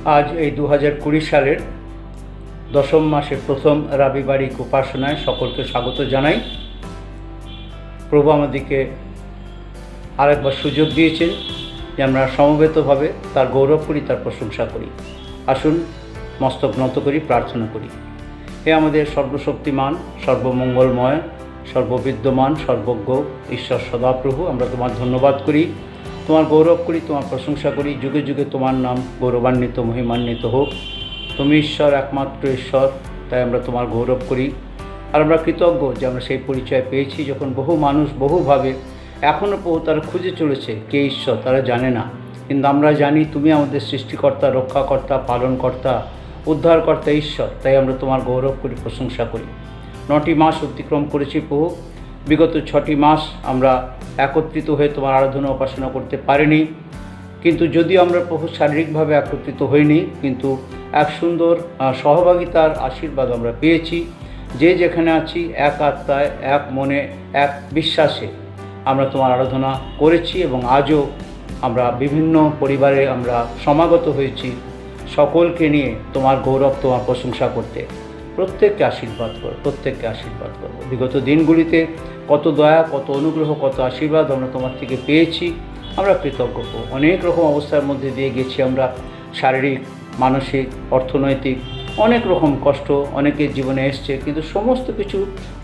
আজ এই 2020 সালের দশম মাসের প্রথম রবিবারিক উপাসনায় সকলকে স্বাগত জানাই। প্রভু আমাদেরকে আরেকবার সুযোগ দিয়েছেন যে আমরা সমবেতভাবে তার গৌরব করি, তার প্রশংসা করি। আসুন মস্তক নত করি, প্রার্থনা করি। হে আমাদের সর্বশক্তিমান, সর্বমঙ্গলময়, সর্ববিদ্যমান, সর্বজ্ঞ ঈশ্বর সদাপ্রভু, আমরা তোমার ধন্যবাদ করি, তোমার গৌরব করি, তোমার প্রশংসা করি। যুগে যুগে তোমার নাম গৌরবান্বিত, মহিমান্বিত হোক। তুমি ঈশ্বর, একমাত্র ঈশ্বর, তাই আমরা তোমার গৌরব করি। আর আমরা কৃতজ্ঞ যে আমরা সেই পরিচয় পেয়েছি, যখন বহু মানুষ বহুভাবে এখনও তারা খুঁজে চলেছে কে ঈশ্বর, তারা জানে না। কিন্তু আমরা জানি তুমি আমাদের সৃষ্টিকর্তা, রক্ষাকর্তা, পালনকর্তা, উদ্ধারকর্তা ঈশ্বর। তাই আমরা তোমার গৌরব করি, প্রশংসা করি। 9টি মাস অতিক্রম করেছি প্রভু। বিগত 6টি মাস আমরা একত্রিত হয়ে তোমার আরাধনা উপাসনা করতে পারিনি, কিন্তু যদিও আমরা প্রভু শারীরিকভাবে একত্রিত হইনি, কিন্তু এক সুন্দর সহভাগিতার আশীর্বাদ আমরা পেয়েছি। যে যেখানে আছি, এক আত্মায়, এক মনে, এক বিশ্বাসে আমরা তোমার আরাধনা করেছি এবং আজও আমরা বিভিন্ন পরিবারে আমরা সমাগত হয়েছি সকলকে নিয়ে তোমার গৌরব, তোমার প্রশংসা করতে। প্রত্যেককে আশীর্বাদ করো, প্রত্যেককে আশীর্বাদ করো। বিগত দিনগুলিতে কত দয়া, কত অনুগ্রহ, কত আশীর্বাদ আমরা তোমার থেকে পেয়েছি। আমরা কৃতজ্ঞ। অনেক রকম অবস্থার মধ্যে দিয়ে গেছি আমরা, শারীরিক, মানসিক, অর্থনৈতিক, অনেক রকম কষ্ট অনেকের জীবনে এসছে, কিন্তু সমস্ত কিছু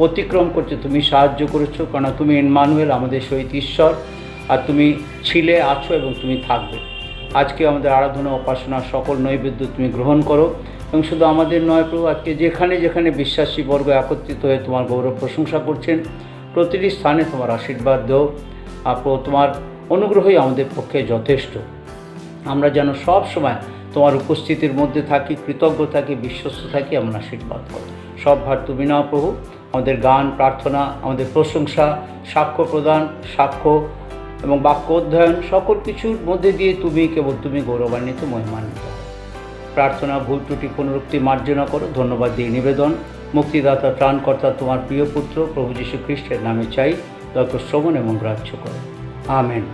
অতিক্রম করতে তুমি সাহায্য করেছো, কারণ তুমি ইম্মানুয়েল, আমাদের সহিত ঈশ্বর, আর তুমি ছিলে, আছো এবং তুমি থাকবে। আজকে আমাদের আরাধনা উপাসনা সকল নৈবেদ্য তুমি গ্রহণ করো, এবং শুধু আমাদের নয় প্রভু, আজকে যেখানে যেখানে বিশ্বাসী বর্গ একত্রিত হয়ে তোমার গৌরব প্রশংসা করছেন, প্রতিটি স্থানে তোমার আশীর্বাদ দাও। আর তোমার অনুগ্রহই আমাদের পক্ষে যথেষ্ট। আমরা যেন সব সময় তোমার উপস্থিতির মধ্যে থাকি, কৃতজ্ঞ থাকি, বিশ্বস্ত থাকি। আমরা আশীর্বাদ করো। সব ভার তুমি নাও প্রভু। আমাদের গান, প্রার্থনা, আমাদের প্রশংসা, সাক্ষ্য প্রদান, সাক্ষ্য এবং বাক্য অধ্যয়ন, সকল কিছুর মধ্যে দিয়ে কেবল তুমি গৌরবান্বিত, মহিমান্বিত। প্রার্থনা, ভুল ত্রুটি, পুনরুক্তি মার্জনা করো। ধন্যবাদ দিয়ে নিবেদন মুক্তিদাতা, ত্রাণকর্তা, তোমার প্রিয় পুত্র প্রভু যীশু খ্রিস্টের নামে চাই, দয়া শ্রবণ এবং গ্রাহ্য করো। আমেন।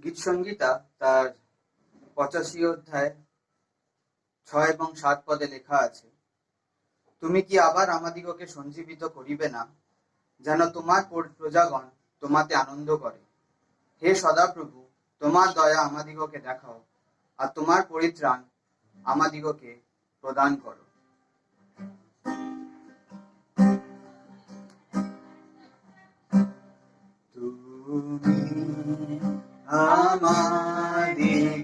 গীত সংগীতা তার 85 অধ্যায় 6 এবং 7 পদে লেখা আছে, তুমি কি আবার আমাদিগকে সঞ্জীবিত করিবে না, যেন তোমার প্রজাগণ তোমাতে আনন্দ করে। হে সদাপ্রভু, তোমার দয়া আমাদিগকে দেখাও, আর তোমার পরিত্রাণ আমাদিগকে প্রদান করো। তুমি আমাদিগকে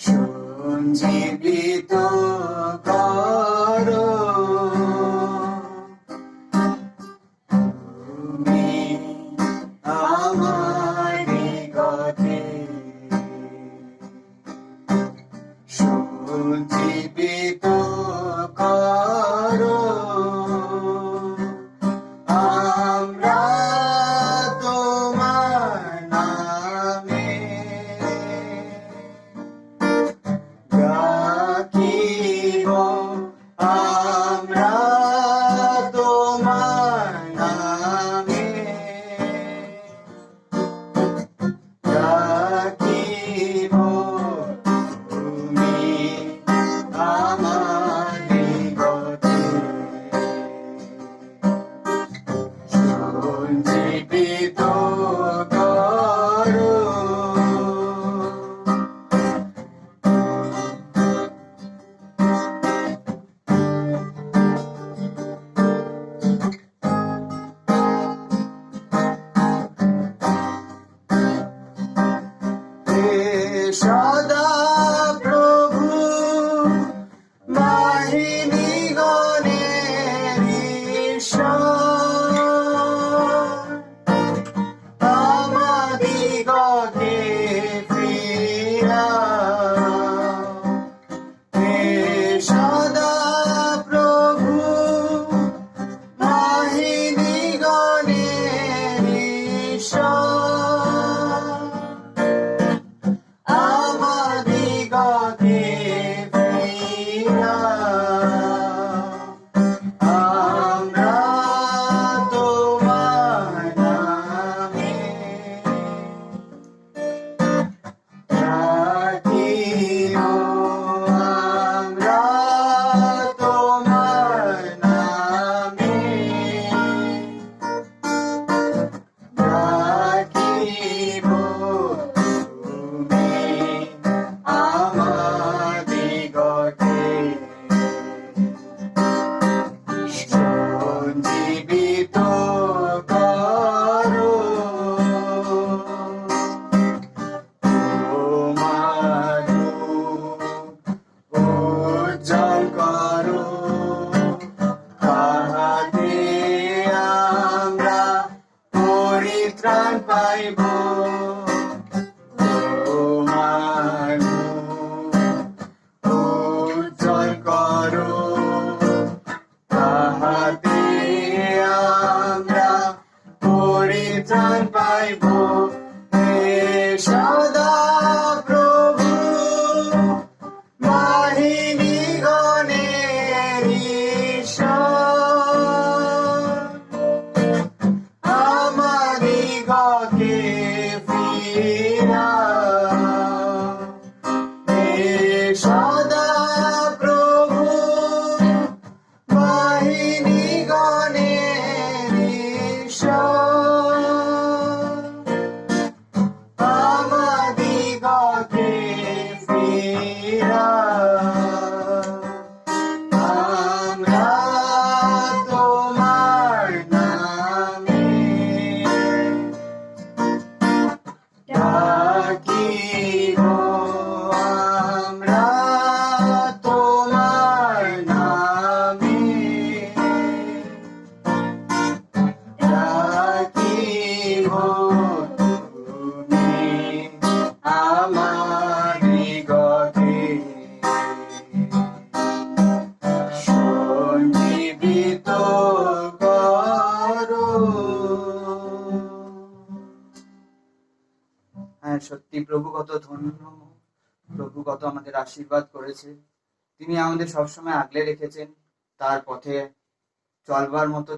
সঞ্জীবিত করো, তুমি আমাদিগকে সঞ্জীবিত করো। আমরা তোমার নাম সত্যি প্রভু কত ধন্য, প্রভু কত আমাদের আশীর্বাদ করেছে। তিনি আমাদের সবসময় আগলে রেখেছেন, তার পথে চলবার মতো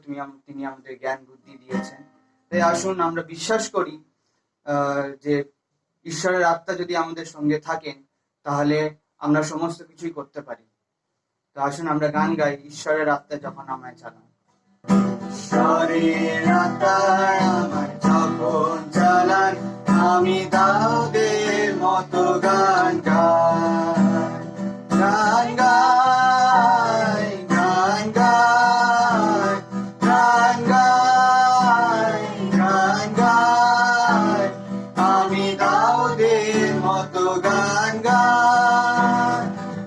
তিনি আমাদের জ্ঞান বুদ্ধি দিয়েছেন। তাই আসুন আমরা বিশ্বাস করি যে ঈশ্বরের আত্মা যদি আমাদের সঙ্গে থাকেন তাহলে আমরা সমস্ত কিছুই করতে পারি। তো আসুন আমরা গান গাই, ঈশ্বরের আত্মা যখন আমায় চালান। ঈশ্বরের আত্মায় আমায় যখন চালান, আমি দাউদের মতো গান গাই, গান গাই, গান গাই, গান গাই, গান গাই, আমি দাউদের মতো গান গাই,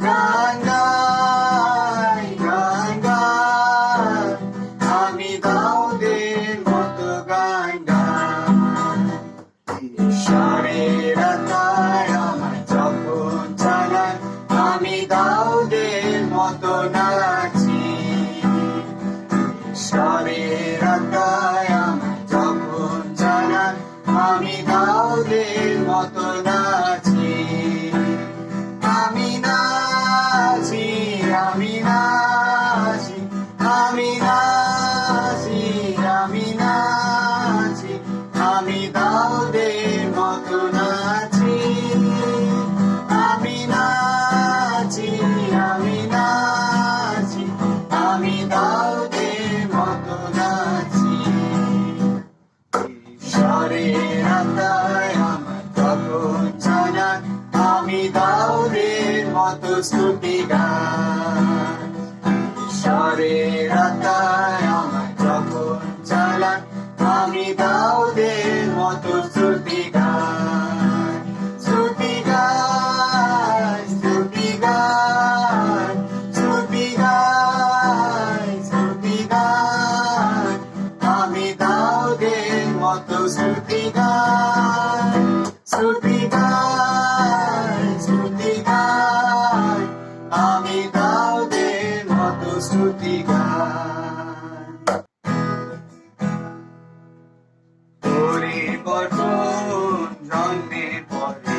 গান গাই, গান গাই, আমি দাউদের মতো গান গাই। ঈশ্বরের আত্মায় আমায় যখন চালান, আমি দাউদের মতো নাচি। ঈশ্বরের আত্মায় আমায় যখন চালান, আমি দাউদের মতো নাচি। আমি নাচি, আমি নাচি, আমি নাচি, আমি নাচি, আমি দাউদের মতো নাচি। আমি নাচি, আমি নাচি, আমি দাউদের মতো নাচি। ঈশ্বরের আত্মায় আমার যখন চালান, আমি দাউদের মতো স্তুতি গাই। ঈশ্বরের আত্মায় আমায় যখন চালান, আমি দাউদের মতো স্তুতি গাই, স্তুতি গাই, স্তুতি গাই, স্তুতি গাই, স্তুতি গাই, আমি দাউদের মতো স্তুতি গাই, স্তুতি গাই, স্তুতি গাই, আমি দাউদের মতো স্তুতি গাই। পরিবর্তন জন্মের পরে,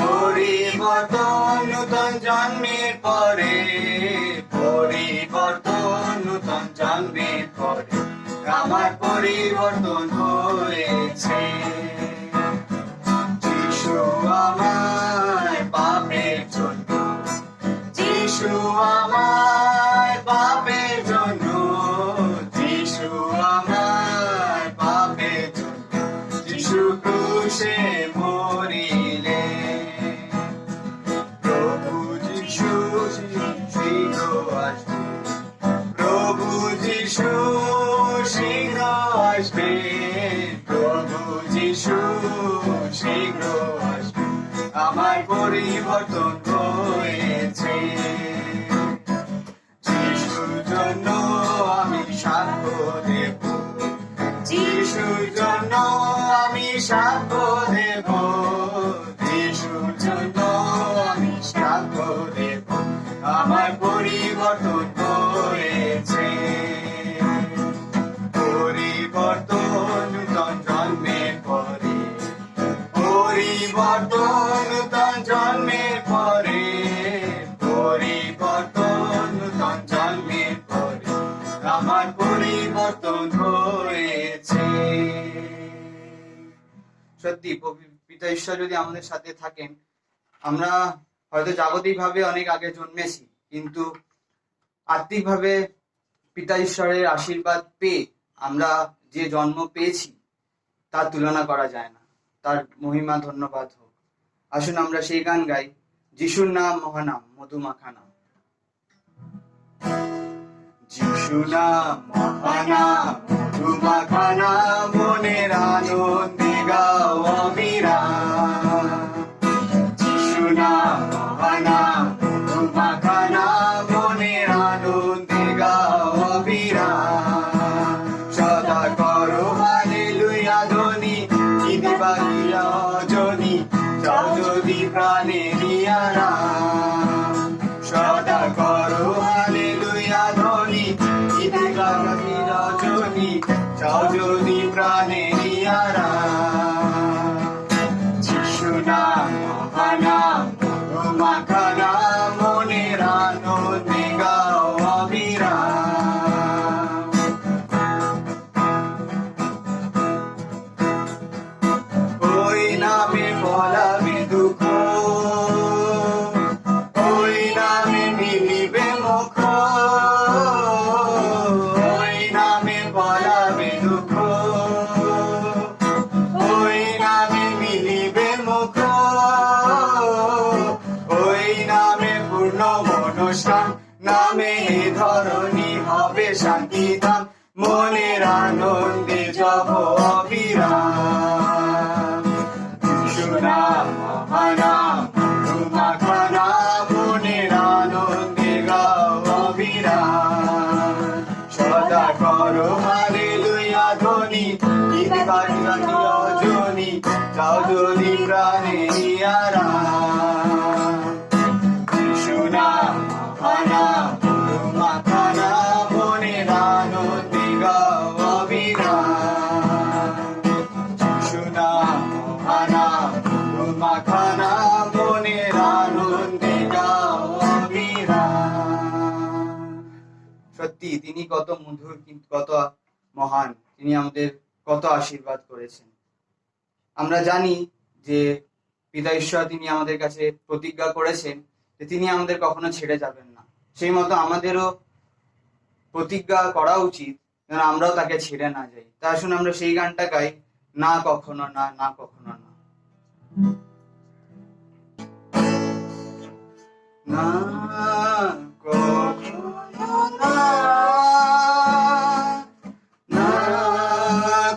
পরিবর্তন নূতন জন্মের পরে, পরিবর্তন নূতন জন্মের পরে, আমার পরিবর্তন হয়েছে। যিশু আমায় পাপের জন্য, যিশু আমায় পাপের জন্য, যিশু আমায় পাপের জন্য, যিশু ক্রুশে মরিলে। প্রভু যিশু শীঘ্র আসবে, প্রভু যিশু শীঘ্র আসবে, প্রভু যিশু শীঘ্র আসবে, আমার পরিবর্তন হয়েছে। যিশুর জন্য আমি সাক্ষ্য দেব, যিশুর জন্য আমি সাক্ষ্য দেব, যিশুর জন্য আমি সাক্ষ্য দেব, আমার পরিবর্তন হয়েছে। পরিবর্তন নূতন জন্মের পরে, পরিবর্তন নূতন জন্মের পরে, পরিবর্তন নূতন জন্মের পরে, আমার পরিবর্তন হয়েছে। সত্যি পিতা ঈশ্বর যদি আমাদের সাথে থাকেন, আমরা হয়তো জাগতিকভাবে অনেক আগে জন্মেছি, কিন্তু আত্মিকভাবে পিতা ঈশ্বরের আশীর্বাদ পেয়ে আমরা যে জন্ম পেয়েছি তার তুলনা করা যায় না। তার মহিমা ধন্যবাদ হোক। আসুন আমরা সেই গান গাই, যিশুর নাম মহানাম মধুমাখা নাম। যিশু নাম মহানাম মধুমাখা নাম, মনের আনন্দে গাও অবিরাম। যিশু নাম মহানাম মধুমাখা নাম, মনের আনন্দে গাও অবিরাম। সদা করো হালেলুয়া ধ্বনি, ঈদে বাকি রজনী, যাও যদি প্রাণের আরাম। সদা করো হালেলুয়া ধ্বনি, ঈদে বাকি রজনী, যাও যদি প্রাণের আরাম। মুখ, ওই নামে বলাবে দুঃখ, ওই নামে মিলিবে মুখ, ওই নামে পূর্ণ মনস্কাম, নামে এ ধরণী হবে শান্তিধাম, মনের আনন্দে জপ অবিরাম। যিশু নাম মহানাম মাখা নাম, মনের আনন্দে গাও অবিরাম। সদা করো হালেলুয়া ধ্বনি, গীত গাইয়া রজনী, যাও যদি প্রাণে আরাম। যিশু নাম মহানাম মাখা নাম, মনের আনন্দে গাও অবিরাম। যিশু নাম মহানাম মাখা নাম, মনের আনন্দে গাও অবিরাম। সত্যি তিনি কত মধুর, কিন্তু কত মহান, তিনি আমাদের কত আশীর্বাদ করেছেন। আমরা জানি যে পিতা ঈশ্বর তিনি আমাদের কাছে প্রতিজ্ঞা করেছেন যে তিনি আমাদের কখনো ছেড়ে যাবেন না। সেই মতো আমাদেরও প্রতিজ্ঞা করা উচিত যেন আমরাও তাকে ছেড়ে না যাই। তা আসুন আমরা সেই গানটা গাই, না কখনো না, না কখনো না। না কখনো না, না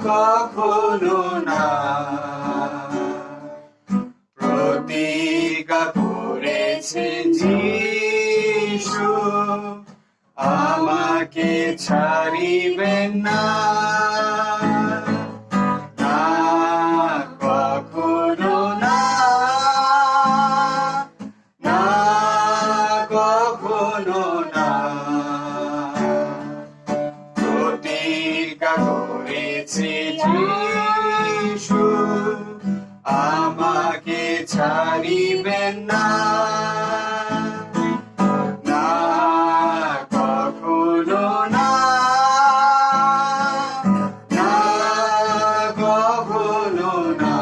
কখনো না, প্রতিজ্ঞা করেছেন যিশু আমাকে ছাড়িবেন না। না কখনো না, না কখনো না, প্রতিজ্ঞা করেছে যিশু আমাকে ছাড়িবেন না। না কখনো না, না কখনো না,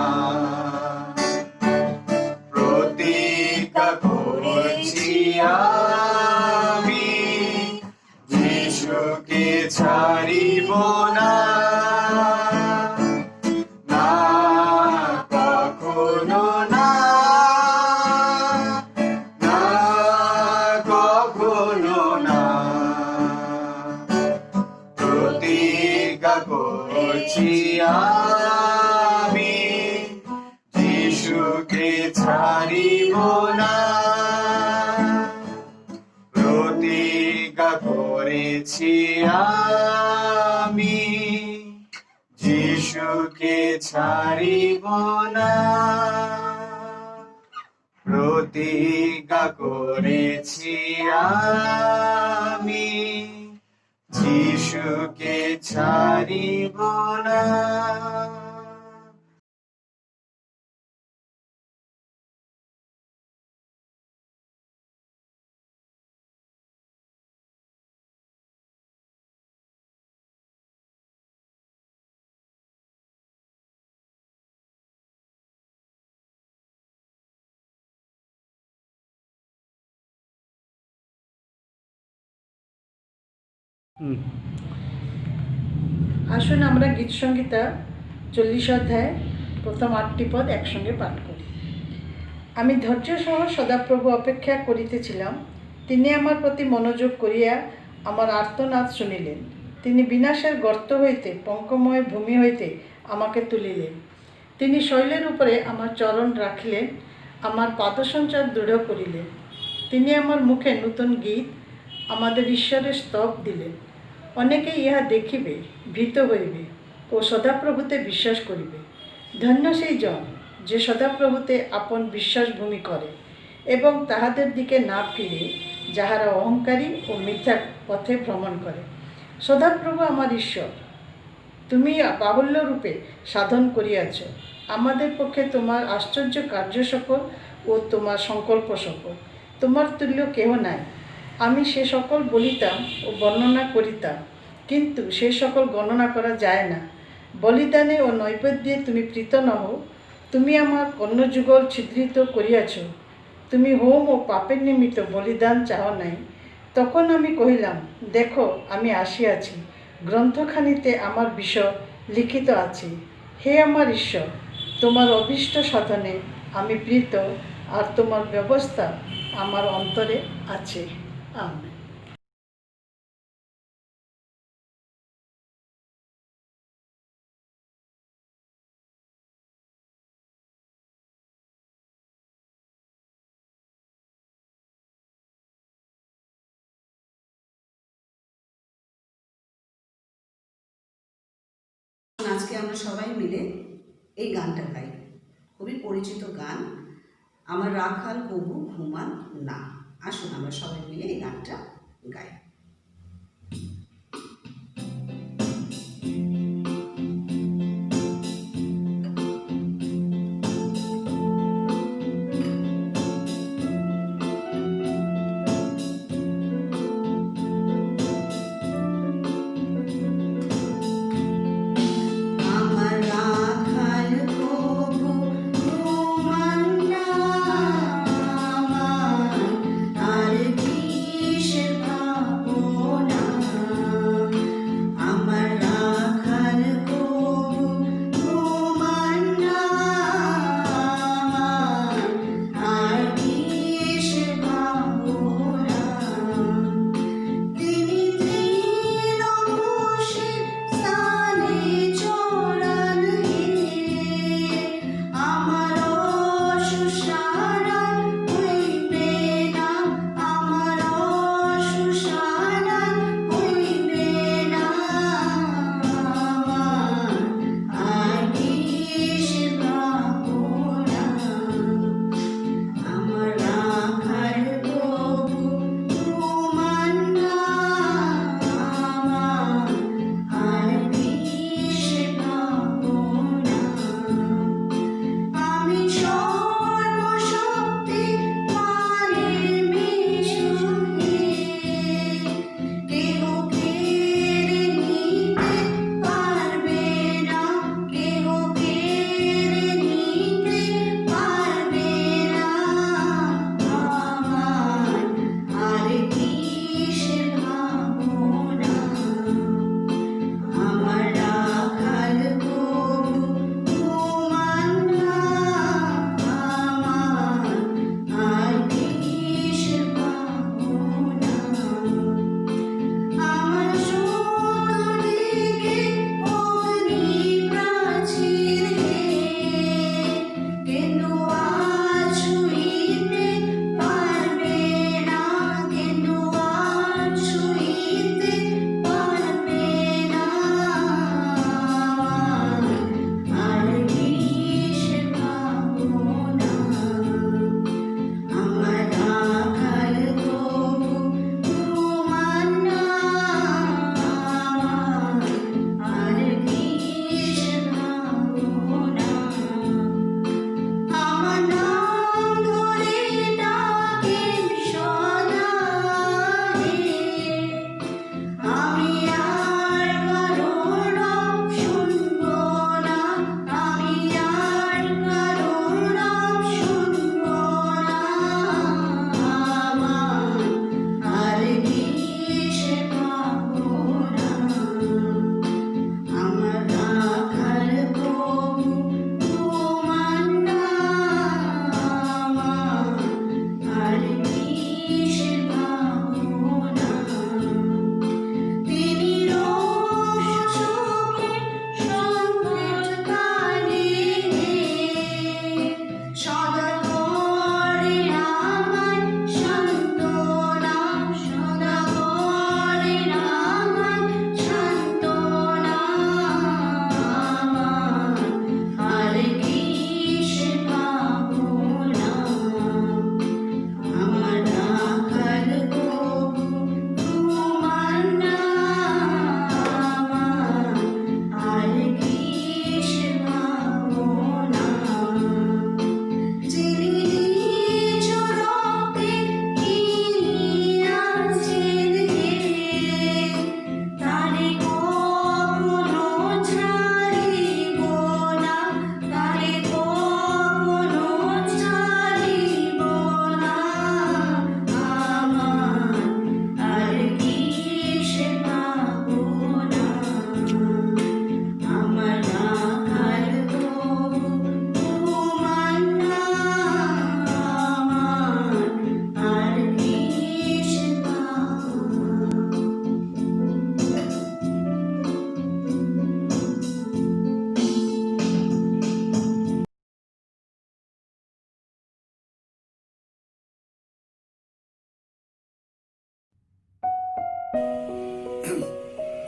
প্রতিজ্ঞা করেছি আমি যিশুকে ছাড়িব না। না কখনো না, না কখনো না, প্রতিজ্ঞা করছি আমি যিশুকে ছাড়িব না। প্রতিজ্ঞা করেছি আমি যিশুকে ছাড়িব না। প্রতিজ্ঞা করেছি আমি যিশুকে ছাড়িব না। আসুন আমরা গীত সংগীতা 40 অধ্যায় প্রথম 8টি পদ একসঙ্গে পাঠ করি। আমি ধৈর্য সহ সদাপ্রভু অপেক্ষা করিতেছিলাম, তিনি আমার প্রতি মনোযোগ করিয়া আমার আর্তনাদ শুনিলেন। তিনি বিনাশের গর্ত হইতে, পঙ্কময় ভূমি হইতে আমাকে তুলিলেন। তিনি শৈলের উপরে আমার চরণ রাখিলেন, আমার পাদসঞ্চার দৃঢ় করিলেন। তিনি আমার মুখে নূতন গীত, আমাদের ঈশ্বরের স্তব দিলেন। অনেকে ইহা দেখিবে, ভীত হইবে ও সদাপ্রভুতে বিশ্বাস করিবে। ধন্য সেই জন যে সদাপ্রভুতে আপন বিশ্বাস ভূমি করে এবং তাহাদের দিকে না ফিরে, যাহারা অহংকারী ও মিথ্যা পথে ভ্রমণ করে। সদাপ্রভু আমার ঈশ্বর, তুমি বাহুল্য রূপে সাধন করিয়াছ। আমাদের পক্ষে তোমার আশ্চর্য কার্য সকল ও তোমার সংকল্প সকল। তোমার তুল্য কেহ নাই। আমি সে সকল বলিতাম ও বর্ণনা করিতাম, কিন্তু সে সকল গণনা করা যায় না। বলিদানে ও নৈবেদ্যে তুমি প্রীত নহ। তুমি আমার কর্ণযুগল ছিদ্রিত করিয়াছ। তুমি হোম ও পাপের নিমিত্ত বলিদান চাও নাই। তখন আমি কহিলাম, দেখো, আমি আসিয়াছি, গ্রন্থখানিতে আমার বিষয় লিখিত আছে। হে আমার ঈশ্বর, তোমার অভীষ্ট সাধনে আমি প্রীত, আর তোমার ব্যবস্থা আমার অন্তরে আছে। আমেন। আজকে আমরা সবাই মিলে এই গানটা গাই, খুবই পরিচিত গান, আমার রাখাল কবু ঘুমান না। আসুন আমরা সবাই মিলে এই গানটা গাই। আমার রাখাল কবু ঘুমান না, আমার আর কিসের ভাব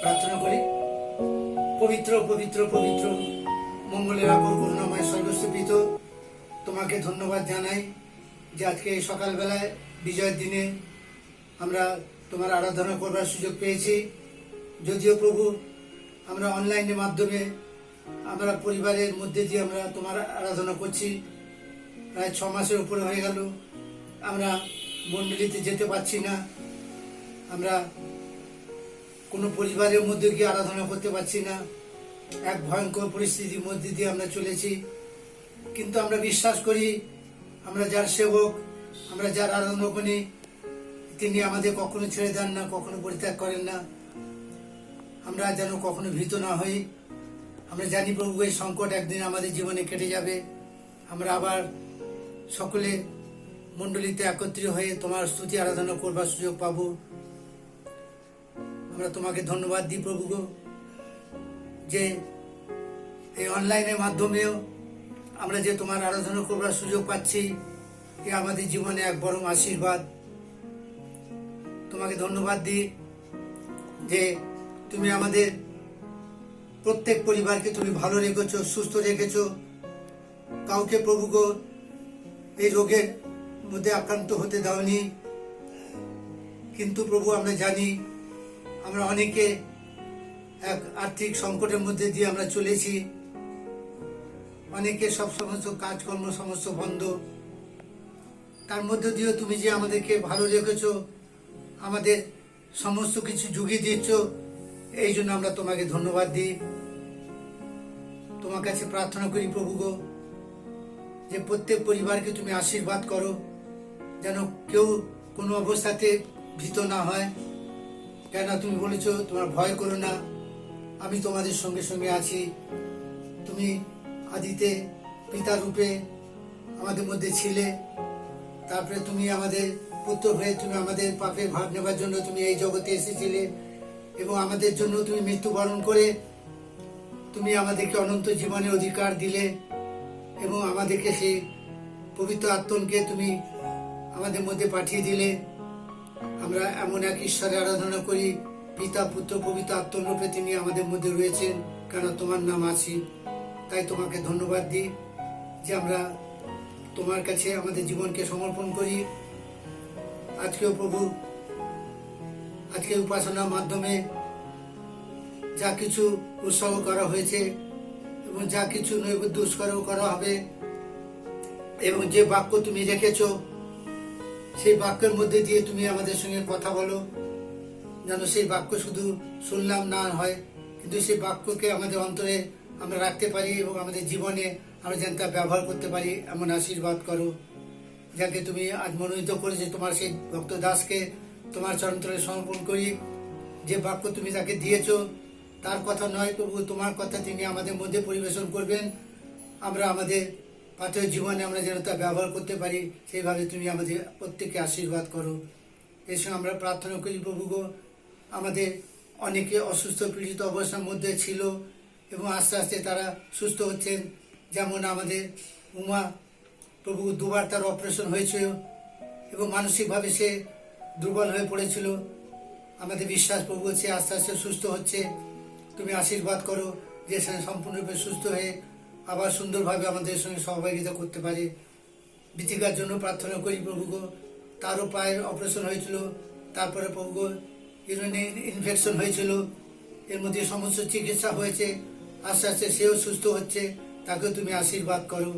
প্রার্থনা করি। পবিত্র পবিত্র পবিত্র মঙ্গলের আপর করুণাময় সর্বস্বপিত, তোমাকে ধন্যবাদ জানাই যে আজকে এই সকালবেলায় বিজয়ের দিনে আমরা তোমার আরাধনা করবার সুযোগ পেয়েছি। যদিও প্রভু আমরা অনলাইনের মাধ্যমে আমরা পরিবারের মধ্যে দিয়ে আমরা তোমার আরাধনা করছি, প্রায় 6 মাসের উপরে হয়ে গেল আমরা মণ্ডলীতে যেতে পারছি না, আমরা কোনো পরিবারের মধ্যে গিয়ে আরাধনা করতে পারছি না। এক ভয়ঙ্কর পরিস্থিতির মধ্যে দিয়ে আমরা চলেছি, কিন্তু আমরা বিশ্বাস করি আমরা যার সেবক, আমরা যার আরাধনা করি, তিনি আমাদের কখনো ছেড়ে দেন না, কখনো পরিত্যাগ করেন না। আমরা যেন কখনো ভীত না হই। আমরা জানি প্রভু এই সংকট একদিন আমাদের জীবনে কেটে যাবে, আমরা আবার সকলে মণ্ডলীতে একত্রিত হয়ে তোমার স্তুতি আরাধনা করবার সুযোগ পাবো। আমরা তোমাকে ধন্যবাদ দিই প্রভু গো, যে এই অনলাইনের মাধ্যমেও আমরা যে তোমার আরাধনা করবার সুযোগ পাচ্ছি, এ আমাদের জীবনে এক বড় আশীর্বাদ। তোমাকে ধন্যবাদ দিই যে তুমি আমাদের প্রত্যেক পরিবারকে তুমি ভালো রেখেছো, সুস্থ রেখেছো। কাউকে প্রভু গো এই রোগের মধ্যে আক্রান্ত হতে দাওনি। কিন্তু প্রভু আমরা জানি আমরা অনেকে এক আর্থিক সংকটের মধ্যে দিয়ে আমরা চলেছি, অনেকে সব সমস্ত কাজকর্ম সমস্ত বন্ধ। তার মধ্যে দিয়েও তুমি যে আমাদেরকে ভালো রেখেছো, আমাদের সমস্ত কিছু জুগিয়ে দিচ্ছ, এই জন্য আমরা তোমাকে ধন্যবাদ দিই। তোমার কাছে প্রার্থনা করি প্রভু গো, যে প্রত্যেক পরিবারকে তুমি আশীর্বাদ করো, যেন কেউ কোনো অবস্থাতে ভীত না হয়। কেন তুমি বলেছো তোমার ভয় করো না, আমি তোমাদের সঙ্গে সঙ্গে আছি। তুমি আদিতে পিতা রূপে আমাদের মধ্যে ছিলে, তারপরে তুমি আমাদের পুত্র হয়ে তুমি আমাদের পাপের ভাগ নেবার জন্য তুমি এই জগতে এসেছিলে, এবং আমাদের জন্য তুমি মৃত্যুবরণ করে তুমি আমাদেরকে অনন্ত জীবনের অধিকার দিলে, এবং আমাদেরকে সেই পবিত্র আত্মনকে তুমি আমাদের মধ্যে পাঠিয়ে দিলে। আমরা এমন এক ঈশ্বরের আরাধনা করি, পিতা পুত্র পবিত্র আত্মরূপে তিনি আমাদের মধ্যে রয়েছেন, কেন তোমার নাম আছি। তাই তোমাকে ধন্যবাদ দিই যে আমরা তোমার কাছে আমাদের জীবনকে সমর্পণ করি। আজকেও প্রভু আজকে উপাসনার মাধ্যমে যা কিছু উৎসর্গ করা হয়েছে এবং যা কিছু নৈবেদ্য উৎসর্গ করা হবে, এবং যে বাক্য তুমি রেখেছো, সেই বাক্যের মধ্যে দিয়ে তুমি আমাদের সঙ্গে কথা বলো, যেন সেই বাক্য শুধু শুনলাম না হয়, কিন্তু সেই বাক্যকে আমাদের অন্তরে আমরা রাখতে পারি এবং আমাদের জীবনে আমরা যেন তা ব্যবহার করতে পারি, এমন আশীর্বাদ করো। যাকে তুমি আজ মনোনীত করেছে তোমার সেই ভক্ত দাসকে তোমার চরণতলে সমর্পণ করি। যে বাক্য তুমি তাকে দিয়েছো, তার কথা নয় প্রভু, তোমার কথা তিনি আমাদের মধ্যে পরিবেশন করবেন। আমরা আমাদের পাথরের জীবনে আমরা যেন তা ব্যবহার করতে পারি, সেইভাবে তুমি আমাদের প্রত্যেককে আশীর্বাদ করো। এর সঙ্গে আমরা প্রার্থনা করি প্রভু গো, আমাদের অনেকে অসুস্থ পীড়িত অবস্থার মধ্যে ছিল এবং আস্তে আস্তে তারা সুস্থ হচ্ছেন। যেমন আমাদের উমা প্রভু 2 বার তার অপারেশন হয়েছিল এবং মানসিকভাবে সে দুর্বল হয়ে পড়েছিল। আমাদের বিশ্বাস প্রভু সে আস্তে আস্তে সুস্থ হচ্ছে। তুমি আশীর্বাদ করো যে সে সম্পূর্ণরূপে সুস্থ হয়ে আবার সুন্দরভাবে আমাদের সঙ্গে সহযোগিতা করতে পারে। বিতিকার জন্য প্রার্থনা করি প্রভু গো, তারও পায়ের অপারেশন হয়েছিল, তারপরে প্রভু গো ইউরিনে ইনফেকশন হয়েছিল, এর মধ্যে সমস্ত চিকিৎসা হয়েছে, আস্তে আস্তে সেও সুস্থ হচ্ছে, তাকেও তুমি আশীর্বাদ করো।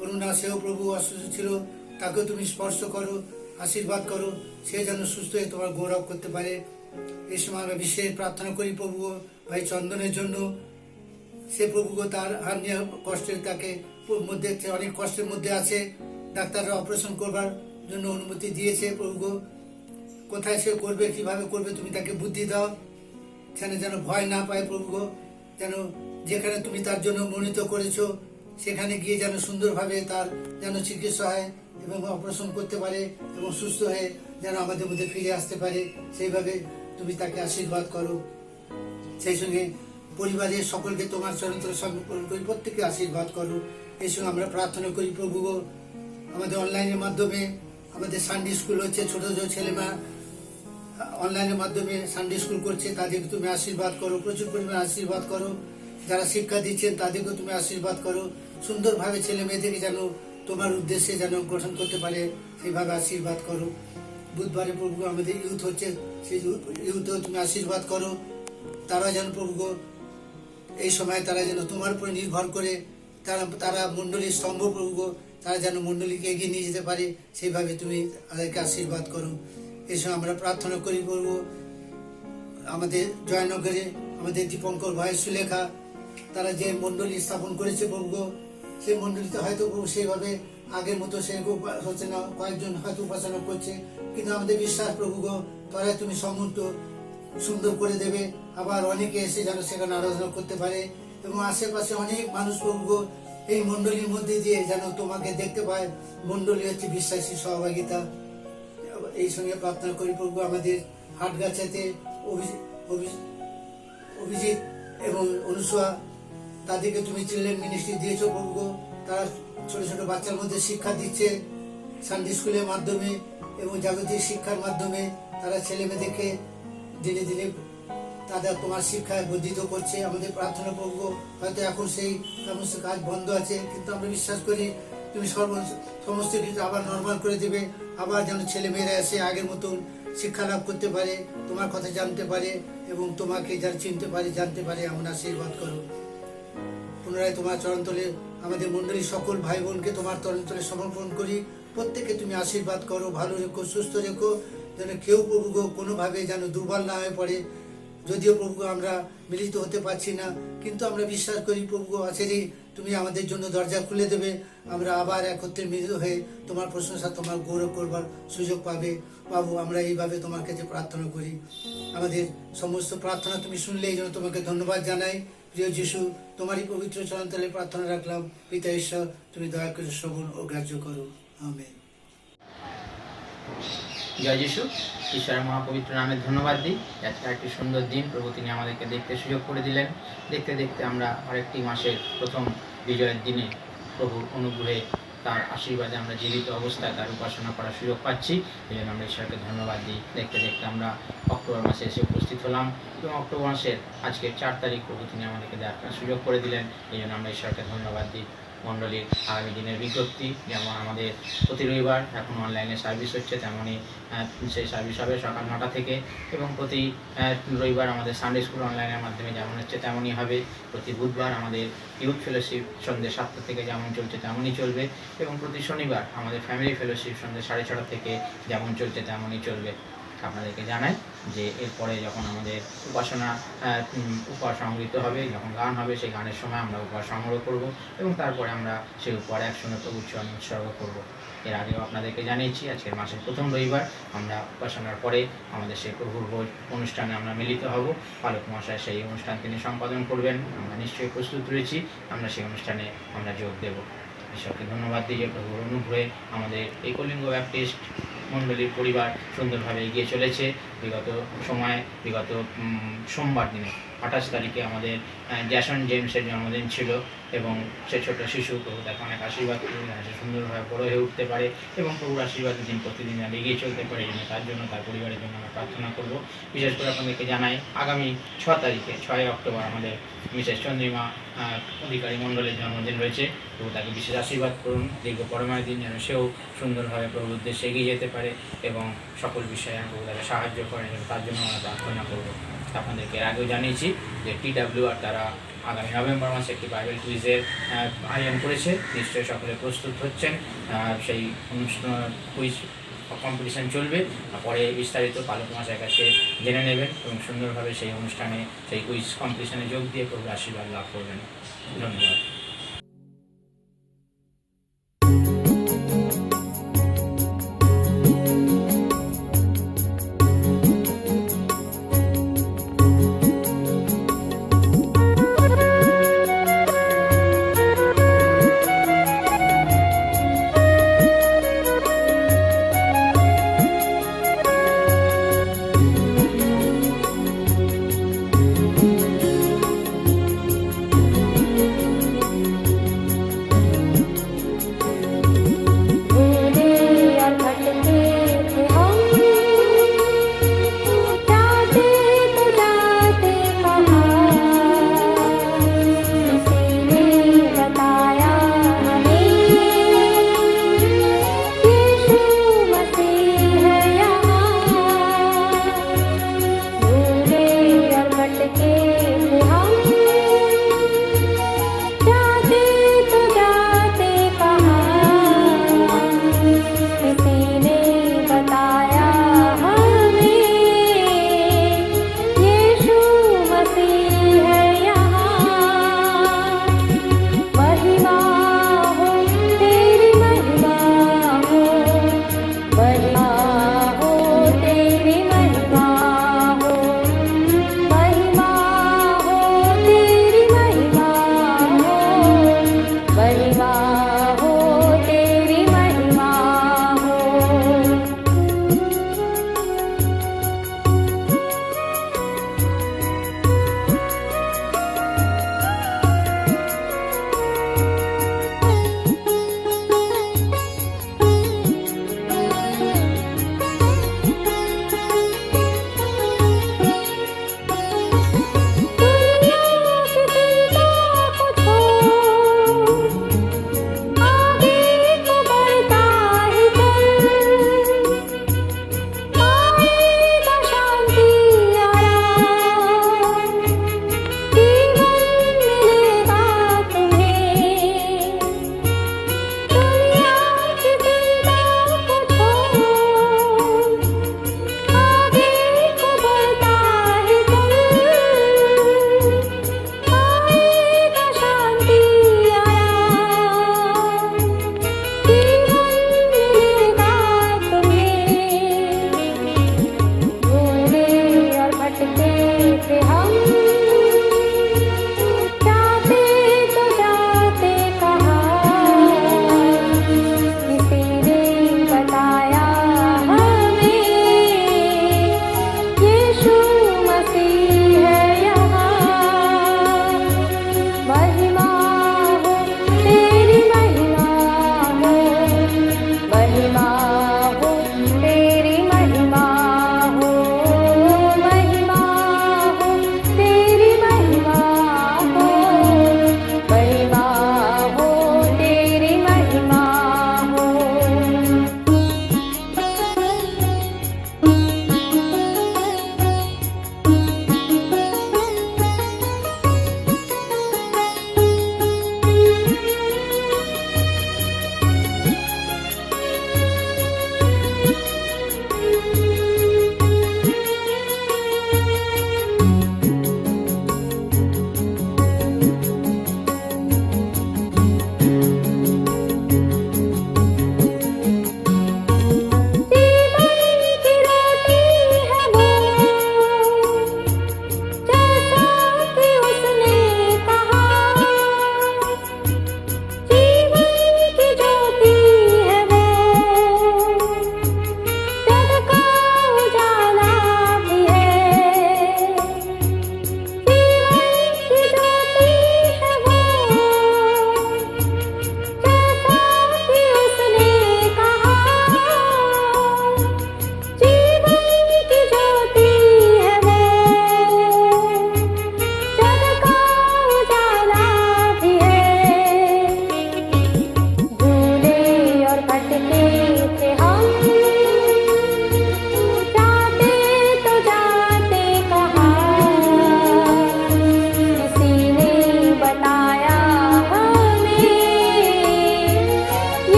অরুণা সেও প্রভু অসুস্থ ছিল, তাকেও তুমি স্পর্শ করো, আশীর্বাদ করো, সে যেন সুস্থ হয়ে তোমার গৌরব করতে পারে। এই সময় আমরা বিশেষ প্রার্থনা করি প্রভু ভাই চন্দনের জন্য। সে প্রভু তার হার্নিয়া কষ্টের তাকে মধ্যে অনেক কষ্টের মধ্যে আছে, ডাক্তাররা অপারেশন করবার জন্য অনুমতি দিয়েছে প্রভু। কোথায় সে করবে, কিভাবে করবে, তুমি তাকে বুদ্ধি দাও, সেখানে যেন ভয় না পায় প্রভু, যেন যেখানে তুমি তার জন্য মনোনীত করেছো সেখানে গিয়ে যেন সুন্দরভাবে তার যেন চিকিৎসা হয় এবং অপারেশন করতে পারে এবং সুস্থ হয়ে যেন আমাদের মধ্যে ফিরে আসতে পারে, সেইভাবে তুমি তাকে আশীর্বাদ করো। সেই সঙ্গে পরিবারের সকলকে তোমার চরিত্র সমর্পণ করি, প্রত্যেককে আশীর্বাদ করো। এই সঙ্গে আমরা প্রার্থনা করি প্রভু আমাদের অনলাইনের মাধ্যমে আমাদের সানডে স্কুল হচ্ছে, ছোট ছোট ছেলেমেয়েরা অনলাইনের মাধ্যমে সানডে স্কুল করছে তাদেরকে তুমি আশীর্বাদ করো, প্রচুর পরিমাণে আশীর্বাদ করো। যারা শিক্ষা দিচ্ছেন তাদেরকে তুমি আশীর্বাদ করো, সুন্দরভাবে ছেলে মেয়েদেরকে যেন তোমার উদ্দেশ্যে যেন গঠন করতে পারে সেইভাবে আশীর্বাদ করো। বুধবারে প্রভু আমাদের ইউথ হচ্ছে, সেই ইউথেও তুমি আশীর্বাদ করো। তারা যেন প্রভু এই সময় তারা যেন তোমার উপরে নির্ভর করে তারা মণ্ডলীর স্তম্ভ প্রভু, তারা যেন মণ্ডলীকে এগিয়ে নিয়ে যেতে পারে, সেইভাবে তুমি তাদেরকে আশীর্বাদ করো। এই সময় আমরা প্রার্থনা করি প্রভু আমাদের জয়নগরে আমাদের দীপঙ্কর ভাই সুলেখা, তারা যে মণ্ডলী স্থাপন করেছে প্রভু, সেই মণ্ডলীতে হয়তো প্রভু সেইভাবে আগের মতো সে হচ্ছে না, কয়েকজন হয়তো উপাসনা করছে, কিন্তু আমাদের বিশ্বাস প্রভু তারা তুমি সমন্ত সুন্দর করে দেবে, আবার অনেকে এসে যেন সেখানে আরাধনা করতে পারে, এবং আশেপাশে অনেক মানুষ প্রভু এই মণ্ডলীর মধ্যে দিয়ে যেন তোমাকে দেখতে পায়। মণ্ডলী হচ্ছে বিশ্বাসী সহভাগিতা। এই সঙ্গে প্রার্থনা করি প্রভু আমাদের হাটগাছাতে অভিজিৎ এবং অনুসুয়া, তাদেরকে তুমি চিলড্রেন মিনিস্ট্রি দিয়েছো প্রভু। তারা ছোট ছোট বাচ্চার মধ্যে শিক্ষা দিচ্ছে সানডে স্কুলের মাধ্যমে এবং জাগতিক শিক্ষার মাধ্যমে। তারা ছেলে মেয়েদেরকে দিনে দিনে তাদের তোমার শিক্ষায় বর্ধিত করছে। আমাদের প্রার্থনা প্রভু হয়তো এখন সেই সমস্ত কাজ বন্ধ আছে, কিন্তু আমরা বিশ্বাস করি তুমি সমস্ত কিছু আবার নর্মাল করে দেবে, আবার যেন ছেলে মেয়েরা এসে আগের মতন শিক্ষা লাভ করতে পারে, তোমার কথা জানতে পারে এবং তোমাকে যারা চিনতে পারে জানতে পারে, এমন আশীর্বাদ করো। পুনরায় তোমার চরণতলে আমাদের মণ্ডলীর সকল ভাই বোনকে তোমার চরণতলে সমর্পণ করি। প্রত্যেককে তুমি আশীর্বাদ করো, ভালো রেখো, সুস্থ রেখো, যেন কেউ প্রভু কোনোভাবে যেন দুর্বল না হয়ে পড়ে। যদিও প্রভু আমরা মিলিত হতে পারছি না, কিন্তু আমরা বিশ্বাস করি প্রভু আছেরই তুমি আমাদের জন্য দরজা খুলে দেবে, আমরা আবার একত্রে মিলিত হয়ে তোমার প্রশংসা তোমার গৌরব করবার সুযোগ পাবে। বাবু আমরা এইভাবে তোমার কাছে প্রার্থনা করি, আমাদের সমস্ত প্রার্থনা তুমি শুনলে এই জন্য তোমাকে ধন্যবাদ জানাই। প্রিয় যিশু, তোমারই পবিত্র চরণতলে প্রার্থনা রাখলাম। পিতা ঈশ্বর, তুমি দয়া করে শ্রবণ ও গ্রাহ্য করো। আমেন। জয় যিশু, ঈশ্বরের মহাপবিত্র নামে ধন্যবাদ দিই। আজকে একটি সুন্দর দিন প্রভু তিনি আমাদেরকে দেখতে সুযোগ করে দিলেন। দেখতে দেখতে আমরা আরেকটি মাসের প্রথম বিজয়ের দিনে প্রভুর অনুগ্রহে তার আশীর্বাদে আমরা জীবিত অবস্থায় তার উপাসনা করার সুযোগ পাচ্ছি। এই জন্য আমরা ঈশ্বরকে ধন্যবাদ দিই। দেখতে দেখতে আমরা অক্টোবর মাসে এসে উপস্থিত হলাম এবং অক্টোবর মাসের আজকে 4 তারিখ প্রভু তিনি আমাদেরকে দেখার সুযোগ করে দিলেন। এই জন্য আমরা ঈশ্বরকে ধন্যবাদ দিই। মণ্ডলীর আগামী দিনের বিজ্ঞপ্তি, যেমন আমাদের প্রতি রবিবার এখন অনলাইনে সার্ভিস হচ্ছে, তেমনই সেই সার্ভিস হবে সকাল 9টা থেকে, এবং প্রতি রবিবার আমাদের সানডে স্কুল অনলাইনের মাধ্যমে যেমন হচ্ছে তেমনই হবে। প্রতি বুধবার আমাদের ইউথ ফেলোশিপ সন্ধ্যে 7টা থেকে যেমন চলছে তেমনই চলবে, এবং প্রতি শনিবার আমাদের ফ্যামিলি ফেলোশিপ সন্ধ্যে 6:30 থেকে যেমন চলছে তেমনই চলবে। আপনাদেরকে জানাই যে এরপরে যখন আমাদের উপাসনা উপহার সংগৃহীত হবে, যখন গান হবে, সেই গানের সময় আমরা উপহার সংগ্রহ করব এবং তারপরে আমরা সেই উপহার একসঙ্গে প্রভুর চরণে উৎসর্গ করব। এর আগেও আপনাদেরকে জানিয়েছি আজকের মাসের প্রথম রবিবার আমরা উপাসনার পরে আমাদের সেই প্রভুর ভোজ অনুষ্ঠানে আমরা মিলিত হব। পালক মহাশয় সেই অনুষ্ঠান তিনি সম্পাদন করবেন। আমরা নিশ্চয়ই প্রস্তুত রয়েছি, আমরা সেই অনুষ্ঠানে আমরা যোগ দেব। ঈশ্বরকে ধন্যবাদ দিই যে প্রভুর অনুগ্রহে আমাদের এই কলিঙ্গ ব্যাপটিস্ট মণ্ডলীর পরিবার সুন্দরভাবে এগিয়ে চলেছে। বিগত সোমবার দিনে 28 তারিখে আমাদের জ্যাসন জেমসের জন্মদিন ছিল, এবং সে ছোট শিশু প্রভু তাকে অনেক আশীর্বাদ করুন, সে সুন্দরভাবে বড় হয়ে উঠতে পারে এবং প্রভুর আশীর্বাদের দিন প্রতিদিন যেন এগিয়ে চলতে পারে। জন্য তার জন্য তার পরিবারের জন্য আমরা প্রার্থনা করব। বিশেষ করে আপনাদেরকে জানাই আগামী 6 তারিখে 6 অক্টোবর আমাদের মিসেস চন্দ্রিমা অধিকারী মণ্ডলের জন্মদিন রয়েছে। প্রভু তাকে বিশেষ আশীর্বাদ করুন, দীর্ঘ পরমায় দিন যেন সেও সুন্দরভাবে প্রভুর উদ্দেশ্যে এগিয়ে যেতে পারে এবং সকল বিষয়ে প্রভু তাকে সাহায্য করেন, এবং তার জন্য আমরা প্রার্থনা করব। আপনাদেরকে এর আগেও জানিয়েছি যে TWR তারা আগামী নভেম্বর মাসে একটি বাইবেল কুইজের আয়োজন করেছে। নিশ্চয়ই সকলে প্রস্তুত হচ্ছেন। সেই কুইজ কম্পিটিশান চলবে, পরে বিস্তারিত পালক মহাশয়ের কাছে জেনে নেবেন এবং সুন্দরভাবে সেই অনুষ্ঠানে সেই কুইজ কম্পিটিশানে যোগ দিয়ে প্রভুর আশীর্বাদ লাভ করবেন। ধন্যবাদ।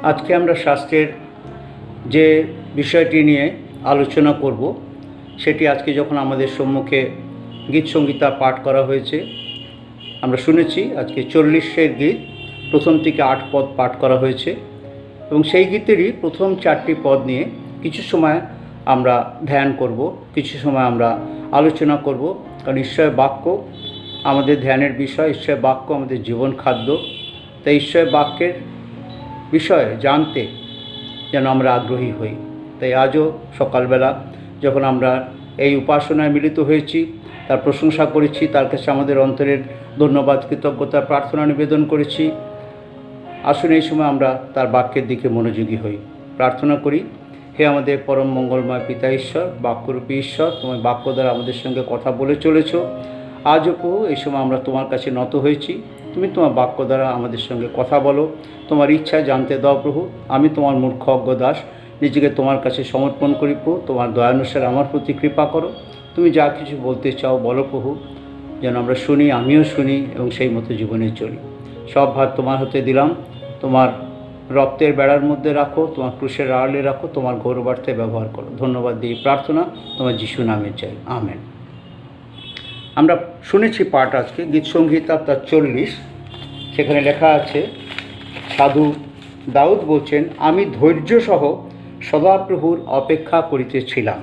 আজকে আমরা শাস্ত্রের যে বিষয়টি নিয়ে আলোচনা করব সেটি আজকে যখন আমাদের সম্মুখে গীত সংগীতা পাঠ করা হয়েছে, আমরা শুনেছি আজকে 40 গীত, প্রথম থেকে 8 পদ পাঠ করা হয়েছে এবং সেই গীতেরই প্রথম 4টি পদ নিয়ে কিছু সময় আমরা ধ্যান করব, কিছু সময় আমরা আলোচনা করব। কারণ ঈশ্বরের বাক্য আমাদের ধ্যানের বিষয়, ঈশ্বরের বাক্য আমাদের জীবন খাদ্য। তাই ঈশ্বরের বাক্যের বিষয়ে জানতে যেন আমরা আগ্রহী হই। তাই আজও সকালবেলা যখন আমরা এই উপাসনায় মিলিত হয়েছি, তার প্রশংসা করেছি, তার কাছে আমাদের অন্তরের ধন্যবাদ, কৃতজ্ঞতা, প্রার্থনা নিবেদন করেছি। আসুন এই সময় আমরা তার বাক্যের দিকে মনোযোগী হই, প্রার্থনা করি। হে আমাদের পরম মঙ্গলময় পিতা ঈশ্বর, বাক্যরূপী ঈশ্বর, তোমার বাক্য দ্বারা আমাদের সঙ্গে কথা বলে চলেছ। আজও প্রভু এই সময় আমরা তোমার কাছে নত হয়েছি, তুমি তোমার বাক্য দ্বারা আমাদের সঙ্গে কথা বলো, তোমার ইচ্ছা জানতে দাও প্রভু। আমি তোমার মূর্খ অজ্ঞ দাস নিজেকে তোমার কাছে সমর্পণ করি প্রভু। তোমার দয়ানুসারে আমার প্রতি কৃপা করো, তুমি যা কিছু বলতে চাও বলো প্রভু, যেন আমরা শুনি, আমিও শুনি এবং সেই মতো জীবনে চলি। সব ভার তোমার হাতে দিলাম, তোমার রক্তের বেড়ার মধ্যে রাখো, তোমার ক্রুশের আড়ালে রাখো, তোমার গৌরবার্থে ব্যবহার করো। ধন্যবাদ দিয়ে প্রার্থনা তোমার যিশু নামে চাই, আমেন। আমরা শুনেছি পাঠ আজকে গীত সংহিতা তার 40, সেখানে লেখা আছে, সাধু দাউদ বলছেন, আমি ধৈর্যসহ সদাপ্রভুর অপেক্ষা করিতেছিলাম।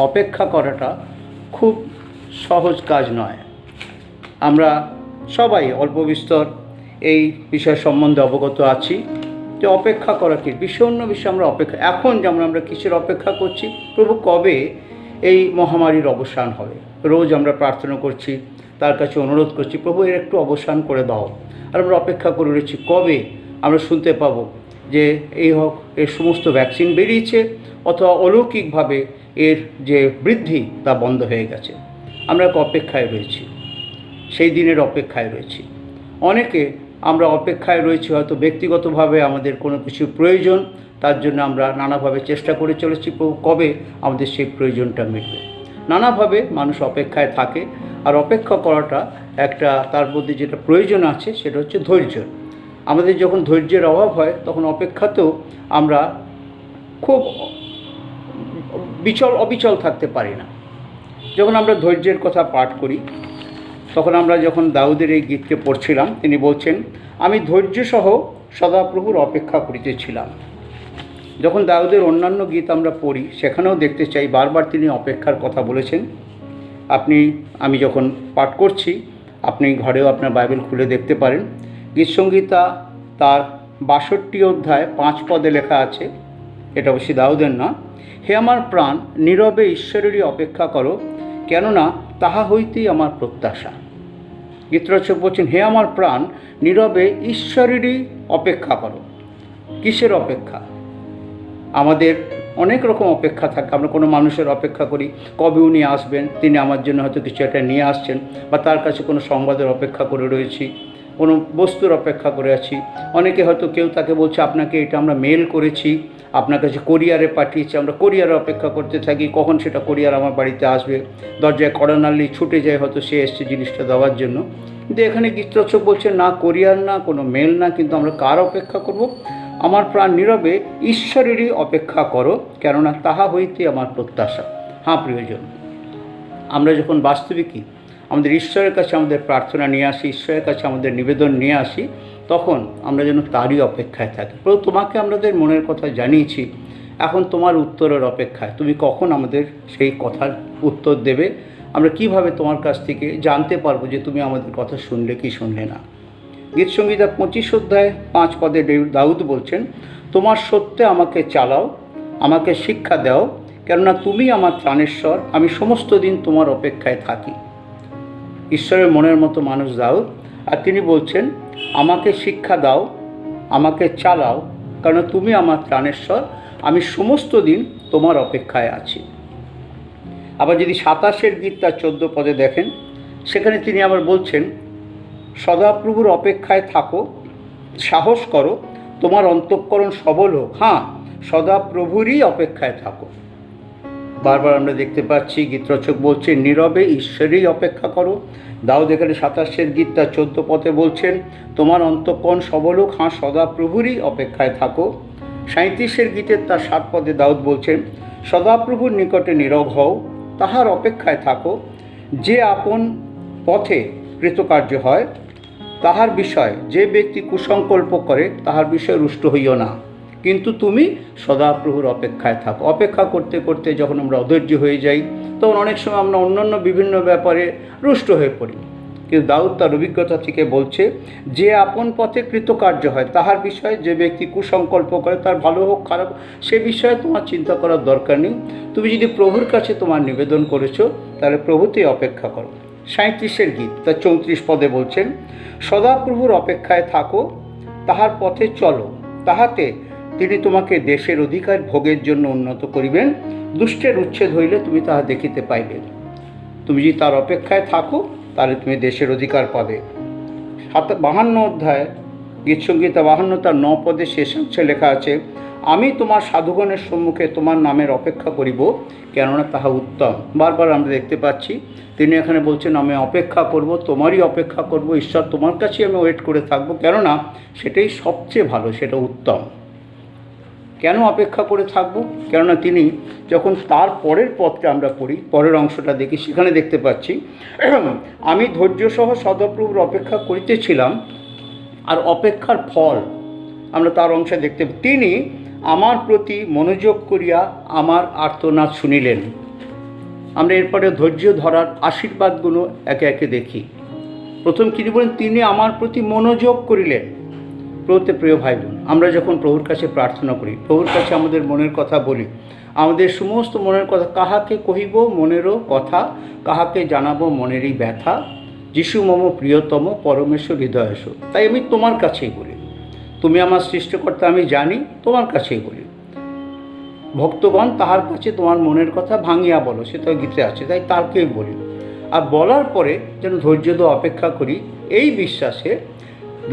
অপেক্ষা করাটা খুব সহজ কাজ নয়। আমরা সবাই অল্প বিস্তর এই বিষয় সম্বন্ধে অবগত আছি যে অপেক্ষা করা কি বিষয় আমরা অপেক্ষা। এখন যেমন আমরা কিসের অপেক্ষা করছি, প্রভু কবে এই মহামারীর অবসান হবে। রোজ আমরা প্রার্থনা করছি, তার কাছে অনুরোধ করছি, প্রভু এর একটু অবসান করে দাও। আর আমরা অপেক্ষা করে রয়েছি কবে আমরা শুনতে পাবো যে এর সমস্ত ভ্যাকসিন বেরিয়েছে অথবা অলৌকিকভাবে এর যে বৃদ্ধি তা বন্ধ হয়ে গেছে। আমরা অপেক্ষায় রয়েছি, সেই দিনের অপেক্ষায় রয়েছি। অনেকে আমরা অপেক্ষায় রয়েছি, হয়তো ব্যক্তিগতভাবে আমাদের কোনো কিছু প্রয়োজন, তার জন্য আমরা নানাভাবে চেষ্টা করে চলেছি কবে আমাদের সেই প্রয়োজনটা মিটবে। নানাভাবে মানুষ অপেক্ষায় থাকে, আর অপেক্ষা করাটা একটা তার মধ্যে যেটা প্রয়োজন আছে সেটা হচ্ছে ধৈর্য। আমাদের যখন ধৈর্যের অভাব হয় তখন অপেক্ষাতেও আমরা খুব অবিচল থাকতে পারি না। যখন আমরা ধৈর্যের কথা পাঠ করি, তখন আমরা যখন দাউদের এই গীতকে পড়ছিলাম, তিনি বলছেন, আমি ধৈর্যসহ সদাপ্রভুর অপেক্ষা করিতেছিলাম। যখন দাউদের অন্যান্য গীত আমরা পড়ি, সেখানেও দেখতে চাই বারবার তিনি অপেক্ষার কথা বলেছেন। আমি যখন পাঠ করছি, আপনি ঘরেও আপনার বাইবেল খুলে দেখতে পারেন। গীত সংহিতা তার 62 অধ্যায় 5 পদে লেখা আছে, এটা অবশ্যই দাউদের না, হে আমার প্রাণ নীরবে ঈশ্বরেরই অপেক্ষা করো, কেননা তাহা হইতেই আমার প্রত্যাশা। গীতরচক বলছেন, হে আমার প্রাণ নীরবে ঈশ্বরেরই অপেক্ষা করো। কিসের অপেক্ষা? আমাদের অনেক রকম অপেক্ষা থাকে। আমরা কোনো মানুষের অপেক্ষা করি, কবে উনি আসবেন, তিনি আমার জন্য হয়তো কিছু একটা নিয়ে আসছেন, বা তার কাছে কোনো সংবাদের অপেক্ষা করে রয়েছি, কোনো বস্তুর অপেক্ষা করে আছি। অনেকে হয়তো কেউ তাকে বলছে, আপনাকে এটা আমরা মেল করেছি, আপনার কাছে কোরিয়ারে পাঠিয়েছি, আমরা কোরিয়ারে অপেক্ষা করতে থাকি, কখন সেটা কোরিয়ার আমার বাড়িতে আসবে। দরজায় কড়া নাড়লেই ছুটে যায়, হয়তো সে এসছে জিনিসটা দেওয়ার জন্য। কিন্তু এখানে গীতরচক বলছে, না কোরিয়ার না, কোনো মেল না, কিন্তু আমরা কার অপেক্ষা করব? আমার প্রাণ নীরবে ঈশ্বরেরই অপেক্ষা করো, কেননা তাহা হইতে আমার প্রত্যাশা। হ্যাঁ প্রিয়জন, আমরা যখন বাস্তবিকই আমাদের ঈশ্বরের কাছে আমাদের প্রার্থনা নিয়ে আসি, ঈশ্বরের কাছে আমাদের নিবেদন নিয়ে আসি, তখন আমরা যেন তারই অপেক্ষায় থাকি। প্রভু তোমাকে আমাদের মনের কথা জানিয়েছি, এখন তোমার উত্তরের অপেক্ষায়। তুমি কখন আমাদের সেই কথার উত্তর দেবে? আমরা কিভাবে তোমার কাছ থেকে জানতে পারবো যে তুমি আমাদের কথা শুনলে কি শুনলে না? গীত সংহিতা 25 অধ্যায় 5 পদে দাউদ বলছেন, তোমার সত্যে আমাকে চালাও, আমাকে শিক্ষা দাও, কেননা তুমি আমার ত্রাণেশ্বর, আমি সমস্ত দিন তোমার অপেক্ষায় থাকি। ঈশ্বরের মনের মতো মানুষ দাউদ, আর তিনি বলছেন, আমাকে শিক্ষা দাও, আমাকে চালাও, কারণ তুমি আমার ত্রাণেশ্বর, আমি সমস্ত দিন তোমার অপেক্ষায় আছি। আবার যদি 27 গীত তার 14 পদে দেখেন, সেখানে তিনি আবার বলছেন, সদাপ্রভুর অপেক্ষায় থাকো, সাহস করো, তোমার অন্তঃকরণ সবল হোক। হ্যাঁ, সদাপ্রভুরই অপেক্ষায় থাকো। বারবার আমরা দেখতে পাচ্ছি গীতরচক বলছে নীরবে ঈশ্বরেই অপেক্ষা করো। দাউদ এখানে 27 গীত তার 14 পদে বলছেন তোমার অন্তঃকরণ সবলোক হাঁ সদা প্রভুরই অপেক্ষায় থাকো। 37 গীতের তার 7 পদে দাউদ বলছেন সদাপ্রভুর নিকটে নীরব হও, তাহার অপেক্ষায় থাকো। যে আপন পথে কৃতকার্য হয় তাহার বিষয়, যে ব্যক্তি কুসংকল্প করে তাহার বিষয়ে রুষ্ট হইও না, কিন্তু তুমি সদাপ্রভুর অপেক্ষায় থাকো। অপেক্ষা করতে করতে যখন আমরা অধৈর্য হয়ে যাই তখন অনেক সময় আমরা অন্যান্য বিভিন্ন ব্যাপারে রুষ্ট হয়ে পড়ি। কিন্তু দাউদ তার অভিজ্ঞতা থেকে বলছে যে আপন পথে কৃতকার্য হয় তাহার বিষয়ে, যে ব্যক্তি কুসংকল্প করে তার ভালো হোক খারাপ সে বিষয়ে তোমার চিন্তা করার দরকার নেই। তুমি যদি প্রভুর কাছে তোমার নিবেদন করেছো তাহলে প্রভুতেই অপেক্ষা করো। 37 গীত তার 34 পদে বলছেন সদাপ্রভুর অপেক্ষায় থাকো, তাহার পথে চলো, তাহাতে তিনি তোমাকে দেশের অধিকার ভোগের জন্য উন্নত করিবেন। দুষ্টের উচ্ছেদ হইলে তুমি তাহা দেখিতে পাইবে। তুমি যদি তার অপেক্ষায় থাকো তাহলে তুমি দেশের অধিকার পাবে। 52 অধ্যায় গীতসংহিতা 52 তার 9 পদে শেষাংশে লেখা আছে আমি তোমার সাধুগণের সম্মুখে তোমার নামের অপেক্ষা করিব, কেননা তাহা উত্তম। বারবার আমরা দেখতে পাচ্ছি তিনি এখানে বলছেন আমি অপেক্ষা করব, তোমারই অপেক্ষা করব, ঈশ্বর তোমার কাছেই আমি ওয়েট করে থাকবো, কেননা সেটাই সবচেয়ে ভালো, সেটা উত্তম। কেন অপেক্ষা করে থাকবো? কেননা তিনি যখন তার পরের পদটা আমরা পড়ি, পরের অংশটা দেখি, সেখানে দেখতে পাচ্ছি আমি ধৈর্যসহ সদাপ্রভুর অপেক্ষা করিতেছিলাম, আর অপেক্ষার ফল আমরা তার অংশে দেখতে তিনি আমার প্রতি মনোযোগ করিয়া আমার আর্তনাদ শুনিলেন। আমরা এরপরে ধৈর্য ধরার আশীর্বাদগুলো একে একে দেখি। প্রথম কী বলেন, তিনি আমার প্রতি মনোযোগ করিলেন। প্রভুতে প্রিয় ভাই বোন, আমরা যখন প্রভুর কাছে প্রার্থনা করি, প্রভুর কাছে আমাদের মনের কথা বলি, আমাদের সমস্ত মনের কথা কাহাকে কহিব মনেরও কথা, কাহাকে জানাবো মনেরই ব্যথা, যিশু মম প্রিয়তম পরমেশ্বর হৃদয়স। তাই আমি তোমার কাছেই বলি, তুমি আমার সৃষ্টিকর্তা আমি জানি, তোমার কাছেই বলি। ভক্তগণ তাহার কাছে তোমার মনের কথা ভাঙিয়া বলো, সেটা গীতে আছে, তাই তারকেই বলি। আর বলার পরে যেন ধৈর্য ধরে অপেক্ষা করি, এই বিশ্বাসে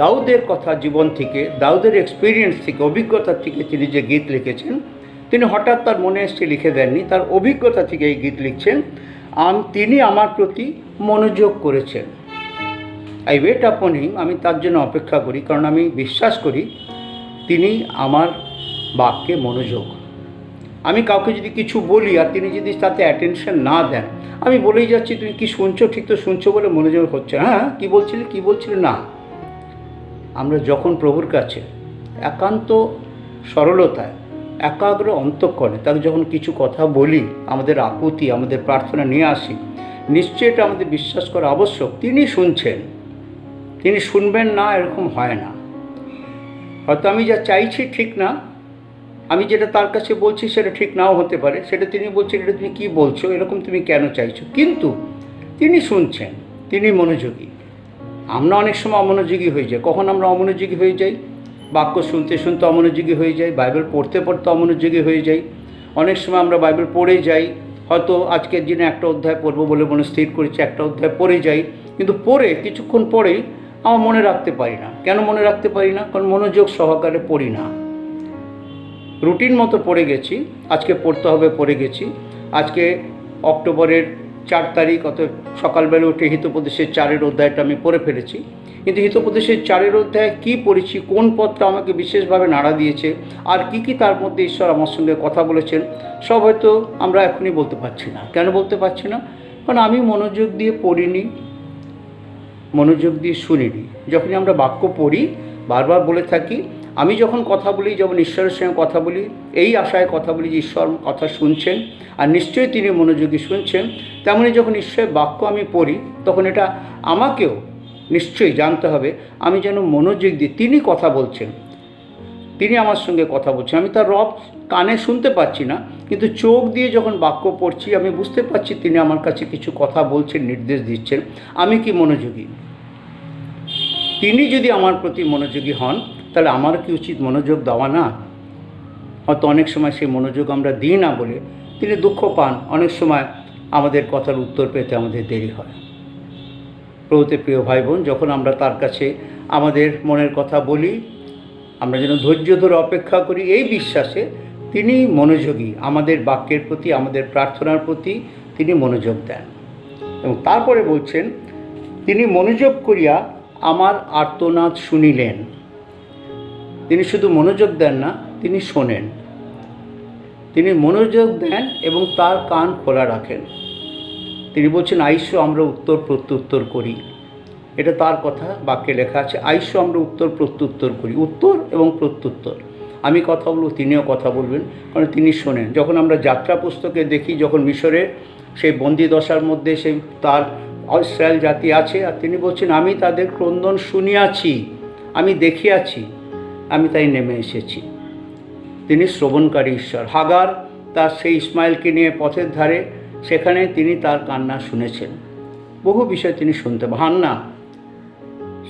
দাউদের কথা জীবন থেকে, দাউদের এক্সপিরিয়েন্স থেকে, অভিজ্ঞতা থেকে তিনি যে গীত লিখেছেন, তিনি হঠাৎ তার মনে এসে লিখে দেননি, তার অভিজ্ঞতা থেকে এই গীত লিখছেন। তিনি আমার প্রতি মনোযোগ করেছেন, আই ওয়েট আপন হিম, আমি তার জন্য অপেক্ষা করি, কারণ আমি বিশ্বাস করি তিনি আমার বাক্যে মনোযোগ। আমি কাউকে যদি কিছু বলি আর তিনি যদি তাতে অ্যাটেনশন না দেন, আমি বলেই যাচ্ছি তুমি কি শুনছো, ঠিক তো শুনছো বলে মনোযোগ হচ্ছে, হ্যাঁ কী বলছিলে না। আমরা যখন প্রভুর কাছে একান্ত সরলতায়, একাগ্র অন্তঃকরণে তাকে যখন কিছু কথা বলি, আমাদের আকুতি, আমাদের প্রার্থনা নিয়ে আসি, নিশ্চয়ই এটা আমাদের বিশ্বাস করা আবশ্যক তিনি শুনছেন। তিনি শুনবেন না এরকম হয় না। হয়তো আমি যা চাইছি ঠিক না, আমি যেটা তার কাছে বলছি সেটা ঠিক নাও হতে পারে, সেটা তিনি বলছেন এটা তুমি কী বলছো, এরকম তুমি কেন চাইছো, কিন্তু তিনি শুনছেন, তিনি মনোযোগী। আমরা অনেক সময় অমনোযোগী হয়ে যাই। কখন আমরা অমনোযোগী হয়ে যাই? বাক্য শুনতে শুনতে অমনোযোগী হয়ে যাই, বাইবেল পড়তে পড়তে অমনোযোগী হয়ে যাই। অনেক সময় আমরা বাইবেল পড়ে যাই, হয়তো আজকের দিনে একটা অধ্যায় পড়বো বলে মনে স্থির করেছি, একটা অধ্যায় পড়ে যাই, কিন্তু পড়ে কিছুক্ষণ পরেই আমার মনে রাখতে পারি না। কেন মনে রাখতে পারি না? কারণ মনোযোগ সহকারে পড়ি না, রুটিন মতো পড়ে গেছি, আজকে পড়তে হবে পড়ে গেছি। আজকে অক্টোবরের 4 তারিখ, অত সকালবেলা উঠে হিতোপদেশের 4 অধ্যায়টা আমি পড়ে ফেলেছি, কিন্তু হিতোপদেশের 4 অধ্যায় কী পড়েছি, কোন পদটা আমাকে বিশেষভাবে নাড়া দিয়েছে, আর কি তার মধ্যে ঈশ্বর আমার সঙ্গে কথা বলেছেন, সব হয়তো আমরা এখনই বলতে পারছি না। কেন বলতে পারছি না? কারণ আমি মনোযোগ দিয়ে পড়িনি, মনোযোগ দিয়ে শুনিনি। যখনই আমরা বাক্য পড়ি, বারবার বলে থাকি, আমি যখন কথা বলি, যখন ঈশ্বরের সঙ্গে কথা বলি, এই আশায় কথা বলি যে ঈশ্বর কথা শুনছেন, আর নিশ্চয়ই তিনি মনোযোগী শুনছেন। তেমনি যখন ঈশ্বরের বাক্য আমি পড়ি, তখন এটা আমাকেও নিশ্চয়ই জানতে হবে আমি যেন মনোযোগ দিই, তিনি কথা বলছেন, তিনি আমার সঙ্গে কথা বলছেন। আমি তার রব কানে শুনতে পাচ্ছি না, কিন্তু চোখ দিয়ে যখন বাক্য পড়ছি আমি বুঝতে পারছি তিনি আমার কাছে কিছু কথা বলছেন, নির্দেশ দিচ্ছেন। আমি কি মনোযোগী? তিনি যদি আমার প্রতি মনোযোগী হন, তাহলে আমার কি উচিত মনোযোগ দেওয়া না? হয়তো অনেক সময় সেই মনোযোগ আমরা দিই না বলে তিনি দুঃখ পান, অনেক সময় আমাদের কথার উত্তর পেতে আমাদের দেরি হয়। প্রভুতে প্রিয় ভাই বোন, যখন আমরা তার কাছে আমাদের মনের কথা বলি, আমরা যেন ধৈর্য ধরে অপেক্ষা করি, এই বিশ্বাসে তিনি মনোযোগী, আমাদের বাক্যের প্রতি, আমাদের প্রার্থনার প্রতি তিনি মনোযোগ দেন। এবং তারপরে বলছেন, তিনি মনোযোগ করিয়া আমার আর্তনাদ শুনিলেন। তিনি শুধু মনোযোগ দেন না, তিনি শোনেন। তিনি মনোযোগ দেন এবং তার কান খোলা রাখেন। তিনি বলছেন, আইসো আমরা উত্তর প্রত্যুত্তর করি। এটা তার কথা, বাক্যে লেখা আছে, আইসো আমরা উত্তর প্রত্যুত্তর করি। উত্তর এবং প্রত্যুত্তর, আমি কথা বলবো, তিনিও কথা বলবেন, কারণ তিনি শোনেন। যখন আমরা যাত্রা পুস্তকে দেখি, যখন মিশরে সেই বন্দি দশার মধ্যে সেই তার ইসরায়েল জাতি আছে, আর তিনি বলছেন, আমি তাদের ক্রন্দন শুনিয়াছি, আমি দেখিয়াছি, আমি তাই নেমে এসেছি। তিনি শ্রবণকারী ঈশ্বর। হাগার তার সেই ইসমাইলকে নিয়ে পথের ধারে, সেখানে তিনি তার কান্না শুনেছেন। বহু বিষয় তিনি শুনতে। হান্না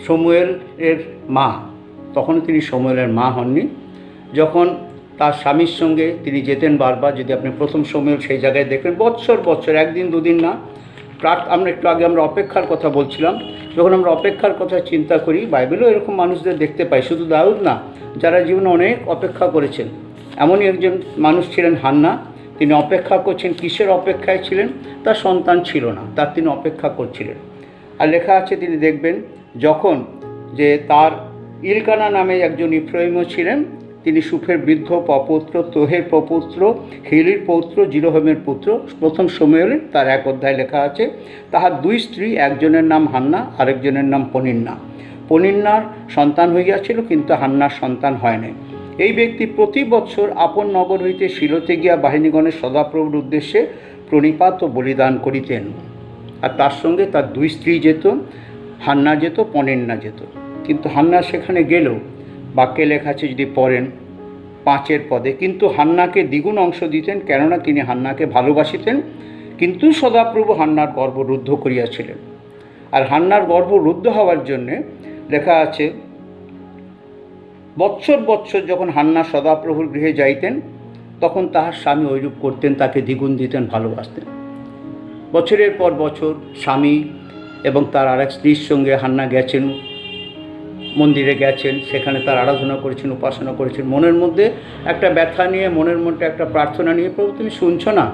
শমূয়েলের মা, তখনও তিনি শমূয়েলের মা হননি। যখন তার স্বামীর সঙ্গে তিনি যেতেন বারবার, যদি আপনি প্রথম শমূয়েল সেই জায়গায় দেখবেন, বছর বছর, একদিন দুদিন না, আমরা একটু আগে আমরা অপেক্ষার কথা বলছিলাম, যখন আমরা অপেক্ষার কথা চিন্তা করি, বাইবেলেও এরকম মানুষদের দেখতে পাই, শুধু দাউদ না, যারা জীবনে অনেক অপেক্ষা করেছেন। এমনই একজন মানুষ ছিলেন হান্না। তিনি অপেক্ষা করছেন। কিসের অপেক্ষায় ছিলেন? তার সন্তান ছিল না, তার তিনি অপেক্ষা করছিলেন। আর লেখা আছে, তিনি দেখবেন যখন যে তার ইলকানা নামে একজন ইফ্রাইমও ছিলেন, তিনি সুফের বৃদ্ধ পপুত্র, তোহের পপুত্র, হিলির পৌত্র, জিরোহমের পুত্র। প্রথম শমূয়েলের তার 1 অধ্যায় লেখা আছে, তাহার 2 স্ত্রী, একজনের নাম হান্না, আরেকজনের নাম পনিন্না। পনিন্নার সন্তান হইয়াছিল, কিন্তু হান্নার সন্তান হয় নাই। এই ব্যক্তি প্রতি বছর আপন নগর হইতে শিলোতে গিয়া বাহিনীগণের সদাপ্রভুর উদ্দেশ্যে প্রণিপাত ও বলিদান করিতেন। আর তার সঙ্গে তার 2 স্ত্রী যেত, হান্না যেত, পনিন্না যেত। কিন্তু হান্না সেখানে গেলেও বাক্যে লেখা আছে, যদি পড়েন 5 পদে, কিন্তু হান্নাকে দ্বিগুণ অংশ দিতেন, কেননা তিনি হান্নাকে ভালোবাসিতেন। কিন্তু সদাপ্রভু হান্নার গর্ভ রুদ্ধ করিয়াছিলেন। আর হান্নার গর্ভ রুদ্ধ হওয়ার জন্যে লেখা আছে, বৎসর বৎসর যখন হান্না সদাপ্রভুর গৃহে যাইতেন, তখন তাহার স্বামী ঐরূপ করতেন, তাকে দ্বিগুণ দিতেন, ভালোবাসতেন। বছরের পর বছর স্বামী এবং তার আরেক স্ত্রীর সঙ্গে হান্না গেছেন, মন্দিরে গেছেন, সেখানে তার আরাধনা করেছেন, উপাসনা করেছেন। মনের মধ্যে একটা ব্যথা নিয়ে, মনের মধ্যে একটা প্রার্থনা নিয়ে, প্রভু তুমি শুনছো না?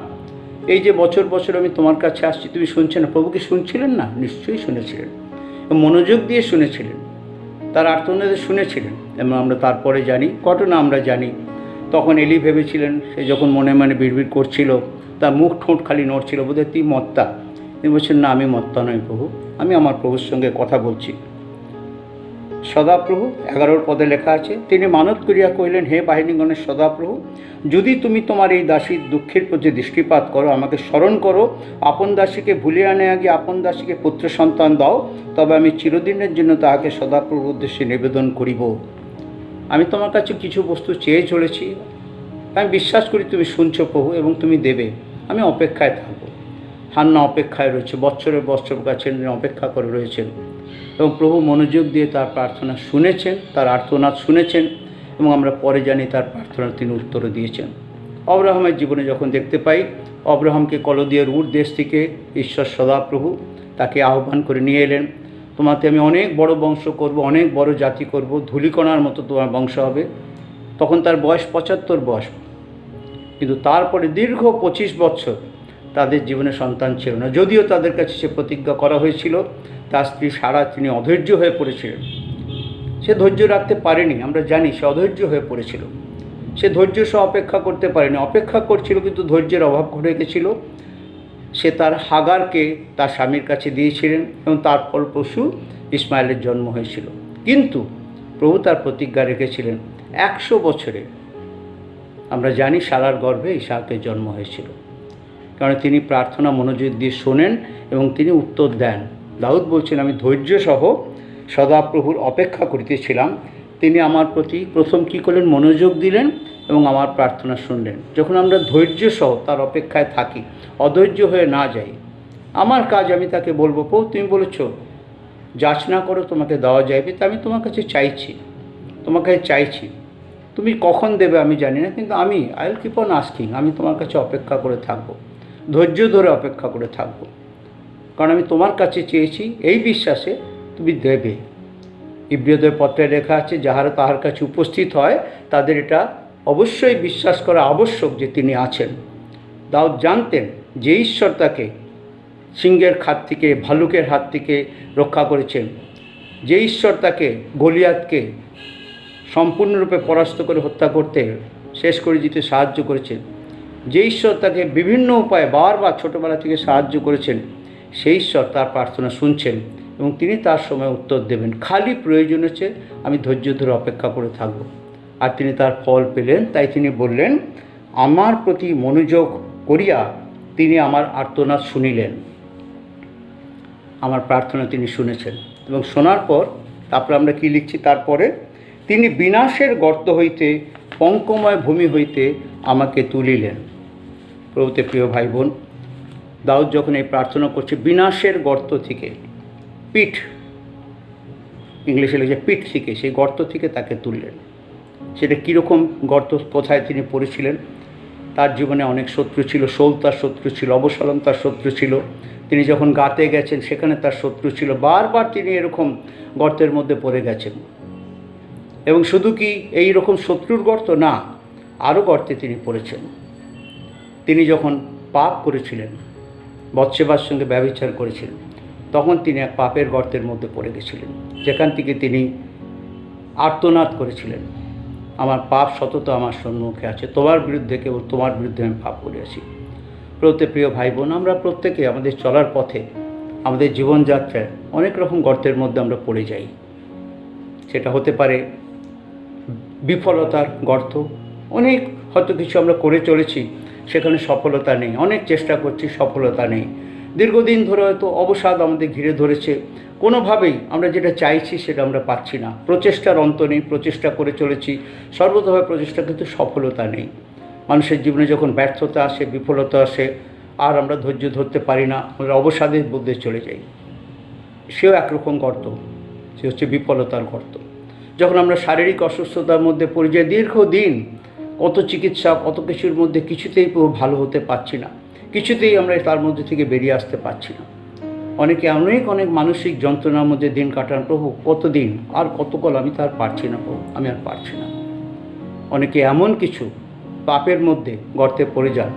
এই যে বছর বছর আমি তোমার কাছে আসছি, তুমি শুনছো না? প্রভুকে শুনছিলেন না? নিশ্চয়ই শুনেছিলেন, মনোযোগ দিয়ে শুনেছিলেন, তার আর্তনাদে শুনেছিলেন। এবং আমরা তারপরে জানি, ঘটনা আমরা জানি, তখন এলি ভেবেছিলেন, সে যখন মনে মনে বিড়বিড় করছিল, তার মুখ ঠোঁট খালি নড়ছিল, বোধহয় তুই মত্তা। তিনি বলছেন, না, আমি মত্তা নই প্রভু, আমি আমার প্রভুর সঙ্গে কথা বলছি। সদাপ্রভু 11 পদে লেখা আছে, তিনি মানত করিয়া কহিলেন, হে বাহিনীগণের সদাপ্রভু, যদি তুমি তোমার এই দাসীর দুঃখের প্রতি দৃষ্টিপাত করো, আমাকে স্মরণ করো, আপন দাসীকে ভুলিয়ে আনে আগে আপন দাসীকে পুত্র সন্তান দাও, তবে আমি চিরদিনের জন্য তাহাকে সদাপ্রভুর উদ্দেশ্যে নিবেদন করিব। আমি তোমার কাছে কিছু বস্তু চেয়ে চলেছি, আমি বিশ্বাস করি তুমি শুনছো প্রভু, এবং তুমি দেবে। আমি অপেক্ষায় থাকব। হান্না অপেক্ষায় রয়েছে, বৎসরের বৎসর কাছে অপেক্ষা করে রয়েছেন, এবং প্রভু মনোযোগ দিয়ে তার প্রার্থনা শুনেছেন, তার আর্তনাদ শুনেছেন, এবং আমরা পরে জানি তার প্রার্থনা তিনি উত্তরও দিয়েছেন। অব্রাহামের জীবনে যখন দেখতে পাই, অব্রাহামকে কলদিয়ার উর দেশ থেকে ঈশ্বর সদাপ্রভু তাকে আহ্বান করে নিয়ে এলেন, তোমাকে আমি অনেক বড় বংশ করব, অনেক বড় জাতি করব, ধূলিকণার মতো তোমার বংশ হবে। তখন তার বয়স 75 বয়স, কিন্তু তারপরে দীর্ঘ 25 বছর তাদের জীবনে সন্তান ছিল না। যদিও তাদের কাছে সে প্রতিজ্ঞা করা হয়েছিল, তার স্ত্রী সারা তিনি অধৈর্য হয়ে পড়েছিলেন। সে ধৈর্য রাখতে পারেনি, আমরা জানি সে অধৈর্য হয়ে পড়েছিল। সে ধৈর্য সহ অপেক্ষা করতে পারেনি, অপেক্ষা করছিল, কিন্তু ধৈর্যের অভাব ঘটে গেছিল। সে তার হাগারকে তার স্বামীর কাছে দিয়েছিলেন, এবং তার ফলপ্রসূ ইসমাইলের জন্ম হয়েছিল। কিন্তু প্রভু তার প্রতিজ্ঞা রেখেছিলেন, 100 বছরে আমরা জানি সারার গর্ভে ইসাকের জন্ম হয়েছিল, কারণ তিনি প্রার্থনা মনোযোগ দিয়ে শোনেন এবং তিনি উত্তর দেন। দাউদ বলছেন, আমি ধৈর্য সহ সদাপ্রভুর অপেক্ষা করিতেছিলাম, তিনি আমার প্রতি প্রথম কী করলেন? মনোযোগ দিলেন এবং আমার প্রার্থনা শুনলেন। যখন আমরা ধৈর্য সহ তার অপেক্ষায় থাকি, অধৈর্য হয়ে না যাই, আমার কাজ আমি তাকে বলবো, প্রভু তুমি বলেছ যাচনা করো তোমাকে দেওয়া যাইবে, তা আমি তোমার কাছে চাইছি, তোমার কাছে চাইছি, তুমি কখন দেবে আমি জানি না, কিন্তু আমি I will keep on asking, আমি তোমার কাছে অপেক্ষা করে থাকবো, ধৈর্য ধরে অপেক্ষা করে থাকবো, কারণ আমি তোমার কাছে চেয়েছি এই বিশ্বাসে তুমি দেবে। ইব্রিয়দের পত্রে লেখা আছে, যাহারা তাহার কাছে উপস্থিত হয় তাদের এটা অবশ্যই বিশ্বাস করা আবশ্যক যে তিনি আছেন। দাউদ জানতেন যে ঈশ্বর তাকে সিংহের হাত থেকে, ভালুকের হাত থেকে রক্ষা করেছেন, যে ঈশ্বর তাকে গলিয়াতকে সম্পূর্ণরূপে পরাস্ত করে হত্যা করতে, শেষ করে দিতে সাহায্য করেছেন, যে ঈশ্বর তাকে বিভিন্ন উপায়ে বারবার ছোটোবেলা থেকে সাহায্য করেছেন, সেই ঈশ্বর তার প্রার্থনা শুনছেন এবং তিনি তার সময় উত্তর দেবেন। খালি প্রয়োজন হচ্ছে আমি ধৈর্য ধরে অপেক্ষা করে থাকব। আর তিনি তার ফল পেলেন। তাই তিনি বললেন, আমার প্রতি মনোযোগ করিয়া তিনি আমার আর্তনাদ শুনিলেন। আমার প্রার্থনা তিনি শুনেছেন এবং শোনার পর তারপরে আমরা কি লিখছি, তারপরে তিনি বিনাশের গর্ত হইতে, পঙ্কময় ভূমি হইতে আমাকে তুলিলেন। প্রভুতে প্রিয় ভাই বোন, দাউদ যখন এই প্রার্থনা করছে বিনাশের গর্ত থেকে, পিঠ, ইংলিশে লিখছে পিঠ থেকে, সেই গর্ত থেকে তাকে তুললেন। সেটা কীরকম গর্ত, কোথায় তিনি পড়েছিলেন? তার জীবনে অনেক শত্রু ছিল। শৌল তার শত্রু ছিল, অবসলম তার শত্রু ছিল। তিনি যখন গাতে গেছেন সেখানে তার শত্রু ছিল। বারবার তিনি এরকম গর্তের মধ্যে পড়ে গেছেন। এবং শুধু কি এই রকম শত্রুর গর্ত না, আরও গর্তে তিনি পড়েছেন। তিনি যখন পাপ করেছিলেন, বৎসেবার সঙ্গে ব্যভিচার করেছিলেন, তখন তিনি এক পাপের গর্তের মধ্যে পড়ে গেছিলেন, যেখান থেকে তিনি আর্তনাদ করেছিলেন, আমার পাপ সতত আমার সম্মুখে আছে, তোমার বিরুদ্ধে, কেবল তোমার বিরুদ্ধে আমি পাপ করিয়াছি। প্রত্যেক প্রিয় ভাই বোন, আমরা প্রত্যেকে আমাদের চলার পথে, আমাদের জীবনযাত্রায় অনেক রকম গর্তের মধ্যে আমরা পড়ে যাই। সেটা হতে পারে বিফলতার গর্ত, অনেক হয়তো কিছু আমরা করে চলেছি, সেখানে সফলতা নেই, অনেক চেষ্টা করছি, সফলতা নেই। দীর্ঘদিন ধরে হয়তো অবসাদ আমাদের ঘিরে ধরেছে, কোনোভাবেই আমরা যেটা চাইছি সেটা আমরা পাচ্ছি না, প্রচেষ্টার অন্ত নেই, প্রচেষ্টা করে চলেছি, সর্বতভাবে প্রচেষ্টা, কিন্তু সফলতা নেই। মানুষের জীবনে যখন ব্যর্থতা আসে, বিফলতা আসে, আর আমরা ধৈর্য ধরতে পারি না, আমরা অবসাদের মধ্যে চলে যাই। সেও একরকম গর্ত, সে হচ্ছে বিফলতার গর্ত। যখন আমরা শারীরিক অসুস্থতার মধ্যে পড়ে যাই, দীর্ঘদিন কত চিকিৎসা, কত কিছুর মধ্যে কিছুতেই ভালো হতে পারছি না, কিছুতেই আমরা তার মধ্যে থেকে বেরিয়ে আসতে পারছি না। অনেকে অনেক মানসিক যন্ত্রণার মধ্যে দিন কাটান, প্রভু কতদিন, আর কতকাল, আমি তার পারছি না প্রভু, আমি আর পারছি না। অনেকে এমন কিছু পাপের মধ্যে গর্তে পড়ে যান,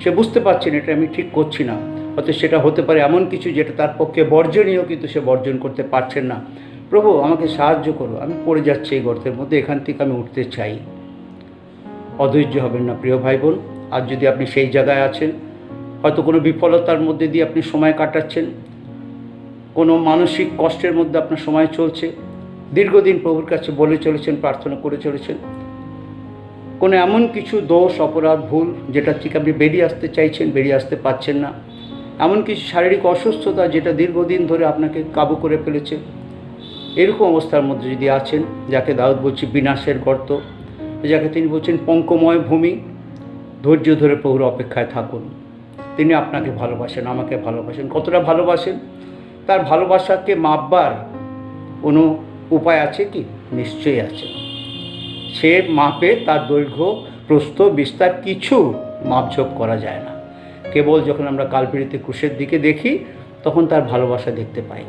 সে বুঝতে পারছেন এটা আমি ঠিক করছি না, হয়তো সেটা হতে পারে এমন কিছু যেটা তার পক্ষে বর্জনীয়, কিন্তু সে বর্জন করতে পারছেন না। প্রভু আমাকে সাহায্য করো, আমি পড়ে যাচ্ছি এই গর্তের মধ্যে, এখান থেকে আমি উঠতে চাই। অধৈর্য হবেন না প্রিয় ভাই বোন। আর যদি আপনি সেই জায়গায় আছেন, হয়তো কোনো বিফলতার মধ্যে দিয়ে আপনি সময় কাটাচ্ছেন, কোনো মানসিক কষ্টের মধ্যে আপনার সময় চলছে, দীর্ঘদিন প্রভুর কাছে বলে চলেছেন, প্রার্থনা করে চলেছেন, কোনো এমন কিছু দোষ, অপরাধ, ভুল যেটা থেকে আপনি বেরিয়ে আসতে চাইছেন, বেরিয়ে আসতে পারছেন না, এমন কিছু শারীরিক অসুস্থতা যেটা দীর্ঘদিন ধরে আপনাকে কাবু করে ফেলেছে, এরকম অবস্থার মধ্যে যদি আছেন, যাকে দাউদ বলছি বিনাশের গর্ত, যাকে তিনি বলছেন পঙ্কময় ভূমি, ধৈর্য ধরে প্রভুর অপেক্ষায় থাকুন। তিনি আপনাকে ভালোবাসেন, আমাকে ভালোবাসেন। কতটা ভালোবাসেন, তার ভালোবাসাকে মাপবার কোনো উপায় আছে কি? নিশ্চয়ই আছে। সে মাপে তার দৈর্ঘ্য, প্রস্থ, বিস্তার কিছু মাপঝোপ করা যায় না। কেবল যখন আমরা কালভারিতে ক্রুশের দিকে দেখি, তখন তার ভালোবাসা দেখতে পাই।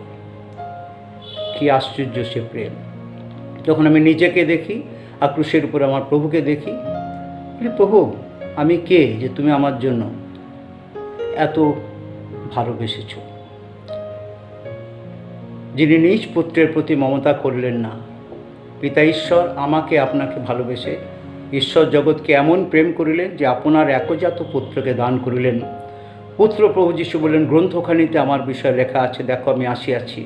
কি আশ্চর্য সে প্রেম! যখন আমি নিজেকে দেখি আর ক্রুশের উপরে আমার প্রভুকে দেখি, প্রভু আমি কে যে তুমি আমার জন্য এত ভালোবেসেছ? যিনি নিজ পুত্রের প্রতি মমতা করলেন না, পিতা ঈশ্বর আমাকে আপনাকে ভালোবেসে ঈশ্বর জগৎকে এমন প্রেম করিলেন যে আপনার একজাত পুত্রকে দান করিলেন। পুত্র প্রভু যীশু বললেন, গ্রন্থখানিতে আমার বিষয়ে লেখা আছে, দেখো আমি আসিয়াছি।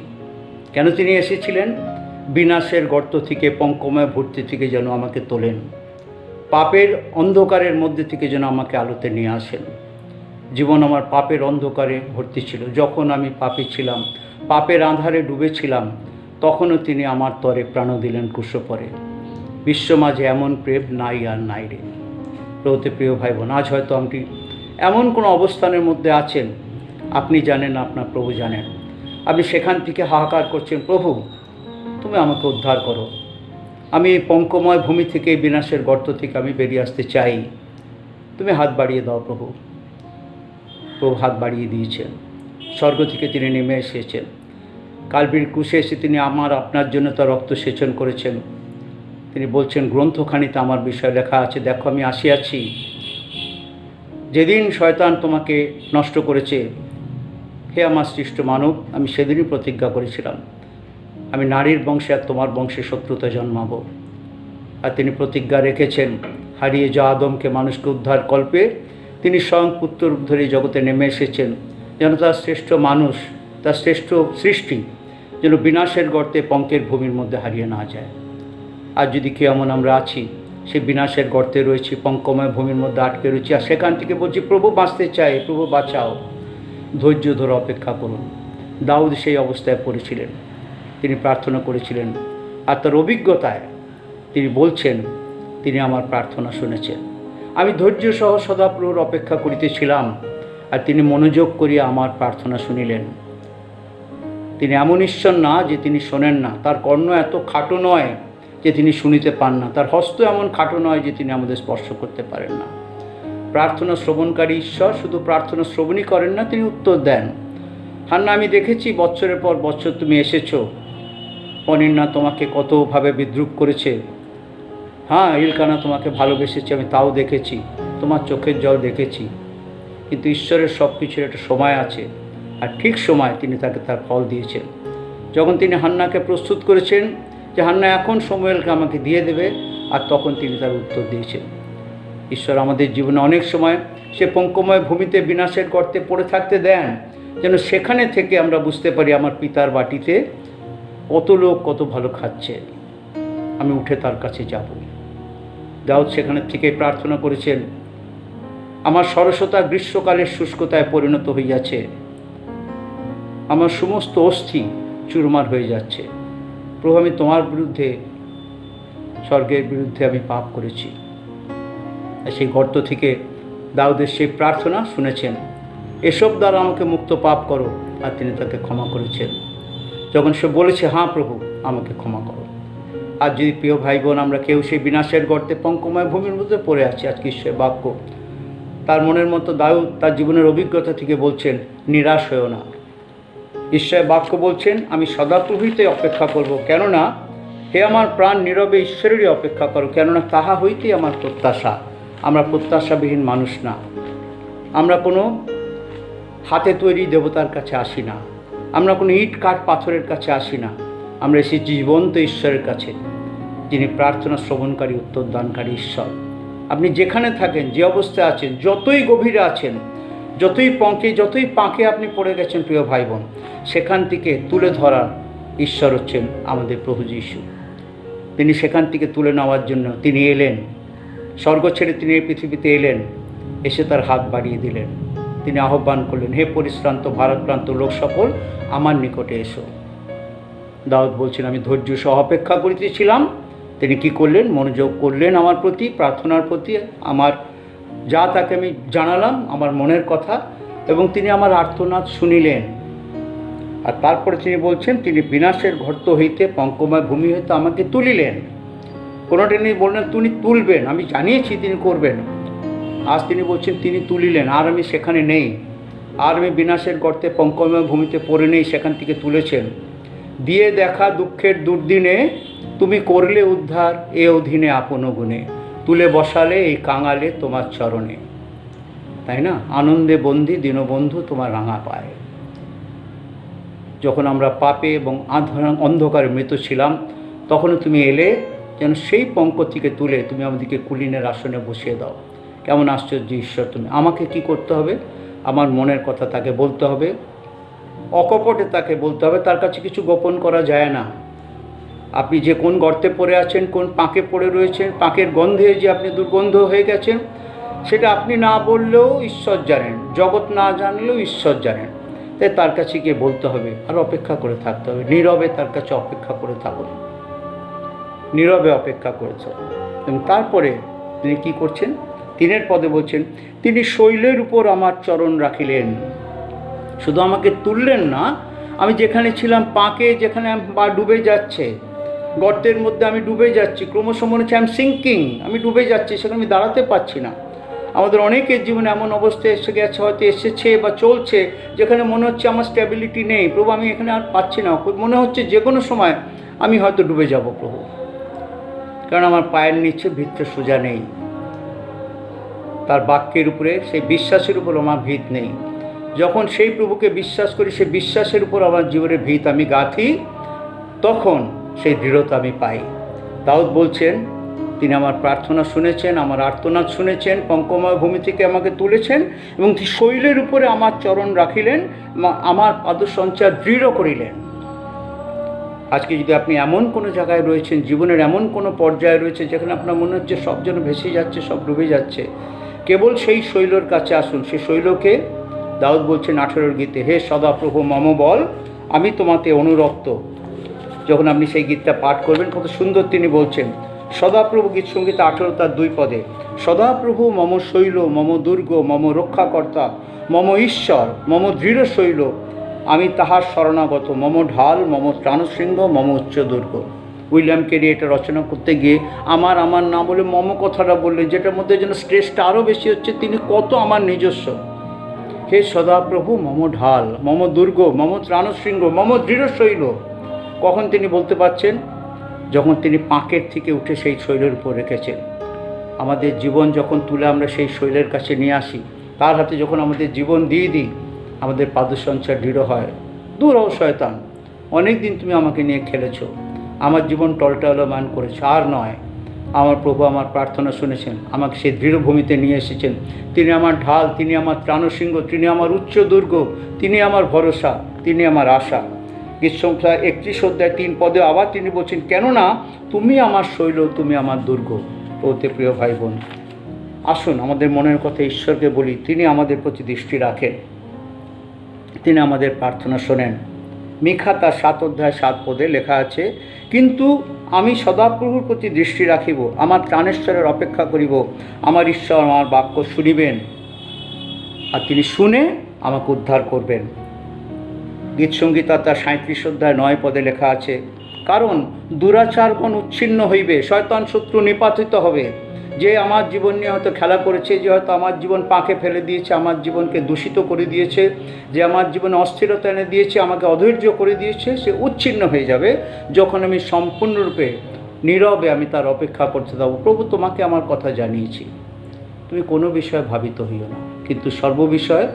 কেন তিনি এসেছিলেন? বিনাশের গর্ত থেকে, পঙ্কময় ভর্তি থেকে যেন আমাকে তোলেন, পাপের অন্ধকারের মধ্যে থেকে যেন আমাকে আলোতে নিয়ে আসেন। জীবন আমার পাপের অন্ধকারে ভর্তি ছিল, যখন আমি পাপী ছিলাম, পাপের আঁধারে ডুবেছিলাম, তখনও তিনি আমার তরে প্রাণ দিলেন ক্রুশ পরে। বিশ্ব মাঝে এমন প্রেম নাই আর নাই রে। প্রভুতে প্রিয় ভাই বোন, আজ হয়তো আপনি এমন কোনো অবস্থানের মধ্যে আছেন, আপনি জানেন, আপনার প্রভু জানেন, আপনি সেখান থেকে হাহাকার করছেন, প্রভু তুমি আমাকে উদ্ধার করো, আমি এই পঙ্কময় ভূমি থেকে, বিনাশের গর্ত থেকে আমি বেরিয়ে আসতে চাই, তুমি হাত বাড়িয়ে দাও প্রভু। প্রভু হাত বাড়িয়ে দিয়েছেন, স্বর্গ থেকে তিনি নেমে এসেছেন, কালভারির ক্রুশে এসে তিনি আপনার জন্য তার রক্ত সেচন করেছেন। তিনি বলছেন, গ্রন্থখানিতে আমার বিষয় লেখা আছে, দেখো আমি আসিয়াছি। যেদিন শয়তান তোমাকে নষ্ট করেছে, হে আমার সৃষ্ট মানব, আমি সেদিনই প্রতিজ্ঞা করেছিলাম আমি নারীর বংশে আর তোমার বংশে শত্রুতা জন্মাবো। আর তিনি প্রতিজ্ঞা রেখেছেন, হারিয়ে যাওয়া আদমকে মানুষকে উদ্ধার কল্পে তিনি স্বয়ং পুত্ররূপ ধরে জগতে নেমে এসেছেন, যেন তার শ্রেষ্ঠ মানুষ, তার শ্রেষ্ঠ সৃষ্টি যেন বিনাশের গর্তে পঙ্কের ভূমির মধ্যে হারিয়ে না যায়। আর যদি কেউ এমন আমরা আছি, সে বিনাশের গর্তে রয়েছি, পঙ্কময় ভূমির মধ্যে আটকে রয়েছি, আর সেখান থেকে বলছি, প্রভু বাঁচতে চাই, প্রভু বাঁচাও, ধৈর্য ধরে অপেক্ষা করুন। দাউদ সেই অবস্থায় পড়েছিলেন, তিনি প্রার্থনা করেছিলেন, আর তার অভিজ্ঞতায় তিনি বলছেন, তিনি আমার প্রার্থনা শুনেছেন। আমি ধৈর্য সহ সদাপ্রভুর অপেক্ষা করিতেছিলাম, আর তিনি মনোযোগ করিয়া আমার প্রার্থনা শুনিলেন। তিনি এমন ঈশ্বর না যে তিনি শোনেন না, তার কর্ণ এত খাটো নয় যে তিনি শুনিতে পান না, তার হস্ত এমন খাটো নয় যে তিনি আমাদের স্পর্শ করতে পারেন না। প্রার্থনা শ্রবণকারী ঈশ্বর শুধু প্রার্থনা শ্রবণই করেন না, তিনি উত্তর দেন। হান্না, আমি দেখেছি বছরের পর বছর তুমি এসেছো, অনিন্না তোমাকে কতভাবে বিদ্রূপ করেছে। হ্যাঁ, ইলকানা তোমাকে ভালোবেসেছে, আমি তাও দেখেছি, তোমার চোখের জল দেখেছি। কিন্তু ঈশ্বরের সব কিছুর একটা সময় আছে, আর ঠিক সময় তিনি তাকে তার ফল দিয়েছেন। যখন তিনি হান্নাকে প্রস্তুত করেছেন যে হান্না এখন সমুয়েলকে আমাকে দিয়ে দেবে, আর তখন তিনি তার উত্তর দিয়েছেন। ঈশ্বর আমাদের জীবনে অনেক সময় সে পঙ্কময় ভূমিতে বিনাশের গর্তে পড়ে থাকতে দেন, যেন সেখানে থেকে আমরা বুঝতে পারি আমার পিতার বাটিতে কত লোক কত ভালো খাচ্ছে, আমি উঠে তার কাছে যাব। দাউদ সেখানে থেকে প্রার্থনা করেছেন, আমার সরসতা গ্রীষ্মকালের শুষ্কতায় পরিণত হইয়াছে, আমার সমস্ত অস্থি চুরমার হয়ে যাচ্ছে। প্রভু, আমি তোমার বিরুদ্ধে, স্বর্গের বিরুদ্ধে আমি পাপ করেছি। সেই গর্ত থেকে দাউদের সেই প্রার্থনা শুনেছেন, এসব দ্বারা আমাকে মুক্ত পাপ করো, আর তিনি তাকে ক্ষমা করেছেন। যখন সে বলেছে, হ্যাঁ প্রভু, আমাকে ক্ষমা করো। আর যদি প্রিয় ভাই বোন আমরা কেউ সেই বিনাশের গর্তে পঙ্কময় ভূমির মধ্যে পড়ে আছি, আজকে ঈশ্বরের বাক্য তার মনের মতো দাউদ তার জীবনের অভিজ্ঞতা থেকে বলছেন, নিরাশ হয়েও না। ঈশ্বরের বাক্য বলছেন, আমি সদাপ্রভুতে অপেক্ষা করব, কেননা হে আমার প্রাণ, নীরবে ঈশ্বরেরই অপেক্ষা করো, কেননা তাহা হইতেই আমার প্রত্যাশা। আমরা প্রত্যাশাবিহীন মানুষ না, আমরা কোনো হাতে তৈরি দেবতার কাছে আসি না, আমরা কোনো ইট কাঠ পাথরের কাছে আসি না, আমরা এসেছি জীবন্ত ঈশ্বরের কাছে, যিনি প্রার্থনা শ্রবণকারী, উত্তরদানকারী ঈশ্বর। আপনি যেখানে থাকেন, যে অবস্থায় আছেন, যতই গভীরে আছেন, যতই পঙ্কে, যতই পাঁকে আপনি পড়ে গেছেন প্রিয় ভাই বোন, সেখান থেকে তুলে ধরার ঈশ্বর হচ্ছেন আমাদের প্রভু যীশু। তিনি সেখান থেকে তুলে নেওয়ার জন্য তিনি এলেন, স্বর্গ ছেড়ে তিনি এই পৃথিবীতে এলেন, এসে তার হাত বাড়িয়ে দিলেন, তিনি আহ্বান করলেন, হে পরিশ্রান্ত ভারাক্রান্ত লোক সকল, আমার নিকটে এসো। দাউদ বলছেন, আমি ধৈর্য সহ অপেক্ষা করিতেছিলাম। তিনি কি করলেন? মনোযোগ করলেন আমার প্রতি, প্রার্থনার প্রতি। আমার যা তাকে আমি জানালাম, আমার মনের কথা, এবং তিনি আমার আর্তনাদ শুনিলেন। আর তারপরে তিনি বলছেন, তিনি বিনাশের গর্ত হইতে, পঙ্কময় ভূমি হইতে আমাকে তুলিলেন। কোনোটা তিনি বললেন তিনি তুলবেন, আমি জানিয়েছি তিনি করবেন। আজ তিনি বলছেন তিনি তুলিলেন, আর আমি সেখানে নেই, আর আমি বিনাশের গর্তে পঙ্কময় ভূমিতে পড়ে নেই, সেখান থেকে তুলেছেন। দিয়ে দেখা দুঃখের দুর্দিনে তুমি করলে উদ্ধার, এ অধীনে আপন গুণে তুলে বসালে এই কাঙালে তোমার চরণে। তাই না? আনন্দে বন্দি দীনবন্ধু তোমার রাঙা পায়। যখন আমরা পাপে এবং অন্ধকারে মৃত ছিলাম, তখনও তুমি এলে, যেন সেই পঙ্ক থেকে তুলে তুমি আমাদেরকে কুলিনের আসনে বসিয়ে দাও। কেমন আশ্চর্য ঈশ্বর তুমি! আমাকে কি করতে হবে? আমার মনের কথা তাকে বলতে হবে, অকপটে তাকে বলতে হবে, তার কাছে কিছু গোপন করা যায় না। আপনি যে কোন গর্তে পড়ে আছেন, কোন পাঁকে পড়ে রয়েছেন, পাঁকের গন্ধে যে আপনি দুর্গন্ধ হয়ে গেছেন, সেটা আপনি না বললেও ঈশ্বর জানেন, জগৎ না জানলেও ঈশ্বর জানেন। তাই তার কাছে গিয়ে বলতে হবে, আর অপেক্ষা করে থাকতে হবে, নীরবে তার কাছে অপেক্ষা করে থাকুন, নীরবে অপেক্ষা করেছে। এবং তারপরে তিনি কি করছেন? 3 পদে বলছেন, তিনি শৈলের উপর আমার চরণ রাখিলেন। শুধু আমাকে তুললেন না, আমি যেখানে ছিলাম পাঁকে, যেখানে বা ডুবে যাচ্ছে, গর্তের মধ্যে আমি ডুবে যাচ্ছি, ক্রমশ মনে হচ্ছে সিঙ্কিং, আমি ডুবে যাচ্ছি, সেখানে আমি দাঁড়াতে পারছি না। আমাদের অনেকের জীবনে এমন অবস্থায় এসে গেছে, হয়তো এসেছে বা চলছে, যেখানে মনে হচ্ছে আমার স্ট্যাবিলিটি নেই, প্রভু আমি এখানে আর পাচ্ছি না, মনে হচ্ছে যে কোনো সময় আমি হয়তো ডুবে যাব প্রভু। কারণ আমার পায়ের নিচে ভিতটা সোজা নেই, তার বাক্যের উপরে সেই বিশ্বাসের উপর আমার ভিত নেই। যখন সেই প্রভুকে বিশ্বাস করি, সেই বিশ্বাসের উপর আমার জীবনের ভিত আমি গাঁথি, তখন সেই দৃঢ়তা আমি পাই। দাউদ বলছেন, তিনি আমার প্রার্থনা শুনেছেন, আমার আর্তনাদ শুনেছেন, পঙ্কময় ভূমি থেকে আমাকে তুলেছেন এবং শৈলের উপরে আমার চরণ রাখিলেন, আমার পাদসঞ্চার দৃঢ় করিলেন। আজকে যদি আপনি এমন কোনো জায়গায় রয়েছেন, জীবনের এমন কোনো পর্যায়ে রয়েছে যেখানে আপনার মনে হচ্ছে সব যেন ভেসে যাচ্ছে, সব ডুবে যাচ্ছে, কেবল সেই শৈলর কাছে আসুন। সেই শৈলকে দাউদ বলছেন 18 গীতে, হে সদাপ্রভু মম বল, আমি তোমাতে অনুরক্ত। যখন আপনি সেই গীতটা পাঠ করবেন, কত সুন্দর তিনি বলছেন। সদাপ্রভু গীত সঙ্গীত 18 তার 2 পদে, সদাপ্রভু মম শৈল, মম দুর্গ, মম রক্ষাকর্তা, মম ঈশ্বর, মম দৃঢ় শৈল, আমি তাহার শরণাগত, মম ঢাল, মম ত্রাণশৃঙ্গ, মম উচ্চ দুর্গ। উইলিয়াম কেরি এটা রচনা করতে গিয়ে আমার না বলে মম কথাটা বললেন, যেটার মধ্যে যেন স্ট্রেসটা আরও বেশি হচ্ছে, তিনি কত আমার নিজস্ব। হে সদাপ্রভু মম ঢাল, মম দুর্গ, মম ত্রাণশৃঙ্গ, মম দৃঢ় শৈল। কখন তিনি বলতে পারছেন? যখন তিনি পাঁকের থেকে উঠে সেই শৈলের উপর রেখেছেন। আমাদের জীবন যখন তুলে আমরা সেই শৈলের কাছে নিয়ে আসি, তার হাতে যখন আমাদের জীবন দিয়ে দিই, আমাদের পাদসঞ্চার দৃঢ় হয়। দূর হও শয়তান, অনেক দিন তুমি আমাকে নিয়ে খেলেছো, আমার জীবন টলটালমান করেছো, আর নয়। আমার প্রভু আমার প্রার্থনা শুনেছেন, আমাকে সেই দৃঢ় ভূমিতে নিয়ে এসেছেন। তিনি আমার ঢাল, তিনি আমার ত্রাণশৃঙ্গ, তিনি আমার উচ্চ দুর্গ, তিনি আমার ভরসা, তিনি আমার আশা। গীত সংখ্যা 31 অধ্যায় 3 পদে আবার তিনি বলছেন, কেননা তুমি আমার শৈল, তুমি আমার দুর্গ। ওতে প্রিয় ভাই বোন, আসুন আমাদের মনের কথা ঈশ্বরকে বলি। তিনি আমাদের প্রতি দৃষ্টি রাখেন, তিনি আমাদের প্রার্থনা শোনেন। মিখা তার 7 অধ্যায় 7 পদে লেখা আছে, কিন্তু আমি সদাপ্রভুর প্রতি দৃষ্টি রাখিব, আমার ত্রাণেশ্বরের অপেক্ষা করিব, আমার ঈশ্বর আমার বাক্য শুনিবেন, আর তিনি শুনে আমাকে উদ্ধার করবেন। গীতসংগীতা তার 37 অধ্যায় 9 পদে লেখা আছে, কারণ দুরাচারগণ উচ্ছিন্ন হইবে, শয়তান শত্রু নিপাতিত হবে। যে আমার জীবন নিয়ে হয়তো খেলা করেছে, যে হয়তো আমার জীবন পাকে ফেলে দিয়েছে, আমার জীবনকে দূষিত করে দিয়েছে, যে আমার জীবনে অস্থিরতা এনে দিয়েছে, আমাকে অধৈর্য করে দিয়েছে, সে উচ্ছিন্ন হয়ে যাবে যখন আমি সম্পূর্ণরূপে নীরবে আমি তার অপেক্ষা করতে দেবো। প্রভু তোমাকে আমার কথা জানিয়েছি, তুমি কোনো বিষয়ে ভাবিত হইও না, কিন্তু সর্ববিষয়ে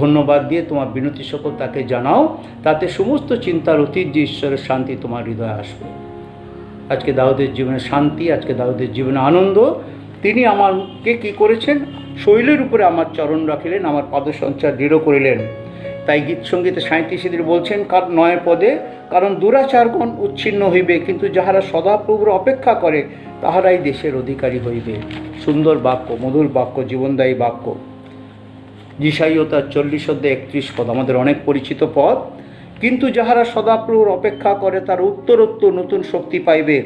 ধন্যবাদ দিয়ে তোমার বিনতি সকল তাকে জানাও, তাতে সমস্ত চিন্তার অতীত যে ঈশ্বরের শান্তি তোমার হৃদয়ে আসবে। আজকে দাউদের জীবনে শান্তি, আজকে দাউদের জীবনে আনন্দ। তিনি আমাকে কি করেছেন? শৈলের উপরে আমার চরণ রাখিলেন, আমার পাদসঞ্চার দৃঢ় করিলেন। তাই গীতসংগীতে 37 বলছেন 9 পদে, কারণ দুরাচারগণ উচ্ছিন্ন হইবে, কিন্তু যাহারা সদাপ্রভুর অপেক্ষা করে তাহারাই দেশের অধিকারী হইবে। সুন্দর বাক্য, মধুর বাক্য, জীবনদায়ী বাক্য। যিশাইও তার 40 অধ্যায় 31 পদ, আমাদের অনেক পরিচিত পদ। কিন্তু যাহারা সদাপ্রভুর অপেক্ষা করে তার উত্তরোত্তর নতুন শক্তি পাইবে,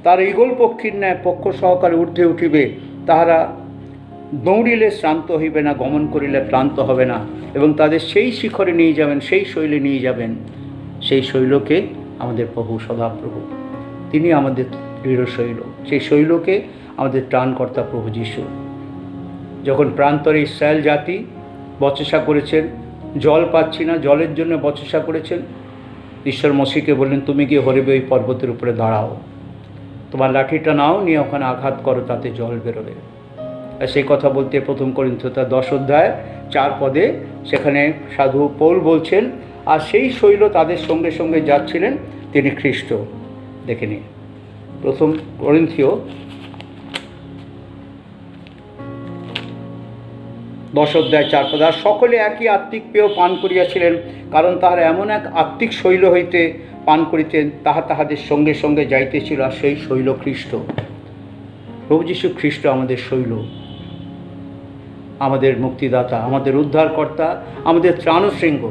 তার ঈগল পক্ষীর ন্যায় পক্ষ সহকারে ঊর্ধ্বে উঠিবে, তাহারা দৌড়িলে শ্রান্ত হইবে না, গমন করিলে ক্লান্ত হবে না, এবং তাদের সেই শিখরে নিয়ে যাবেন, সেই শৈলে নিয়ে যাবেন। সেই শৈলকে আমাদের প্রভু সদাপ্রভু, তিনি আমাদের দৃঢ় শৈল। সেই শৈলকে আমাদের ত্রাণকর্তা প্রভু যিশু। যখন প্রান্তরে ইসরায়েল জাতি বচসা করেছেন, জল পাচ্ছি না, জলের জন্য বচসা করেছেন, ঈশ্বর মসিকে বললেন, তুমি গিয়ে হরিবে ওই পর্বতের উপরে দাঁড়াও, তোমার লাঠিটা নাও, নিয়ে ওখানে আঘাত করো, তাতে জল বেরোবে। আর সেই কথা বলতে 1 করিন্থীয় তার 10 অধ্যায় 4 পদে সেখানে সাধু পৌল বলছেন, আর সেই শৈল তাদের সঙ্গে সঙ্গে যাচ্ছিলেন, তিনি খ্রিস্ট। দেখে নিন 1 করিন্থীয় 10 অধ্যায় 4 পদ, আর সকলে একই আত্মিক পেয় পান করিয়াছিলেন, কারণ তাহারা এমন এক আত্মিক শৈল হইতে পান করিতেন, তাহা তাহাদের সঙ্গে সঙ্গে যাইতেছিল, আর সেই শৈল খ্রিস্ট। প্রভু যীশু খ্রিস্ট আমাদের শৈল, আমাদের মুক্তিদাতা, আমাদের উদ্ধারকর্তা, আমাদের ত্রাণশৃঙ্গ।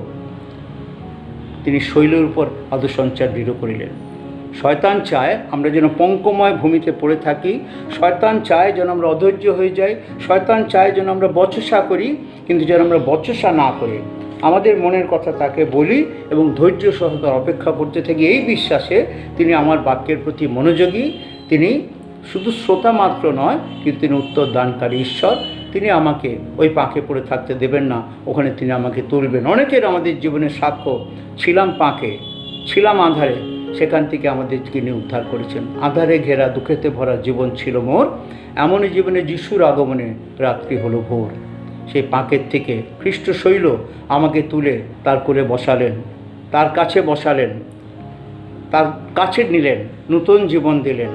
তিনি শৈলের উপর পাদসঞ্চার দৃঢ় করিলেন। শয়তান চায় আমরা যেন পঙ্কময় ভূমিতে পড়ে থাকি, শয়তান চায় যেন আমরা অধৈর্য হয়ে যাই, শয়তান চায় যেন আমরা বচসা করি, কিন্তু যেন আমরা বচসা না করি, আমাদের মনের কথা তাকে বলি এবং ধৈর্য সহকারে অপেক্ষা করতে থাকি, এই বিশ্বাসে তিনি আমার বাক্যের প্রতি মনোযোগী। তিনি শুধু শ্রোতা মাত্র নয়, কিন্তু তিনি উত্তর দানকারী ঈশ্বর। তিনি আমাকে ওই পাঁকে পড়ে থাকতে দেবেন না, ওখানে তিনি আমাকে তুলবেন। অনেকের আমাদের জীবনের সাক্ষ্য, ছিলাম পাঁকে, ছিলাম আঁধারে, সেখান থেকে আমাদেরকে নিয়ে উদ্ধার করেছেন। আঁধারে ঘেরা দুঃখেতে ভরা জীবন ছিল মোর, এমনই জীবনে যিশুর আগমনে রাত্রি হলো ভোর। সেই পাঁকের থেকে খ্রিস্ট শৈল আমাকে তুলে তার কোলে বসালেন, তার কাছে বসালেন, তার কাছে নিলেন, নূতন জীবন দিলেন,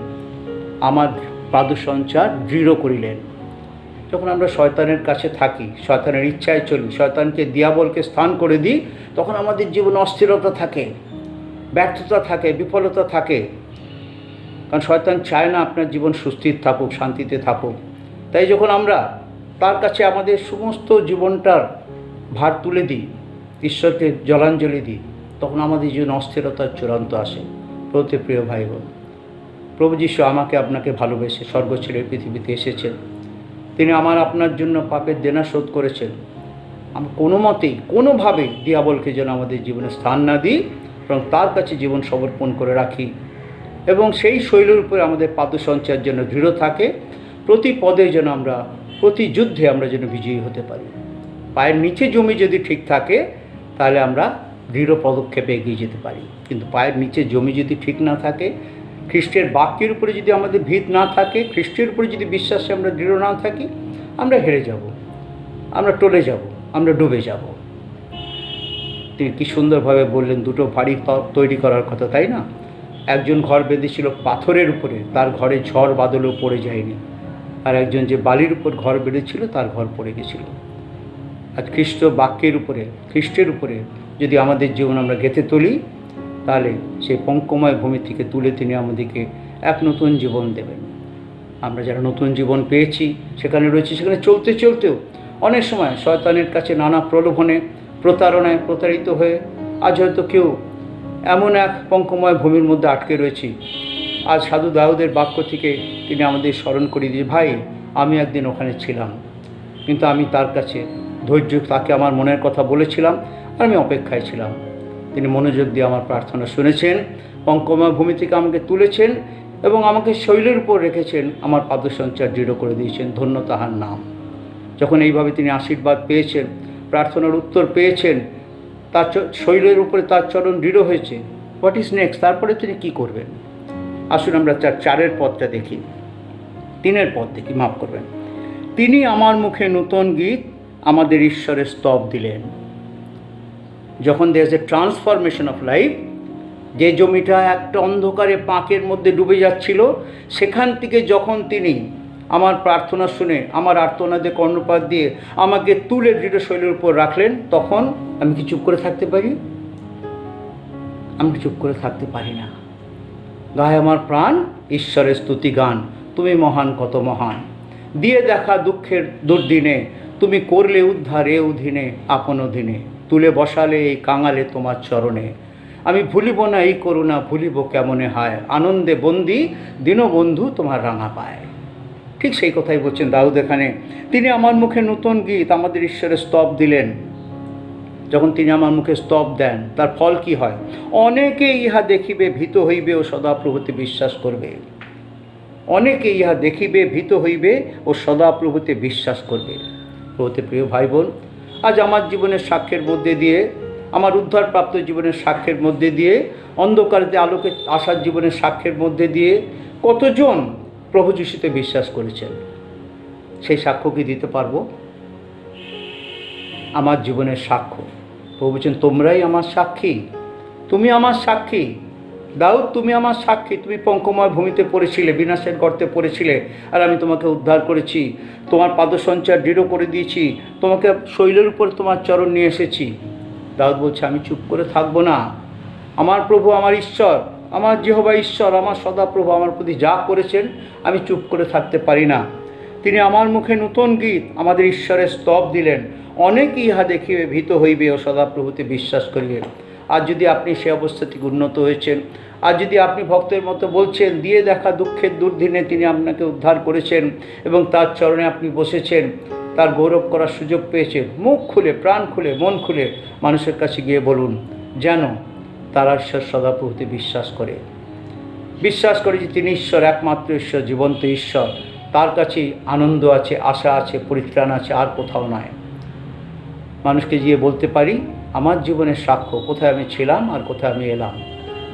আমার পাদসঞ্চার দৃঢ় করিলেন। যখন আমরা শয়তানের কাছে থাকি, শয়তানের ইচ্ছায় চলি, শয়তানকে দিয়াবলকে স্থান করে দিই, তখন আমাদের জীবনে অস্থিরতা থাকে, ব্যর্থতা থাকে, বিফলতা থাকে। কারণ শয়তান চায় না আপনার জীবন সুস্থির থাকুক, শান্তিতে থাকুক। তাই যখন আমরা তার কাছে আমাদের সমস্ত জীবনটার ভার তুলে দিই, ঈশ্বরকে জলাঞ্জলি দিই, তখন আমাদের জীবনে অস্থিরতার চূড়ান্ত আসে। প্রতি প্রিয় ভাই বোন, প্রভু যীশু আমাকে আপনাকে ভালোবেসে স্বর্গ ছেড়ে পৃথিবীতে এসেছেন। তিনি আমার আপনার জন্য পাপের দেনা শোধ করেছেন। আমরা কোনো মতেই কোনোভাবেই দিয়াবলকে যেন আমাদের জীবনে স্থান না দিই, এবং তার কাছে জীবন সমর্পণ করে রাখি, এবং সেই শৈলের উপরে আমাদের পাদসঞ্চার যেন দৃঢ় থাকে। প্রতি পদে যেন আমরা, প্রতি যুদ্ধে আমরা যেন বিজয়ী হতে পারি। পায়ের নিচে জমি যদি ঠিক থাকে, তাহলে আমরা দৃঢ় পদক্ষেপে এগিয়ে যেতে পারি। কিন্তু পায়ের নিচে জমি যদি ঠিক না থাকে, খ্রিস্টের বাক্যের উপরে যদি আমাদের ভিত না থাকে, খ্রিস্টের উপরে যদি বিশ্বাসে আমরা দৃঢ় না থাকি, আমরা হেরে যাব, আমরা টলে যাব, আমরা ডুবে যাব। তিনি কি সুন্দরভাবে বললেন, দুটো বাড়ি তৈরি করার কথা, তাই না? একজন ঘর বেঁধেছিল পাথরের উপরে, তার ঘরে ঝড় বাদলও পড়ে যায়নি। আর একজন যে বালির উপর ঘর বেঁধেছিল, তার ঘর পড়ে গেছিল। আর খ্রিস্ট বাক্যের উপরে, খ্রিস্টের উপরে যদি আমাদের জীবন আমরা গেঁথে তুলি, তাহলে সেই পঙ্কময় ভূমি থেকে তুলে তিনি আমাদেরকে এক নতুন জীবন দেবেন। আমরা যারা নতুন জীবন পেয়েছি, সেখানে রয়েছি, সেখানে চলতে চলতেও অনেক সময় শয়তানের কাছে নানা প্রলোভনে, প্রতারণায় প্রতারিত হয়ে আজ হয়তো কেউ এমন এক পঙ্কময় ভূমির মধ্যে আটকে রয়েছি। আজ সাধু দাউদের বাক্য থেকে তিনি আমাদের স্মরণ করিয়ে দিয়ে, ভাই আমি একদিন ওখানে ছিলাম, কিন্তু আমি তার কাছে ধৈর্য, তাকে আমার মনের কথা বলেছিলাম, আর আমি অপেক্ষায় ছিলাম। তিনি মনোযোগ দিয়ে আমার প্রার্থনা শুনেছেন, পঙ্কময় ভূমি থেকে আমাকে তুলেছেন এবং আমাকে শৈলের উপর রেখেছেন, আমার পাদসঞ্চার দৃঢ় করে দিয়েছেন। ধন্য তাহার নাম। যখন এইভাবে তিনি আশীর্বাদ পেয়েছেন, প্রার্থনার উত্তর পেয়েছেন, তার শৈলের উপরে তার চরণ দৃঢ় হয়েছে, হোয়াট ইজ নেক্সট? তারপরে তিনি কি করবেন? আসুন আমরা চারের পদটা দেখি, 3 পদ দেখি, মাফ করবেন। তিনি আমার মুখে নূতন গীত, আমাদের ঈশ্বরের স্তব দিলেন। যখন there is a transformation of life, যে জমিটা একটা অন্ধকারে পাঁকের মধ্যে ডুবে যাচ্ছিল, সেখান থেকে যখন তিনি আমার প্রার্থনা শুনে, আমার আর্তনাদে কর্ণপাত দিয়ে আমাকে তুলে দৃঢ় শৈলের উপর রাখলেন, তখন আমি কি চুপ করে থাকতে পারি? আমি চুপ করে থাকতে পারি না। গায়ে আমার প্রাণ ঈশ্বরের স্তুতি গান, তুমি মহান, কত মহান। দিয়ে দেখা দুঃখের দুর্দিনে, তুমি করলে উদ্ধার এ অধীনে, আপন অধীনে তুলে বসালে এই কাঙালে তোমার চরণে। আমি ভুলিব না এই করুণা, ভুলিব কেমনে হায়, আনন্দে বন্দি দীনবন্ধু তোমার রাঙা পায়। ঠিক সেই কথাই বলছেন দাউদ এখানে। তিনি আমার মুখে নূতন গীত, আমাদের ঈশ্বরের স্তব দিলেন। যখন তিনি আমার মুখে স্তব দেন, তার ফল কি হয়? অনেকে ইহা দেখিবে, ভীত হইবে ও সদাপ্রভুতে বিশ্বাস করবে। অনেকে ইহা দেখিবে, ভীত হইবে ও সদাপ্রভুতে বিশ্বাস করবে। প্রভুতে প্রিয় ভাই বোন, আজ আমার জীবনের সাক্ষ্যের মধ্যে দিয়ে, আমার উদ্ধারপ্রাপ্ত জীবনের সাক্ষ্যের মধ্যে দিয়ে, অন্ধকারেতে আলোকে আসার জীবনের সাক্ষ্যের মধ্যে দিয়ে কতজন প্রভু যিশুতে বিশ্বাস করেছেন? সেই সাক্ষ্য কি দিতে পারবো? আমার জীবনের সাক্ষ্য। প্রভু বলছেন, তোমরাই আমার সাক্ষী, তুমি আমার সাক্ষী। দাউদ, তুমি আমার সাক্ষী। তুমি পঙ্কময় ভূমিতে পড়েছিলে, বিনাশের গর্তে পড়েছিলে, আর আমি তোমাকে উদ্ধার করেছি, তোমার পাদসঞ্চার দৃঢ় করে দিয়েছি, তোমাকে শৈলের উপর তোমার চরণ নিয়ে এসেছি। দাউদ বলছে, আমি চুপ করে থাকবো না। আমার প্রভু, আমার ঈশ্বর, আমার যেহোবা ঈশ্বর, আমার সদাপ্রভু আমার প্রতি যা করেছেন, আমি চুপ করে থাকতে পারি না। তিনি আমার মুখে নূতন গীত, আমাদের ঈশ্বরের স্তব দিলেন। অনেকে ইহা দেখিবে, ভীত হইবে ও সদাপ্রভুতে বিশ্বাস করিবে। আর যদি আপনি সে অবস্থা থেকে উন্নত হয়েছেন, আর যদি আপনি ভক্তের মতো বলছেন, দিয়ে দেখা দুঃখের দুর্দিনে তিনি আপনাকে উদ্ধার করেছেন এবং তার চরণে আপনি বসেছেন, তার গৌরব করার সুযোগ পেয়েছেন, মুখ খুলে, প্রাণ খুলে, মন খুলে মানুষের কাছে গিয়ে বলুন, যেন তারা ঈশ্বর সদাপ্রভুতে বিশ্বাস করে যে তিনি ঈশ্বর, একমাত্র ঈশ্বর, জীবন্ত ঈশ্বর। তার কাছেই আনন্দ আছে, আশা আছে, পরিত্রাণ আছে, আর কোথাও নয়। মানুষকে গিয়ে বলতে পারি আমার জীবনের সাক্ষ্য, কোথায় আমি ছিলাম আর কোথায় আমি এলাম।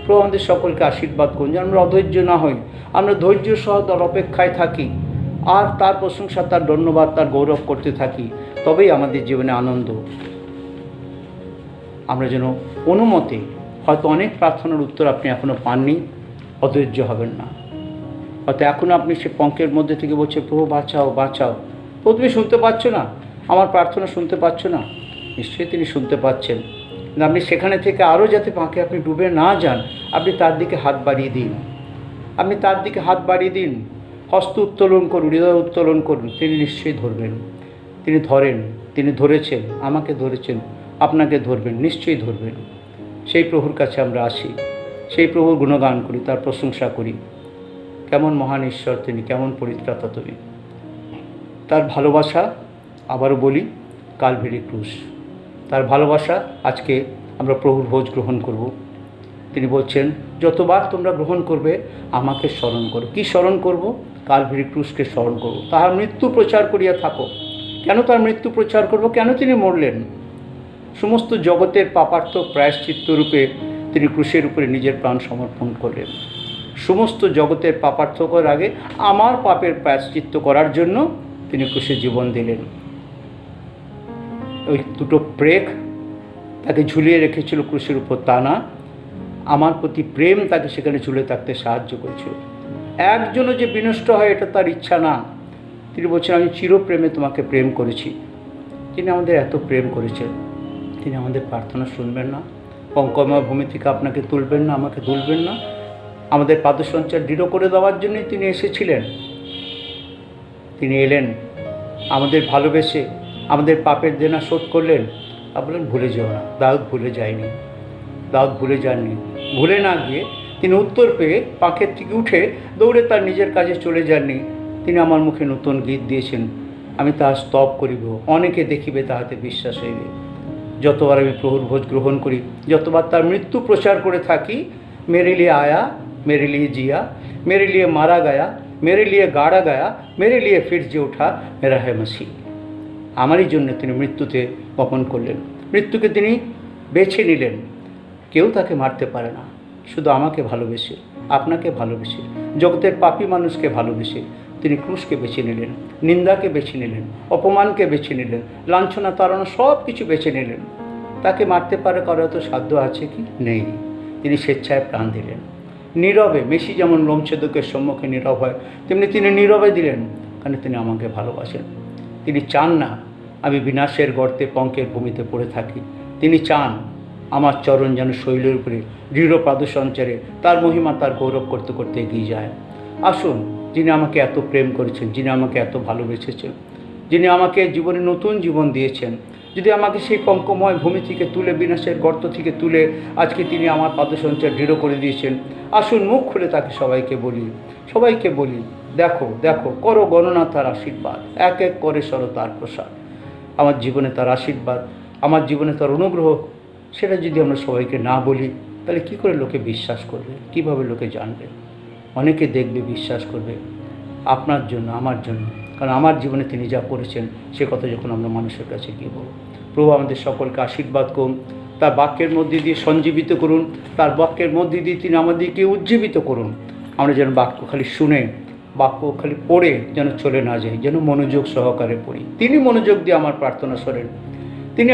প্রভু আমাদের সকলকে আশীর্বাদ করুন, যেন আমরা অধৈর্য না হই, আমরা ধৈর্য সহ তার অপেক্ষায় থাকি আর তার প্রশংসা, তার ধন্যবাদ, তার গৌরব করতে থাকি। তবেই আমাদের জীবনে আনন্দ। আমরা যেন অনুমতে, হয়তো অনেক প্রার্থনার উত্তর আপনি এখনও পাননি, অধৈর্য হবেন না। হয়তো এখনও আপনি সে পঙ্কের মধ্যে থেকে বলছে, প্রভু বাঁচাও বাঁচাও। প্রভু তুমি শুনতে পাচ্ছ না, আমার প্রার্থনা শুনতে পাচ্ছ না? নিশ্চয়ই তিনি শুনতে পাচ্ছেন। কিন্তু আপনি সেখানে থেকে আরও যাতে পাঁকে আপনি ডুবে না যান, আপনি তার দিকে হাত বাড়িয়ে দিন। আপনি তার দিকে হাত বাড়িয়ে দিন, হস্ত উত্তোলন করুন, হৃদয় উত্তোলন করুন। তিনি নিশ্চয়ই ধরবেন, তিনি ধরেন, তিনি ধরেছেন, আমাকে ধরেছেন, আপনাকে ধরবেন, নিশ্চয়ই ধরবেন। সেই প্রভুর কাছে আমরা আসি, সেই প্রভুর গুণগান করি, তার প্রশংসা করি। কেমন মহান ঈশ্বর তিনি, কেমন পরিত্রাতা তুমি। তার ভালোবাসা, আবারও বলি, কালভারি ক্রুশ। তার ভালোবাসা আজকে আমরা প্রভুর ভোজ গ্রহণ করব। তিনি বলছেন, যতবার তোমরা গ্রহণ করবে আমাকে স্মরণ করো। কি স্মরণ করব? কালভারি ক্রুশকে স্মরণ করব। তাহার মৃত্যু প্রচার করিয়া থাকো। কেন তার মৃত্যু প্রচার করব? কেন তিনি মরলেন? সমস্ত জগতের পাপার্থ প্রায়শ্চিত্ত রূপে তিনি ক্রুশের উপরে নিজের প্রাণ সমর্পণ করলেন। সমস্ত জগতের পাপার্থ করার আগে আমার পাপের প্রায়শ্চিত্ত করার জন্য তিনি ক্রুশে জীবন দিলেন। ওই দুটো প্রেক তাকে ঝুলিয়ে রেখেছিল ক্রুশের উপর, তা না, আমার প্রতি প্রেম তাকে সেখানে ঝুলে থাকতে সাহায্য করেছিল। একজনও যে বিনষ্ট হয় এটা তার ইচ্ছা না। তিনি বলছেন, আমি চিরপ্রেমে তোমাকে প্রেম করেছি। তিনি আমাদের এত প্রেম করেছেন, তিনি আমাদের প্রার্থনা শুনবেন না? পঙ্কময় ভূমি থেকে আপনাকে তুলবেন না, আমাকে তুলবেন না? আমাদের পাদসঞ্চার দৃঢ় করে দেওয়ার জন্যই তিনি এসেছিলেন। তিনি এলেন, আমাদের ভালোবেসে আমাদের পাপের দেনা শোধ করলেন। আর বলেন, ভুলে যেও না। দাউদ ভুলে যায়নি, দাউদ ভুলে যাননি। ভুলে না গিয়ে তিনি উত্তর পেয়ে পাখের থেকে উঠে দৌড়ে তার নিজের কাজে চলে যাননি। তিনি আমার মুখে নতুন গীত দিয়েছেন, আমি তাহার স্তব করিব, অনেকে দেখিবে তাহাতে বিশ্বাস হইবে। যতবার আমি প্রভুর ভোজ গ্রহণ করি, যতবার তার মৃত্যু প্রচার করে থাকি, মেরে লিয়ে আয়া, মেরে লিয়ে জিয়া, মেরে লিয়ে মারা গায়া, মেরে লিয়ে গাড়া গায়া, মেরে লিয়ে ফির যে ওঠা, মেরা है मसीह। আমারই জন্য তিনি মৃত্যুতে বপন করলেন, মৃত্যুকে তিনি বেছে নিলেন। কেউ তাকে মারতে পারে না, শুধু আমাকে ভালোবেসে, আপনাকে ভালোবেসে, জগতের পাপী মানুষকে ভালোবেসে তিনি ক্রুশকে বেছে নিলেন, নিন্দাকে বেছে নিলেন, অপমানকে বেছে নিলেন, লাঞ্ছনা তাড়না সব কিছু বেছে নিলেন। তাকে মারতে পারে কারো তো সাধ্য আছে কি? নেই। তিনি স্বেচ্ছায় প্রাণ দিলেন নীরবে। মেসি যেমন লোমছেদকের সম্মুখে নীরব হয়, তেমনি তিনি নীরবে দিলেন, কারণ তিনি আমাকে ভালোবাসেন। তিনি চান না আমি বিনাশের গর্তে পঙ্কের ভূমিতে পড়ে থাকি। তিনি চান আমার চরণ যেন শৈলের উপরে দৃঢ় পাদসঞ্চারে তার মহিমা, তার গৌরব করতে করতে এগিয়ে যায়। আসুন, যিনি আমাকে এত প্রেম করেছেন, যিনি আমাকে এত ভালোবেসেছেন, যিনি আমাকে জীবনে নতুন জীবন দিয়েছেন, যদি আমাকে সেই পঙ্কময় ভূমি থেকে তুলে, বিনাশের গর্ত থেকে তুলে আজকে তিনি আমার পাদসঞ্চার দৃঢ় করে দিয়েছেন, আসুন মুখ খুলে তাকে সবাইকে বলি, দেখো দেখো, করো গণনা তার আশীর্বাদ, এক এক করে সরো তার প্রসাদ। আমার জীবনে তার আশীর্বাদ, আমার জীবনে তার অনুগ্রহ, সেটা যদি আমরা সবাইকে না বলি, তাহলে কী করে লোকে বিশ্বাস করবে? কীভাবে লোকে জানবে? অনেকে দেখবে, বিশ্বাস করবে আপনার জন্য, আমার জন্য, কারণ আমার জীবনে তিনি যা করেছেন সে কথা যখন আমরা মানুষের কাছে গিয়ে বলব। প্রভু আমাদের সকলকে আশীর্বাদ করুন, তার বাক্যের মধ্যে দিয়ে সঞ্জীবিত করুন, তার বাক্যের মধ্যে দিয়ে তিনি আমাদেরকে উজ্জীবিত করুন। আমরা যেন বাক্য খালি শুনে, বাক্য খালি পড়ে যেন চলে না যাই, যেন মনোযোগ সহকারে পড়ি। তিনি মনোযোগ দিয়ে আমার প্রার্থনা শোনেন, তিনি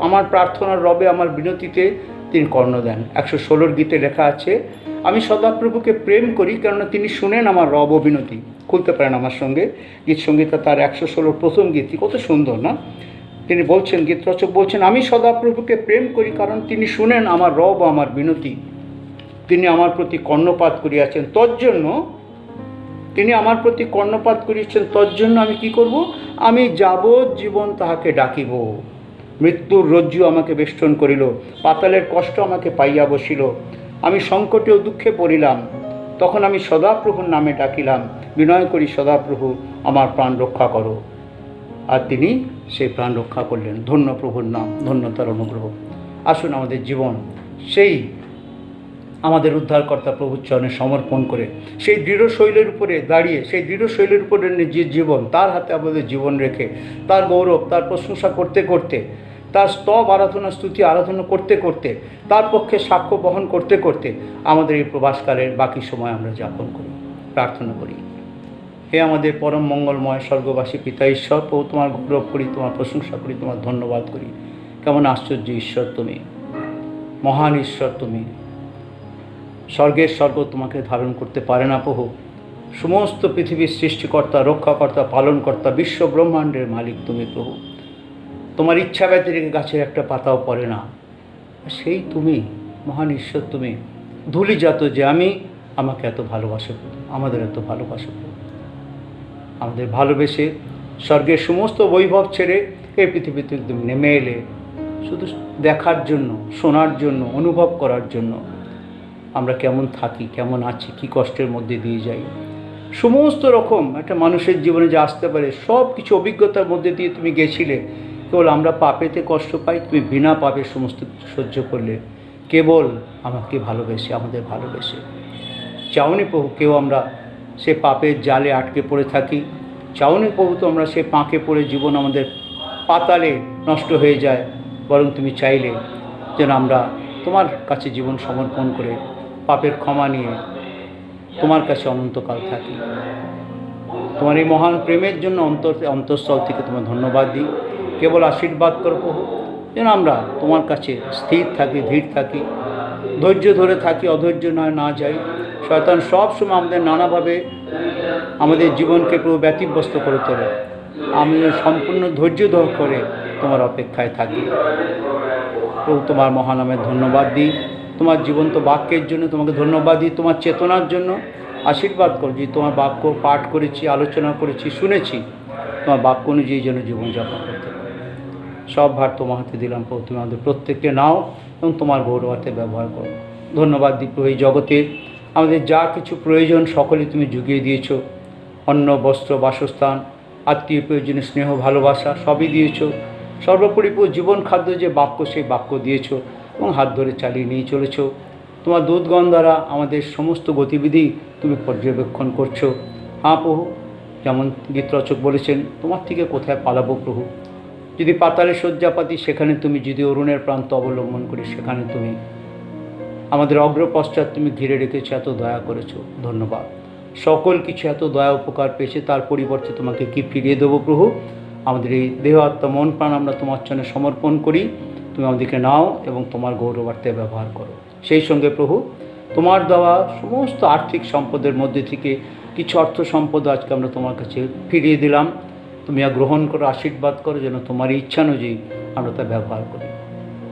আমার প্রার্থনার রবে, আমার বিনতিতে তিনি কর্ণ দেন। 116 গীতে লেখা আছে, আমি সদাপ্রভুকে প্রেম করি কেননা তিনি শুনেন আমার রব ও বিনতি। খুলতে পারেন আমার সঙ্গে গীত সঙ্গীতা তার 116 প্রথম গীতি, কত সুন্দর না? তিনি বলছেন, গীতরচক বলছেন, আমি সদাপ্রভুকে প্রেম করি কারণ তিনি শুনেন আমার রব ও আমার বিনতি। তিনি আমার প্রতি কর্ণপাত করিয়াছেন, তজ্জন্য তিনি আমার প্রতি কর্ণপাত করিয়াছেন, তজ্জন্য আমি কি করব? আমি যাবজ্জীবন তাহাকে ডাকিব। মৃত্যুর রজ্জু আমাকে বেষ্টন করিল, পাতালের কষ্ট আমাকে পাইয়া বসিল। আমি সংকটে ও দুঃখে পড়িলাম, তখন আমি সদাপ্রভুর নামে ডাকিলাম, বিনয় করি সদাপ্রভু আমার প্রাণ রক্ষা করো। আর তিনি সেই প্রাণ রক্ষা করলেন। ধন্য প্রভুর নাম, ধন্য তার অনুগ্রহ। আসুন আমাদের জীবন সেই আমাদের উদ্ধারকর্তা প্রভুর চরণে সমর্পণ করে, সেই দৃঢ় শৈলের উপরে দাঁড়িয়ে, সেই দৃঢ় শৈলের উপরে যে জীবন, তার হাতে আমাদের জীবন রেখে, তার গৌরব, তার প্রশংসা করতে করতে তার স্তব আরাধনা স্তুতি আরাধনা করতে করতে, তার পক্ষে সাক্ষ্য বহন করতে করতে আমাদের এই প্রবাসকালের বাকি সময় আমরা যাপন করি। প্রার্থনা করি, হে আমাদের পরম মঙ্গলময় স্বর্গবাসী পিতা ঈশ্বর, প্রভু তোমার গৌরব করি, তোমার প্রশংসা করি, তোমার ধন্যবাদ করি। কেমন আশ্চর্য ঈশ্বর তুমি, মহান ঈশ্বর তুমি। স্বর্গের স্বর্গ তোমাকে ধারণ করতে পারে না প্রভু। সমস্ত পৃথিবীর সৃষ্টিকর্তা, রক্ষাকর্তা, পালনকর্তা, বিশ্ব ব্রহ্মাণ্ডের মালিক তুমি প্রভু। তোমার ইচ্ছা ব্যতিরেকে গাছের একটা পাতাও পড়ে না। সেই তুমি, মহান ঈশ্বর তুমি, ধূলিজাত যে আমি, আমাকে এত ভালোবাসো প্রভু, আমাদের এত ভালোবাসো প্রভু। আমাদের ভালোবেসে স্বর্গের সমস্ত বৈভব ছেড়ে এই পৃথিবীতে তুমি নেমে এলে শুধু দেখার জন্য, শোনার জন্য, অনুভব করার জন্য আমরা কেমন থাকি, কেমন আছি, কী কষ্টের মধ্যে দিয়ে যাই। সমস্ত রকম একটা মানুষের জীবনে যে আসতে পারে সব কিছু অভিজ্ঞতার মধ্যে দিয়ে তুমি গেছিলে। কেবল আমরা পাপেতে কষ্ট পাই, তুমি বিনা পাপে সমস্ত সহ্য করলে, কেবল আমাকে ভালোবেসে, আমাদের ভালোবেসে। চাওনি প্রভু কেউ আমরা সে পাপের জালে আটকে পড়ে থাকি, চাওনি প্রভু তো আমরা সে পাঁকে পড়ে জীবন আমাদের পাতালে নষ্ট হয়ে যায়, বরং তুমি চাইলে যেন আমরা তোমার কাছে জীবন সমর্পণ করে পাপের ক্ষমা নিয়ে তোমার কাছে অনন্তকাল থাকি। তোমার এই মহান প্রেমের জন্য অন্তঃস্থল থেকে তোমার ধন্যবাদ দিই। কেবল আশীর্বাদ করো প্রভু, যেন আমরা তোমার কাছে স্থির থাকি, ধীর থাকি, ধৈর্য ধরে থাকি, অধৈর্য না যাই। শয়তান সবসময় আমাদের নানাভাবে আমাদের জীবনকে প্রভু ব্যতিব্যস্ত করে তোলে। আমি সম্পূর্ণ ধৈর্য ধর করে তোমার অপেক্ষায় থাকি প্রভু। তোমার মহানামের ধন্যবাদ দিই, তোমার জীবন্ত বাক্যের জন্য তোমাকে ধন্যবাদ দিই, তোমার চেতনার জন্য আশীর্বাদ করছি। তোমার বাক্য পাঠ করেছি, আলোচনা করেছি, শুনেছি, তোমার বাক্য অনুযায়ী যেন জীবনযাপন করতে পারি। সব ভার তোমার হাতে দিলাম প্রভু, তুমি আমাদের প্রত্যেককে নাও এবং তোমার গৌরবার্থে ব্যবহার করো। ধন্যবাদ দিই প্রভু, এই জগতে আমাদের যা কিছু প্রয়োজন সকলে তুমি জুগিয়ে দিয়েছো। অন্ন, বস্ত্র, বাসস্থান, আত্মীয় প্রয়োজনে স্নেহ, ভালোবাসা সবই দিয়েছো। সর্বোপরি জীবন খাদ্য যে বাক্য, সেই বাক্য দিয়েছো এবং হাত ধরে চালিয়ে নিয়ে চলেছো। তোমার দুধগণ দ্বারা আমাদের সমস্ত গতিবিধি তুমি পর্যবেক্ষণ করছো। হ্যাঁ প্রভু, যেমন গীতরচক বলেছেন, তোমার থেকে কোথায় পালাবো প্রভু। যদি পাতালে শয্যাপাতি সেখানে তুমি, যদি অরুণের প্রান্ত অবলম্বন করি সেখানে তুমি। আমাদের অগ্রপশ্চাৎ তুমি ঘিরে রেখেছো, এত দয়া করেছো, ধন্যবাদ। সকল কিছু এত দয়া উপকার পেয়েছে, তার পরিবর্তে তোমাকে কি ফিরিয়ে দেবো প্রভু। আমাদের এই দেহ, আত্মা, মন, প্রাণ আমরা তোমার জন্য সমর্পণ করি। তুমি আমাদেরকে নাও এবং তোমার গৌরবার্থে ব্যবহার করো। সেই সঙ্গে প্রভু, তোমার দেওয়া সমস্ত আর্থিক সম্পদের মধ্যে থেকে কিছু অর্থ সম্পদ আজকে আমরা তোমার কাছে ফিরিয়ে দিলাম। তুমি গ্রহণ করো, আশীর্বাদ করো, যেন তোমার ইচ্ছা অনুযায়ী আমরা তা ব্যবহার করি।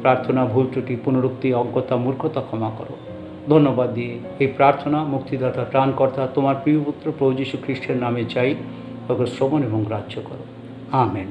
প্রার্থনা, ভুল ত্রুটি, পুনরুক্তি, অজ্ঞতা, মূর্খতা ক্ষমা করো। ধন্যবাদ দিয়ে এই প্রার্থনা মুক্তিদাতা, ত্রাণকর্তা, তোমার প্রিয় পুত্র প্রভু যীশু খ্রিস্টের নামে চাই, ওকে শ্রবণ এবং গ্রাহ্য করো। আমেন।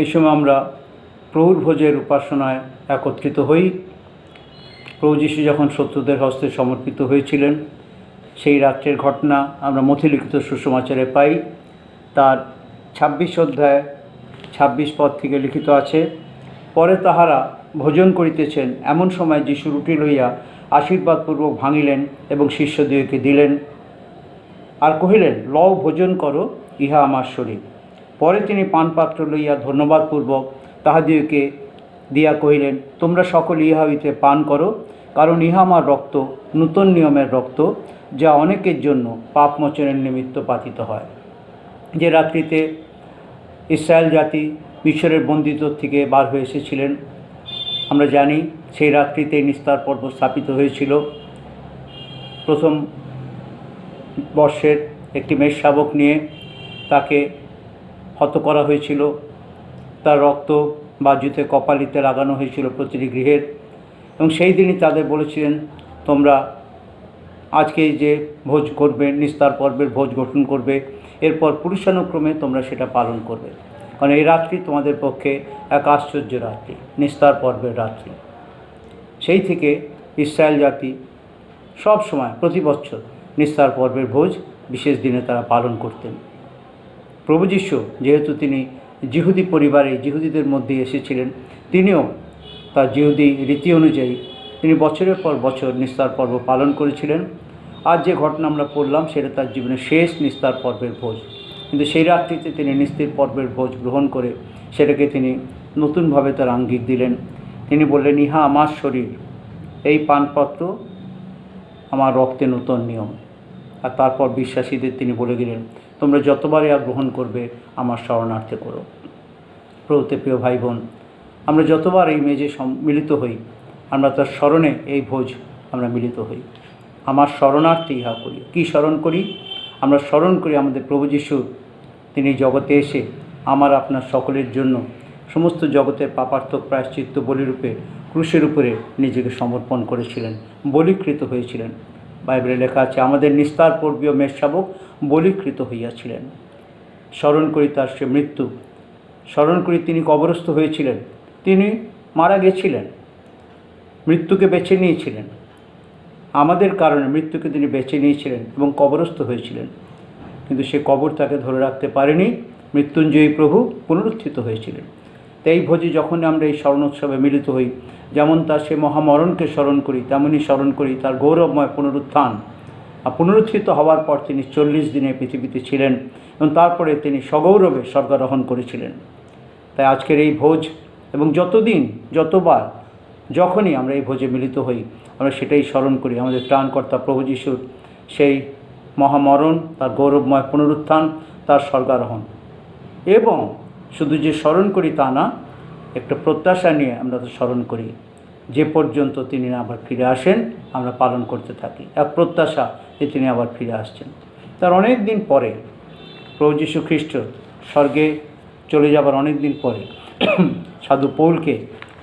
এই সময় আমরা প্রভুর ভোজের উপাসনায় একত্রিত হই। প্রভু যীশু যখন শত্রুদের হস্তে সমর্পিত হয়েছিলেন, সেই রাত্রের ঘটনা আমরা মথিলিখিত সুসমাচারে পাই। তার 26 অধ্যায় 26 পদ থেকে লিখিত আছে, পরে তাহারা ভোজন করিতেছেন, এমন সময় যীশু রুটি লইয়া আশীর্বাদপূর্বক ভাঙিলেন এবং শিষ্যদিগকে দিলেন, আর কহিলেন, লও, ভোজন করো, ইহা আমার শরীর। পরে তিনি পানপাত্র লইয়া ধন্যবাদপূর্বক তাহাদিগকে দিয়া কহিলেন, তোমরা সকলে ইহা হইতে পান করো, কারণ ইহা আমার রক্ত, নূতন নিয়মের রক্ত, যা অনেকের জন্য পাপমোচনের নিমিত্ত পাতিত হয়। যে রাত্রিতে ইসরায়েল জাতি মিশরের বন্দিত্ব থেকে বার হয়ে এসেছিলেন, আমরা জানি সেই রাত্রিতে নিস্তার পর্ব স্থাপিত হয়েছিল। প্রথম বর্ষের একটি মেষ শাবক নিয়ে তাকে হত করা হয়েছিল। তার রক্ত বাজুতে কপালিতে লাগানো হয়েছিল প্রতিটি গৃহের, এবং সেই দিনই তাদের বলেছিলেন, তোমরা আজকে যে ভোজ করবে, নিস্তার পর্বের ভোজ গঠন করবে, এরপর পুরুষানুক্রমে তোমরা সেটা পালন করবে, কারণ এই রাত্রি তোমাদের পক্ষে এক আশ্চর্য রাত্রি, নিস্তার পর্বের রাত্রি। সেই থেকে ইসরায়েল জাতি সব সময় প্রতি বছর নিস্তার পর্বের ভোজ বিশেষ দিনে তারা পালন করতেন। প্রভু যীশু যেহেতু তিনি জিহুদি পরিবারে, জিহুদিদের মধ্যে এসেছিলেন, তিনিও তার জিহুদি রীতি অনুযায়ী তিনি বছরের পর বছর নিস্তার পর্ব পালন করেছিলেন। আজ যে ঘটনা আমরা পড়লাম সেটা তার জীবনের শেষ নিস্তার পর্বের ভোজ, কিন্তু সেই রাত্রিতে তিনি নিস্তার পর্বের ভোজ গ্রহণ করে সেটাকে তিনি নতুনভাবে তার আঙ্গিক দিলেন। তিনি বললেন, ইহা আমার শরীর, এই পানপত্র আমার রক্তে নূতন নিয়ম। আর তারপর বিশ্বাসীদের তিনি বলে গেলেন, তোমরা যতবার ইহা গ্রহণ করবে আমার শরণার্থে করো। প্রভুতে প্রিয় ভাই বোন, আমরা যতবার এই মেজে মিলিত হই, আমরা তার স্মরণে এই ভোজ আমরা মিলিত হই। আমার শরণার্থে ইহা করি। কী স্মরণ করি? আমরা স্মরণ করি আমাদের প্রভু যীশু, তিনি জগতে এসে আমার আপনার সকলের জন্য সমস্ত জগতের পাপার্থক প্রায়শ্চিত্ত বলিরূপে ক্রুশের উপরে নিজেকে সমর্পণ করেছিলেন, বলীকৃত হয়েছিলেন। বাইবেলে লেখা আছে, আমাদের নিস্তার পর্বীয় মেষশাবক বলীকৃত হইয়াছিলেন। স্মরণ করি তার সে মৃত্যু, স্মরণ করি তিনি কবরস্থ হয়েছিলেন, তিনি মারা গেছিলেন, মৃত্যুকে বেছে নিয়েছিলেন, আমাদের কারণে মৃত্যুকে তিনি বেছে নিয়েছিলেন এবং কবরস্থ হয়েছিলেন। কিন্তু সে কবর তাকে ধরে রাখতে পারেনি, মৃত্যুঞ্জয়ী প্রভু পুনরুত্থিত হয়েছিলেন। তাই এই ভোজে যখন আমরা এই স্মরণোৎসবে মিলিত হই, যেমন তার সে মহামরণকে স্মরণ করি, তেমনই স্মরণ করি তার গৌরবময় পুনরুত্থান। আর পুনরুত্থিত হওয়ার পর তিনি 40 দিনে পৃথিবীতে ছিলেন এবং তারপরে তিনি সগৌরবে স্বর্গারোহণ করেছিলেন। তাই আজকের এই ভোজ এবং যতবার যখনই আমরা এই ভোজে মিলিত হই, আমরা সেটাই স্মরণ করি আমাদের ত্রাণকর্তা প্রভু যীশুর সেই মহামরণ, তার গৌরবময় পুনরুত্থান, তার স্বর্গারোহণ। এবং শুধু যে স্মরণ করি তা না, একটা প্রত্যাশা নিয়ে আমরা তো স্মরণ করি, যে পর্যন্ত তিনি আবার ফিরে আসেন আমরা পালন করতে থাকি। এক প্রত্যাশা যে তিনি আবার ফিরে আসছেন। তার অনেক দিন পরে প্রভু যীশু খ্রিস্ট স্বর্গে চলে যাবার অনেক দিন পরে সাধু পৌলকে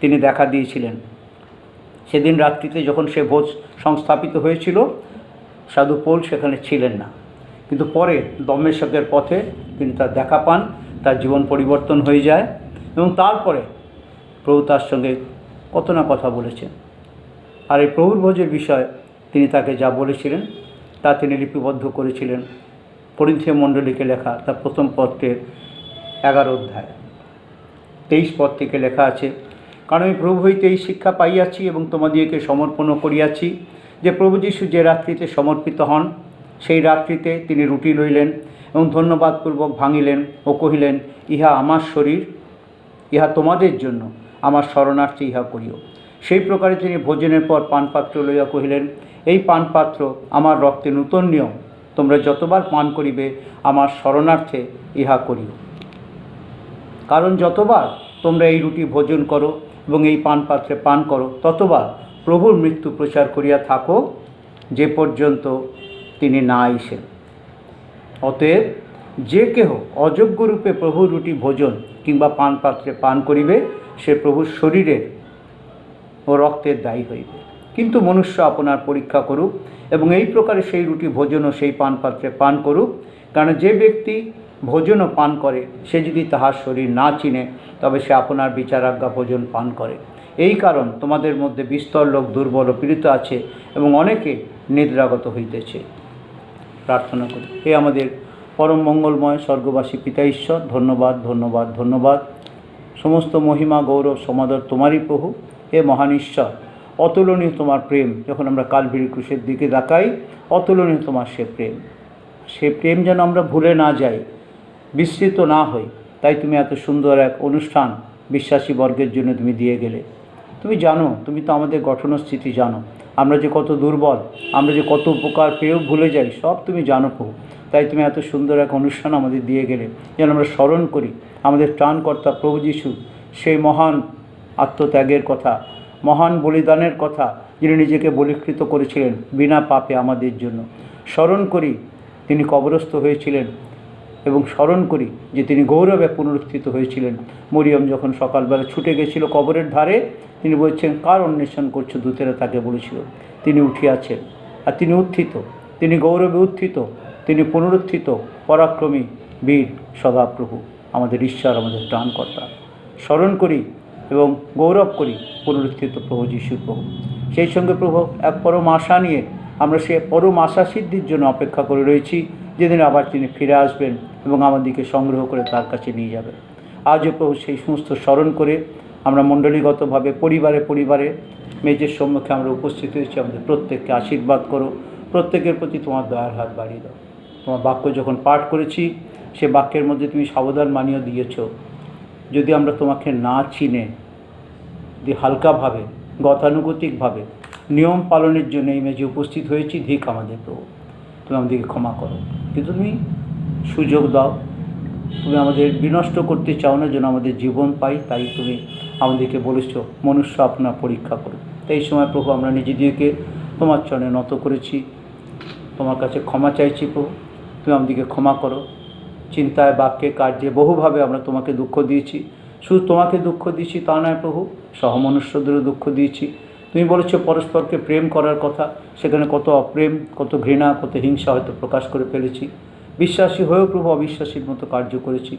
তিনি দেখা দিয়েছিলেন। সেদিন রাত্রিতে যখন সে ভোজ সংস্থাপিত হয়েছিল, সাধু পৌল সেখানে ছিলেন না, কিন্তু পরে দমেশকের পথে তিনি তার দেখা পান, তার জীবন পরিবর্তন হয়ে যায় এবং তারপরে প্রভু তার সঙ্গে কত না কথা বলেছেন। আর এই প্রভুর ভোজের বিষয় তিনি তাকে যা বলেছিলেন তা তিনি লিপিবদ্ধ করেছিলেন করিন্থীয় মণ্ডলীকে লেখা তার প্রথম পত্রের 11 অধ্যায় 23 পদ থেকে লেখা আছে, কারণ আমি প্রভু হইতে এই শিক্ষা পাইয়াছি এবং তোমাদিগকে সমর্পণও করিয়াছি যে প্রভু যীশু যে রাত্রিতে সমর্পিত হন, সেই রাত্রিতে তিনি রুটি লইলেন এবং ধন্যবাদপূর্বক ভাঙিলেন ও কহিলেন, ইহা আমার শরীর, ইহা তোমাদের জন্য, আমার শরণার্থে ইহা করিও। সেই প্রকারে তিনি ভোজনের পর পানপাত্র লইয়া কহিলেন, এই পানপাত্র আমার রক্তে নূতন নিয়ম, তোমরা যতবার পান করিবে আমার শরণার্থে ইহা করিও। কারণ যতবার তোমরা এই রুটি ভোজন করো এবং এই পানপাত্রে পান করো, ততবার প্রভুর মৃত্যু প্রচার করিয়া থাকো, যে পর্যন্ত তিনি না আইসেন। অতএব যে কেহ অযোগ্যরূপে প্রভুর রুটি ভোজন কিংবা পানপাত্রে পান করিবে, সে প্রভুর শরীরের ও রক্তের দায়ী হইবে। কিন্তু মনুষ্য আপনার পরীক্ষা করুক এবং এই প্রকারে সেই রুটি ভোজন ও সেই পানপাত্রে পান করুক, কারণ যে ব্যক্তি ভোজনও পান করে, সে যদি তাহার শরীর না চিনে তবে সে আপনার বিচারাজ্ঞা ভোজন পান করে। এই কারণ তোমাদের মধ্যে বিস্তর লোক দুর্বল ও পীড়িত আছে এবং অনেকে নিদ্রাগত হইতেছে। প্রার্থনা করি। হে আমাদের পরম মঙ্গলময় স্বর্গবাসী পিতা ঈশ্বর, ধন্যবাদ ধন্যবাদ ধন্যবাদ। সমস্ত মহিমা গৌরব সমাদর তোমারই প্রভু। হে মহান ঈশ্বর, অতুলনীয় তোমার প্রেম, যখন আমরা কালভারি ক্রুশের দিকে তাকাই, অতুলনীয় তোমার সে প্রেম। সে প্রেম যেন আমরা ভুলে না যাই, বিস্মৃত না হই। তাই তুমি এত সুন্দর এক অনুষ্ঠান বিশ্বাসী বর্গের জন্য তুমি দিয়ে গেলে। তুমি জানো, তুমি তো আমাদের গঠনস্থিতি জানো, আমরা যে কত দুর্বল, আমরা যে কত উপকার পেয়েও ভুলে যাই, সব তুমি জানো প্রভু। তাই তুমি এত সুন্দর এক অনুষ্ঠান আমাদের দিয়ে গেলে, যেন আমরা স্মরণ করি আমাদের ত্রাণকর্তা প্রভু যীশু সেই মহান আত্মত্যাগের কথা, মহান বলিদানের কথা, যিনি নিজেকে বলীকৃত করেছিলেন বিনা পাপে আমাদের জন্য। স্মরণ করি তিনি কবরস্থ হয়েছিলেন এবং স্মরণ করি যে তিনি গৌরবে পুনরুত্থিত হয়েছিলেন। মরিয়ম যখন সকালবেলা ছুটে গেছিল কবরের ধারে, তিনি বলছেন, কার অন্বেষণ করছো? দূতেরা তাকে বলেছিল। তিনি উঠিয়াছেন আর তিনি উত্থিত, তিনি গৌরবে উত্থিত, তিনি পুনরুত্থিত, পরাক্রমী বীর সদাপ্রভু, আমাদের ঈশ্বর, আমাদের ত্রাণকর্তা। স্মরণ করি এবং গৌরব করি পুনরুত্থিত প্রভু যীশু প্রভু। সেই সঙ্গে প্রভু এক পরম আশা নিয়ে আমরা সে পরম আশা সিদ্ধির জন্য অপেক্ষা করে রয়েছি, যেদিন আবার তিনি ফিরে আসবেন এবং আমাদেরকে সংগ্রহ করে তার কাছে নিয়ে যাবেন। আজও প্রভু সেই সমস্ত স্মরণ করে আমরা মণ্ডলীগতভাবে পরিবারে পরিবারে মেজের সম্মুখে আমরা উপস্থিত হয়েছি। আমাদের প্রত্যেককে আশীর্বাদ করো, প্রত্যেকের প্রতি তোমার দয়ার হাত বাড়িয়ে দাও। তোমার বাক্য যখন পাঠ করেছি, সে বাক্যের মধ্যে তুমি সাবধান মানিয়ে দিয়েছ, যদি আমরা তোমাকে না চিনে, যদি হালকাভাবে গতানুগতিকভাবে নিয়ম পালনের জন্য এই মেজে উপস্থিত হয়েছি, ধিক আমাদের প্রভু, তুমি আমাদেরকে ক্ষমা করো। কিন্তু তুমি সুযোগ দাও, তুমি আমাদের বিনষ্ট করতে চাও না, যেন আমাদের জীবন পাই। তাই তুমি আমাদেরকে বলেছ মনুষ্য আপনার পরীক্ষা করো। তাই এই সময় প্রভু আমরা নিজেদেরকে তোমার চরণে নত করেছি, তোমার কাছে ক্ষমা চাইছি প্রভু, তুমি আমাদেরকে ক্ষমা করো। চিন্তায়, বাক্যে, কার্যে বহুভাবে আমরা তোমাকে দুঃখ দিয়েছি। শুধু তোমাকে দুঃখ দিয়েছি তা নয় প্রভু, সহমনুষ্যদেরও দুঃখ দিয়েছি। তুমি বলেছো পরস্পরকে প্রেম করার কথা, সেখানে কত অপ্রেম, কত ঘৃণা, কত হিংসা হয়তো প্রকাশ করে ফেলেছি। বিশ্বাসী হয়েও প্রভু অবিশ্বাসীর মতো কার্য করেছি।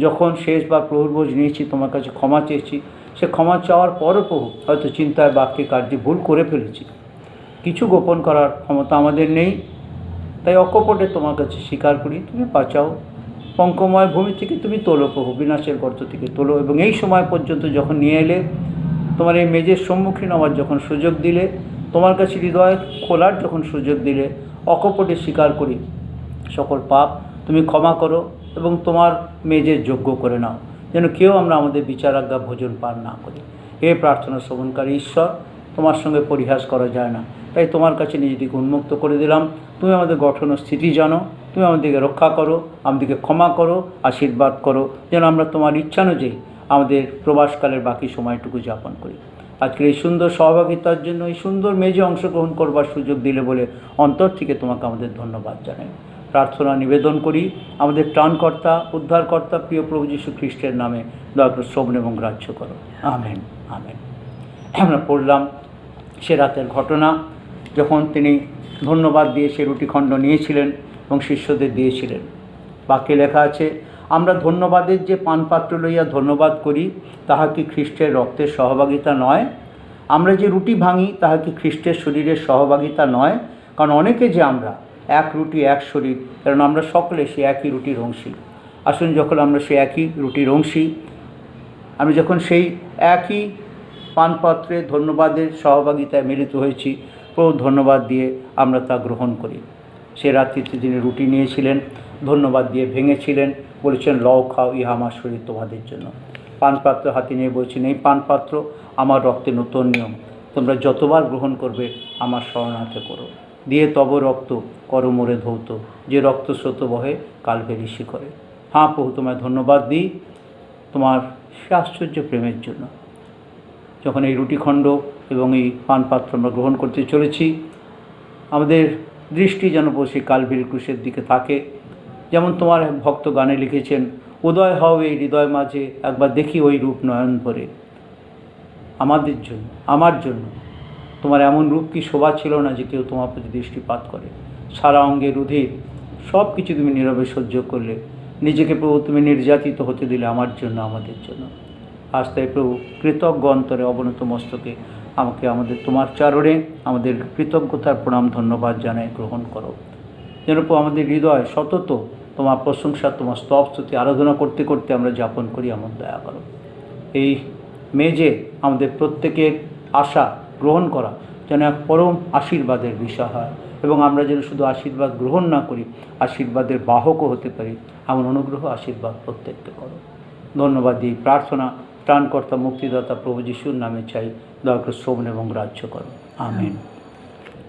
যখন শেষবার প্রভুর বোঝ নিয়েছি, তোমার কাছে ক্ষমা চেয়েছি, সে ক্ষমা চাওয়ার পরও প্রভু হয়তো চিন্তায়, বাক্যে, কার্যে ভুল করে ফেলেছি। কিছু গোপন করার ক্ষমতা আমাদের নেই, তাই অকপটে তোমার কাছে স্বীকার করি। তুমি বাঁচাও, পঙ্কময় ভূমি থেকে তুমি তোলো প্রভু, বিনাশের গর্ত থেকে তোলো। এবং এই সময় পর্যন্ত যখন নিয়ে এলে, তোমার এই মেজের সম্মুখীন হওয়ার যখন সুযোগ দিলে, তোমার কাছে হৃদয় খোলার যখন সুযোগ দিলে, অকপটে স্বীকার করি সকল পাপ তুমি ক্ষমা করো এবং তোমার মেজের যোগ্য করে নাও, যেন কেউ আমরা আমাদের বিচারাজ্ঞা ভোজন পান না করি। এ প্রার্থনা শ্রবণকারী ঈশ্বর, তোমার সঙ্গে পরিহাস করা যায় না, তাই তোমার কাছে নিজেদেরকে উন্মুক্ত করে দিলাম। তুমি আমাদের গঠন ও স্থিতি জানো, তুমি আমাদেরকে রক্ষা করো, আমাদেরকে ক্ষমা করো, আশীর্বাদ করো, যেন আমরা তোমার ইচ্ছানুযায়ী আমাদের প্রবাসকালের বাকি সময়টুকু যাপন করি। আজকের এই সুন্দর সহভাগিতার জন্য, এই সুন্দর মেজে অংশগ্রহণ করবার সুযোগ দিলে বলে অন্তর থেকে তোমাকে আমাদের ধন্যবাদ জানাই। প্রার্থনা নিবেদন করি আমাদের ত্রাণকর্তা, উদ্ধারকর্তা, প্রিয় প্রভু যীশু খ্রিস্টের নামে, দয়া করে শ্রবণ এবং গ্রাহ্য করো। Amen, amen. আমরা পড়লাম সে রাতের ঘটনা, যখন তিনি ধন্যবাদ দিয়ে সে রুটিখণ্ড নিয়েছিলেন এবং শিষ্যদের দিয়েছিলেন। বাক্যে লেখা আছে, আমরা ধন্যবাদের যে পানপাত্র লইয়া ধন্যবাদ করি, তাহা কি খ্রিস্টের রক্তের সহভাগিতা নয়? আমরা যে রুটি ভাঙি, তাহা কি খ্রিস্টের শরীরের সহভাগিতা নয়? কারণ অনেকে যে আমরা এক রুটি এক শরীর, কারণ আমরা সকলে সে একই রুটির অংশী। আসুন, যখন আমরা সে একই রুটির অংশী, আমি যখন সেই একই পানপাত্রে ধন্যবাদের সহভাগিতায় মিলিত হয়েছি, প্রভু ধন্যবাদ দিয়ে আমরা তা গ্রহণ করি। সে রাত্রিতে তিনি রুটি নিয়েছিলেন, ধন্যবাদ দিয়ে ভেঙেছিলেন, বলেছেন, লও খাও, ইহা আমার শরীর তোমাদের জন্য। পানপাত্র হাতে নিয়ে বলছেন, এই পানপাত্র আমার রক্তে নূতন নিয়ম, তোমরা যতবার গ্রহণ করবে আমার শরণার্থে করো। দিয়ে তব রক্ত করো মোরে ধৌত, যে রক্ত স্রোত বহে কালভেরি শিখরে। হ্যাঁ প্রভু, তোমায় ধন্যবাদ দিই তোমার সে আশ্চর্য প্রেমের জন্য। যখন এই রুটিখণ্ড এবং এই পানপাত্র আমরা গ্রহণ করতে চলেছি, আমাদের দৃষ্টি যেন বসে কালভেরি ক্রুশের দিকে থাকে। যেমন তোমার এক ভক্ত গানে লিখেছেন, উদয় হও এই হৃদয় মাঝে, একবার দেখি ওই রূপ নয়ন ভরে। আমাদের জন্য, আমার জন্য তোমার এমন রূপ কি শোভা ছিল না যে কেউ তোমার প্রতি দৃষ্টিপাত করে? সারা অঙ্গে রুধির, সব কিছু তুমি নীরবে সহ্য করলে, নিজেকে প্রভু তুমি নির্যাতিত হতে দিলে আমার জন্য, আমাদের জন্য। আজ তাই প্রভু কৃতজ্ঞ অন্তরে অবনত মস্তকে আমাকে আমাদের তোমার চরণে আমাদের কৃতজ্ঞতার প্রণাম ধন্যবাদ জানাই গ্রহণ করো। যেন প্রভু আমাদের হৃদয় সতত তোমার প্রশংসা, তোমার স্তব স্তুতি আরাধনা করতে করতে আমরা যাপন করি, এমন দয়া করো। এই মেজে আমাদের প্রত্যেকের আশা গ্রহণ করা যেন এক পরম আশীর্বাদের বিষয় হয়, এবং আমরা যেন শুধু আশীর্বাদ গ্রহণ না করি, আশীর্বাদের বাহকও হতে পারি, এমন অনুগ্রহ আশীর্বাদ প্রত্যেককে করো। ধন্যবাদ দিই, প্রার্থনা ত্রাণকর্তা মুক্তিদাতা প্রভু যিশুর নামে চাই, দয়া করে শ্রবণ এবং গ্রাহ্য করো, আমেন।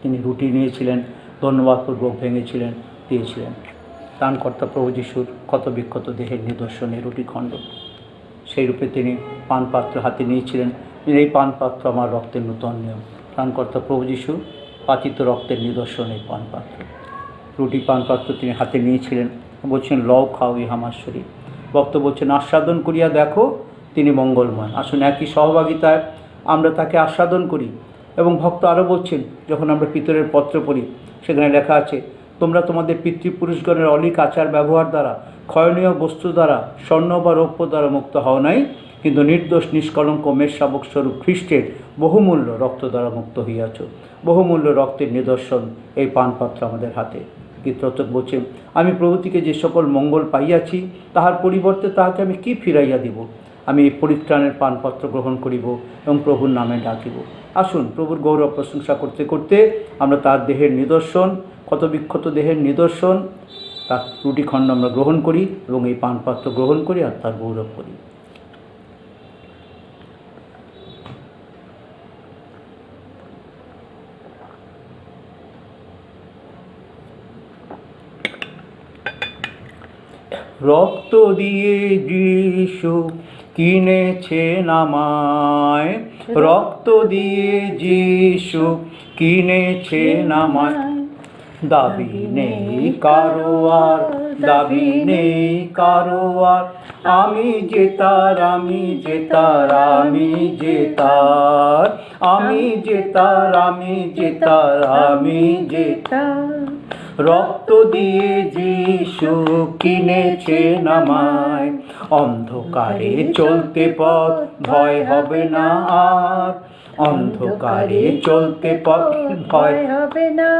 তিনি রুটি নিয়েছিলেন, ধন্যবাদপূর্বক ভেঙেছিলেন, দিয়েছিলেন। ত্রাণকর্তা প্রভু যিশুর ক্ষত বিক্ষত দেহের নিদর্শনে রুটি খণ্ড, সেই রূপে তিনি পানপাত্র হাতে নিয়েছিলেন। এই পানপাত্র আমার রক্তের নূতন নিয়ম। ত্রাণকর্তা প্রভু যিশু পাতিত রক্তের নিদর্শন এই পানপাত্র। রুটি পানপাত্র তিনি হাতে নিয়েছিলেন, বলছেন লও খাও ইহা আমার শরীর। ভক্ত বলছেন আস্বাদন করিয়া দেখো তিনি মঙ্গলময়। আসুন একই সহভাগিতায় আমরা তাকে আস্বাদন করি। এবং ভক্ত আরও বলছেন, যখন আমরা পিতরের পত্র পড়ি সেখানে লেখা আছে, তোমরা তোমাদের পিতৃপুরুষগণের অলিক আচার ব্যবহার দ্বারা, ক্ষয়নীয় বস্তু দ্বারা, স্বর্ণ বা রৌপ্য দ্বারা মুক্ত হও নাই, কিন্তু নির্দোষ নিষ্কলঙ্ক মেষশাবক স্বরূপ খ্রিস্টের বহুমূল্য রক্ত দ্বারা মুক্ত হইয়াছ। বহুমূল্য রক্তের নিদর্শন এই পানপাত্র আমাদের হাতে। কীর্তক বলছেন, আমি প্রভুতিকে যে সকল মঙ্গল পাইয়াছি, তাহার পরিবর্তে তাহাকে আমি কি ফিরাইয়া দিব? আমি এই পরিত্রাণের পানপত্র গ্রহণ করিব এবং প্রভুর নামে ডাকিব। আসুন প্রভুর গৌরব প্রশংসা করতে করতে আমরা তার দেহের নিদর্শন, ক্ষত বিক্ষত দেহের নিদর্শন, তার রুটি খণ্ড আমরা গ্রহণ করি এবং এই পানপাত্র গ্রহণ করি আর তার গৌরব করি। রক্ত দিয়ে যিশু কিনেছেন আমায়, রক্ত দিয়ে যিশু কিনেছেন আমায়। দাবি নেই কারো আর, দাবি নেই কারো আর, আমি যে তার, আমি যে তার, আমি যে তার, আমি যে তার, আমি যে তার, আমি যে তার। রক্ত দিয়ে যিশু কিনেছেন আমায়, অন্ধকারে চলতে পথ ভয় হবে না আর, অন্ধকারে চলতে পথ ভয় হবে না।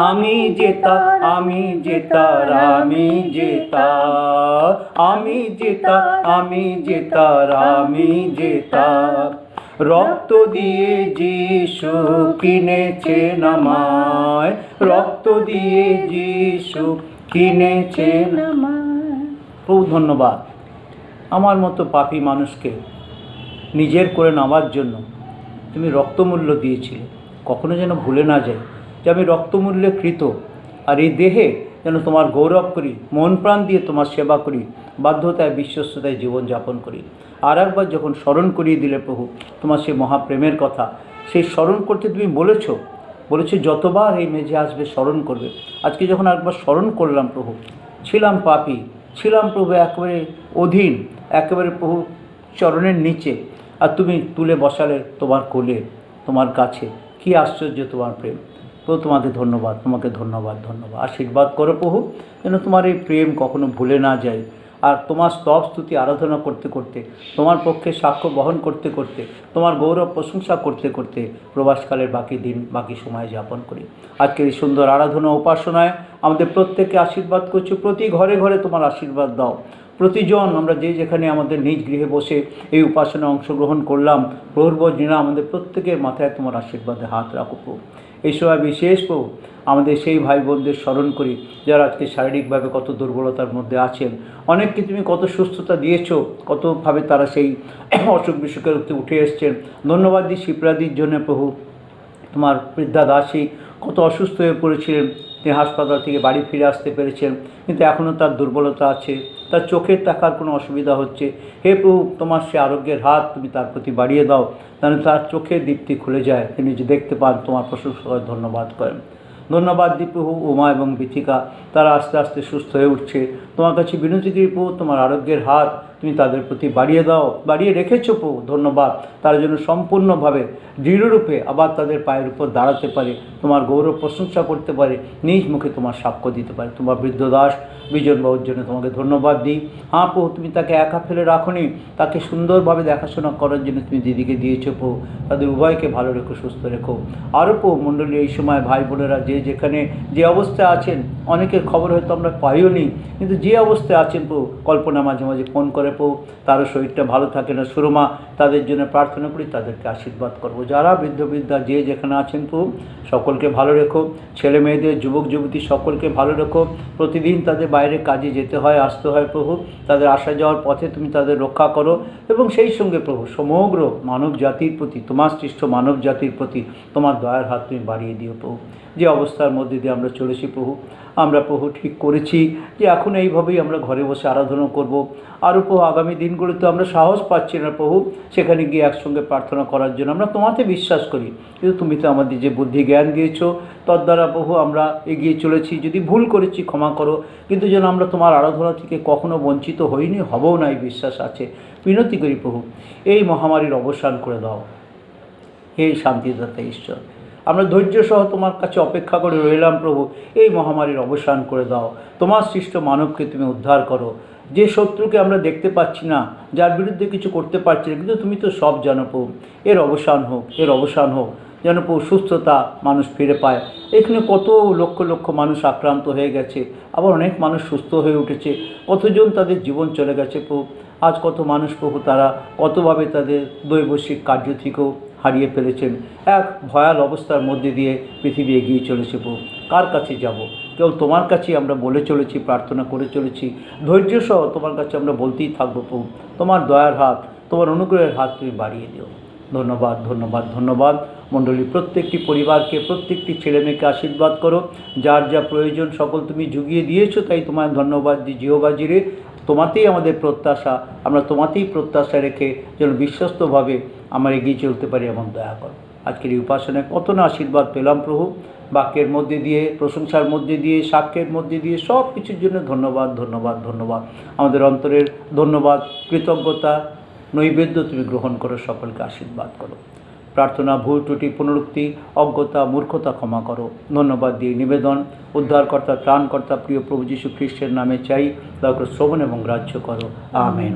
আমি যে তার, আমি যে তার, আমি যে তার, আমি যে তার, আমি যে তার, আমি যে তার। রক্ত দিয়ে যিশু কিনেছেন আমায়, রক্ত দিয়ে যিশু কিনেছেন আমায়। খুব ধন্যবাদ। আমার মতো পাপী মানুষকে নিজের করে নেওয়ার জন্য তুমি রক্তমূল্য দিয়েছিলে। কখনো যেন ভুলে না যাই যে আমি রক্তমূল্যে কৃত, আর এই দেহে যেন তোমার গৌরব করি, মন প্রাণ দিয়ে তোমার সেবা করি, বাধ্যতায় বিশ্বস্ততায় জীবনযাপন করি। আর একবার যখন স্মরণ করিয়ে দিলে প্রভু তোমার সেই মহাপ্রেমের কথা, সেই স্মরণ করতে তুমি বলেছো যতবার এই মেঝে আসবে স্মরণ করবে। আজকে যখন একবার স্মরণ করলাম প্রভু, ছিলাম পাপী, ছিলাম প্রভু একেবারে অধীন, একেবারে প্রভু চরণের নিচে, আর তুমি তুলে বসালে তোমার কোলে, তোমার কাছে। কি আশ্চর্য তোমার প্রেম প্রভু, তোমাকে ধন্যবাদ, তোমাকে ধন্যবাদ, ধন্যবাদ। আশীর্বাদ করো প্রভু, যেন তোমার এই প্রেম কখনো ভুলে না যায়। আর তোমার স্তব স্তুতি আরাধনা করতে করতে, তোমার পক্ষে সাক্ষ্য বহন করতে করতে, তোমার গৌরব প্রশংসা করতে করতে প্রবাসকালের বাকি দিন, বাকি সময় যাপন করি। আজকের এই সুন্দর আরাধনা উপাসনায় আমাদের প্রত্যেককে আশীর্বাদ করছো। প্রতি ঘরে ঘরে তোমার আশীর্বাদ দাও। প্রতিজন আমরা যে যেখানে আমাদের নিজ গৃহে বসে এই উপাসনায় অংশগ্রহণ করলাম, প্রভুর দিনা আমাদের প্রত্যেকের মাথায় তোমার আশীর্বাদে হাত রাখো প্রভু। এই সময় বিশেষ প্রভু আমাদের সেই ভাই বোনদের স্মরণ করি যারা আজকে শারীরিকভাবে কত দুর্বলতার মধ্যে আছেন। অনেককে তুমি কত সুস্থতা দিয়েছো, কতভাবে তারা সেই অসুখ বিসুখের উঠে এসছেন। ধন্যবাদ দিই শিপ্রাদির জন্য প্রভু। তোমার বৃদ্ধা দাসী কত অসুস্থ হয়ে পড়েছিলেন, তিনি হাসপাতাল থেকে বাড়ি ফিরে আসতে পেরেছেন, কিন্তু এখনও তার দুর্বলতা আছে, তার চোখের দেখার কোনো অসুবিধা হচ্ছে। হে প্রভু, তোমার সে আরোগ্যের হাত তুমি তার প্রতি বাড়িয়ে দাও, যেন তার চোখের দীপ্তি খুলে যায়, তিনি যে দেখতে পান, তোমার প্রশংসা করে ধন্যবাদ করেন। ধন্যবাদ দিই প্রভু উমা এবং বিথিকা, তারা আস্তে আস্তে সুস্থ হয়ে উঠছে। তোমার কাছে বিনতি করি প্রভু, তোমার আরোগ্যের হাত তুমি তাদের প্রতি বাড়িয়ে দাও, বাড়িয়ে রেখেছো প্রভু, ধন্যবাদ। তারা যেন সম্পূর্ণভাবে দৃঢ়রূপে আবার তাদের পায়ের উপর দাঁড়াতে পারে, তোমার গৌরব প্রশংসা করতে পারে, নিজ মুখে তোমার সাক্ষ্য দিতে পারে। তোমার বৃদ্ধ দাস বিজন বাবুর জন্য তোমাকে ধন্যবাদ দিই। হ্যাঁ প্রভু, তুমি তাকে একা ফেলে রাখোনি, তাকে সুন্দরভাবে দেখাশোনা করার জন্য তুমি দিদিকে দিয়েছো প্রভু। তাদের উভয়কে ভালো রেখো, সুস্থ রেখো। আরও প্রভু মণ্ডলী এই সময় ভাই বোনেরা যে যেখানে যে অবস্থায় আছেন, অনেকের খবর হয়তো আমরা পাইও নি, কিন্তু যে অবস্থায় আছেন প্রভু, কল্পনা মাঝে মাঝে ফোন করে প্রভু, তারও শরীরটা ভালো থাকে না, সুরমা, তাদের জন্য প্রার্থনা করি, তাদেরকে আশীর্বাদ করবো। যারা বৃদ্ধ বৃদ্ধা যে যেখানে আছেন প্রভু, সকলকে ভালো রেখো। ছেলে মেয়েদের, যুবক যুবতী সকলকে ভালো রেখো। প্রতিদিন তাদের বাইরে কাজে যেতে হয়, আসতে হয় প্রভু, তাদের আসা যাওয়ার পথে তুমি তাদের রক্ষা করো। এবং সেই সঙ্গে প্রভু সমগ্র মানব জাতির প্রতি, তোমার সৃষ্ট মানব জাতির প্রতি তোমার দয়ার হাত তুমি বাড়িয়ে দিও প্রভু। যে অবস্থার মধ্যে দিয়ে আমরা চলেছি প্রভু, আমরা প্রভু ঠিক করেছি যে এখন এইভাবেই আমরা ঘরে বসে আরাধনা করব। আরও প্রভু আগামী দিনগুলোতে আমরা সাহস পাচ্ছি না প্রভু সেখানে গিয়ে একসঙ্গে প্রার্থনা করার জন্য। আমরা তোমাতে বিশ্বাস করি, কিন্তু তুমি তো আমাদের যে বুদ্ধি জ্ঞান দিয়েছো তদ্বারা প্রভু আমরা এগিয়ে চলেছি। যদি ভুল করেছি ক্ষমা করো, কিন্তু যেন আমরা তোমার আরাধনা থেকে কখনো বঞ্চিত হইনি, হবও না, এই বিশ্বাস আছে। বিনতি করি প্রভু, এই মহামারীর অবসান করে দাও হে শান্তিদাতা ঈশ্বর। আমরা ধৈর্য সহ তোমার কাছে অপেক্ষা করে রইলাম প্রভু, এই মহামারীর অবসান করে দাও। তোমার সৃষ্ট মানবকে তুমি উদ্ধার করো। যে শত্রুকে আমরা দেখতে পাচ্ছি না, যার বিরুদ্ধে কিছু করতে পারছি না, কিন্তু তুমি তো সব জানো প্রভু, এর অবসান হোক, এর অবসান হোক, যেন প্রভু সুস্থতা মানুষ ফিরে পায়। এখানে কত লক্ষ লক্ষ মানুষ আক্রান্ত হয়ে গেছে, আবার অনেক মানুষ সুস্থ হয়ে উঠেছে, কতজন তাদের জীবন চলে গেছে প্রভু। আজ কত মানুষ প্রভু তারা কতভাবে তাদের দৈবশিক কার্য থেকেও হারিয়ে ফেলেছেন। এক ভয়াল অবস্থার মধ্যে দিয়ে পৃথিবী এগিয়ে চলেছে প্রভু। কার কাছে যাব? কেবল তোমার কাছেই আমরা বলে চলেছি, প্রার্থনা করে চলেছি, ধৈর্য সহ তোমার কাছে আমরা বলতেই থাকবো প্রভু। তোমার দয়ার হাত, তোমার অনুগ্রহের হাত তুমি বাড়িয়ে দিও। ধন্যবাদ, ধন্যবাদ, ধন্যবাদ। মণ্ডলী প্রত্যেকটি পরিবারকে, প্রত্যেকটি ছেলেমেয়েকে আশীর্বাদ করো। যার যা প্রয়োজন সকল তুমি জুগিয়ে দিয়েছো, তাই তোমায় ধন্যবাদ দিই জিহোবা জিরে। তোমাতেই আমাদের প্রত্যাশা, আমরা তোমাতেই প্রত্যাশা রেখে যেন বিশ্বস্তভাবে আমরা এগিয়ে চলতে পারি, এমন দয়া করো। আজকের এই উপাসনায় কত না আশীর্বাদ পেলাম প্রভু, বাক্যের মধ্যে দিয়ে, প্রশংসার মধ্যে দিয়ে, সাক্ষ্যের মধ্যে দিয়ে, সব কিছুর জন্য ধন্যবাদ, ধন্যবাদ, ধন্যবাদ। আমাদের অন্তরের ধন্যবাদ, কৃতজ্ঞতা, নৈবেদ্য তুমি গ্রহণ করো, সকলকে আশীর্বাদ করো। প্রার্থনা, ভুল ত্রুটি, পুনরুক্তি, অজ্ঞতা, মূর্খতা ক্ষমা করো। ধন্যবাদ দিয়ে নিবেদন উদ্ধারকর্তা, ত্রাণকর্তা, প্রিয় প্রভু যীশু খ্রিস্টের নামে চাই, দয়া করে শ্রবণ এবং গ্রাহ্য করো। আমেন।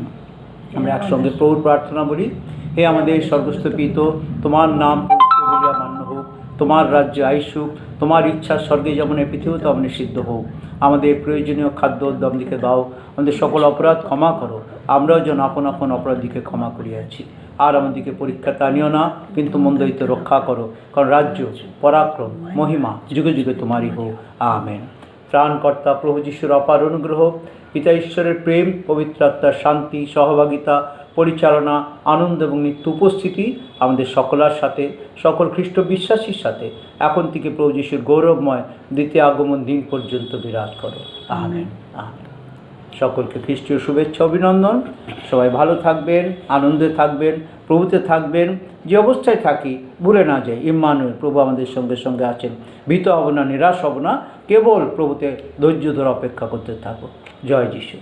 আমরা একসঙ্গে প্রভুর প্রার্থনা বলি। হে আমাদের স্বর্গস্থ পিতা, তোমার নাম পবিত্র বলিয়া মান্য হোক, তোমার রাজ্যে আইসুক, তোমার ইচ্ছা স্বর্গে যেমন পৃথিবীতে তেমনি সিদ্ধ হোক। আমাদের প্রয়োজনীয় খাদ্য আমাদেরকে দাও, আমাদের সকল অপরাধ ক্ষমা করো, আমরাও যেন আপন আপন অপরাধীকে ক্ষমা করিয়াছি। আর আমাদেরকে পরীক্ষাতে আনিও না, কিন্তু মন্দ হইতে রক্ষা করো, কারণ রাজ্য, পরাক্রম, মহিমা যুগে যুগে তোমারই হোক। আমেন। ত্রাণকর্তা প্রভু যিশুর অপার অনুগ্রহ, পিতা ঈশ্বরের প্রেম, পবিত্র আত্মার শান্তি, সহভাগিতা, পরিচালনা, আনন্দ এবং নিত্য উপস্থিতি আমাদের সকলের সাথে, সকল খ্রিস্ট বিশ্বাসীর সাথে এখন থেকে প্রভু যিশুর গৌরবময় দ্বিতীয় আগমন দিন পর্যন্ত বিরাজ করো। Amen, amen. সকলকে খ্রিস্টীয় শুভেচ্ছা, অভিনন্দন। সবাই ভালো থাকবেন, আনন্দে থাকবেন, প্রভুতে থাকবেন। যে অবস্থায় থাকি ভুলে না যাই, ইম্মানুয়েল, প্রভু আমাদের সঙ্গে সঙ্গে আছেন। ভীত হব না, নিরাশ হব না, কেবল প্রভুতে ধৈর্য ধরে অপেক্ষা করতে থাকো। জয় যিশু।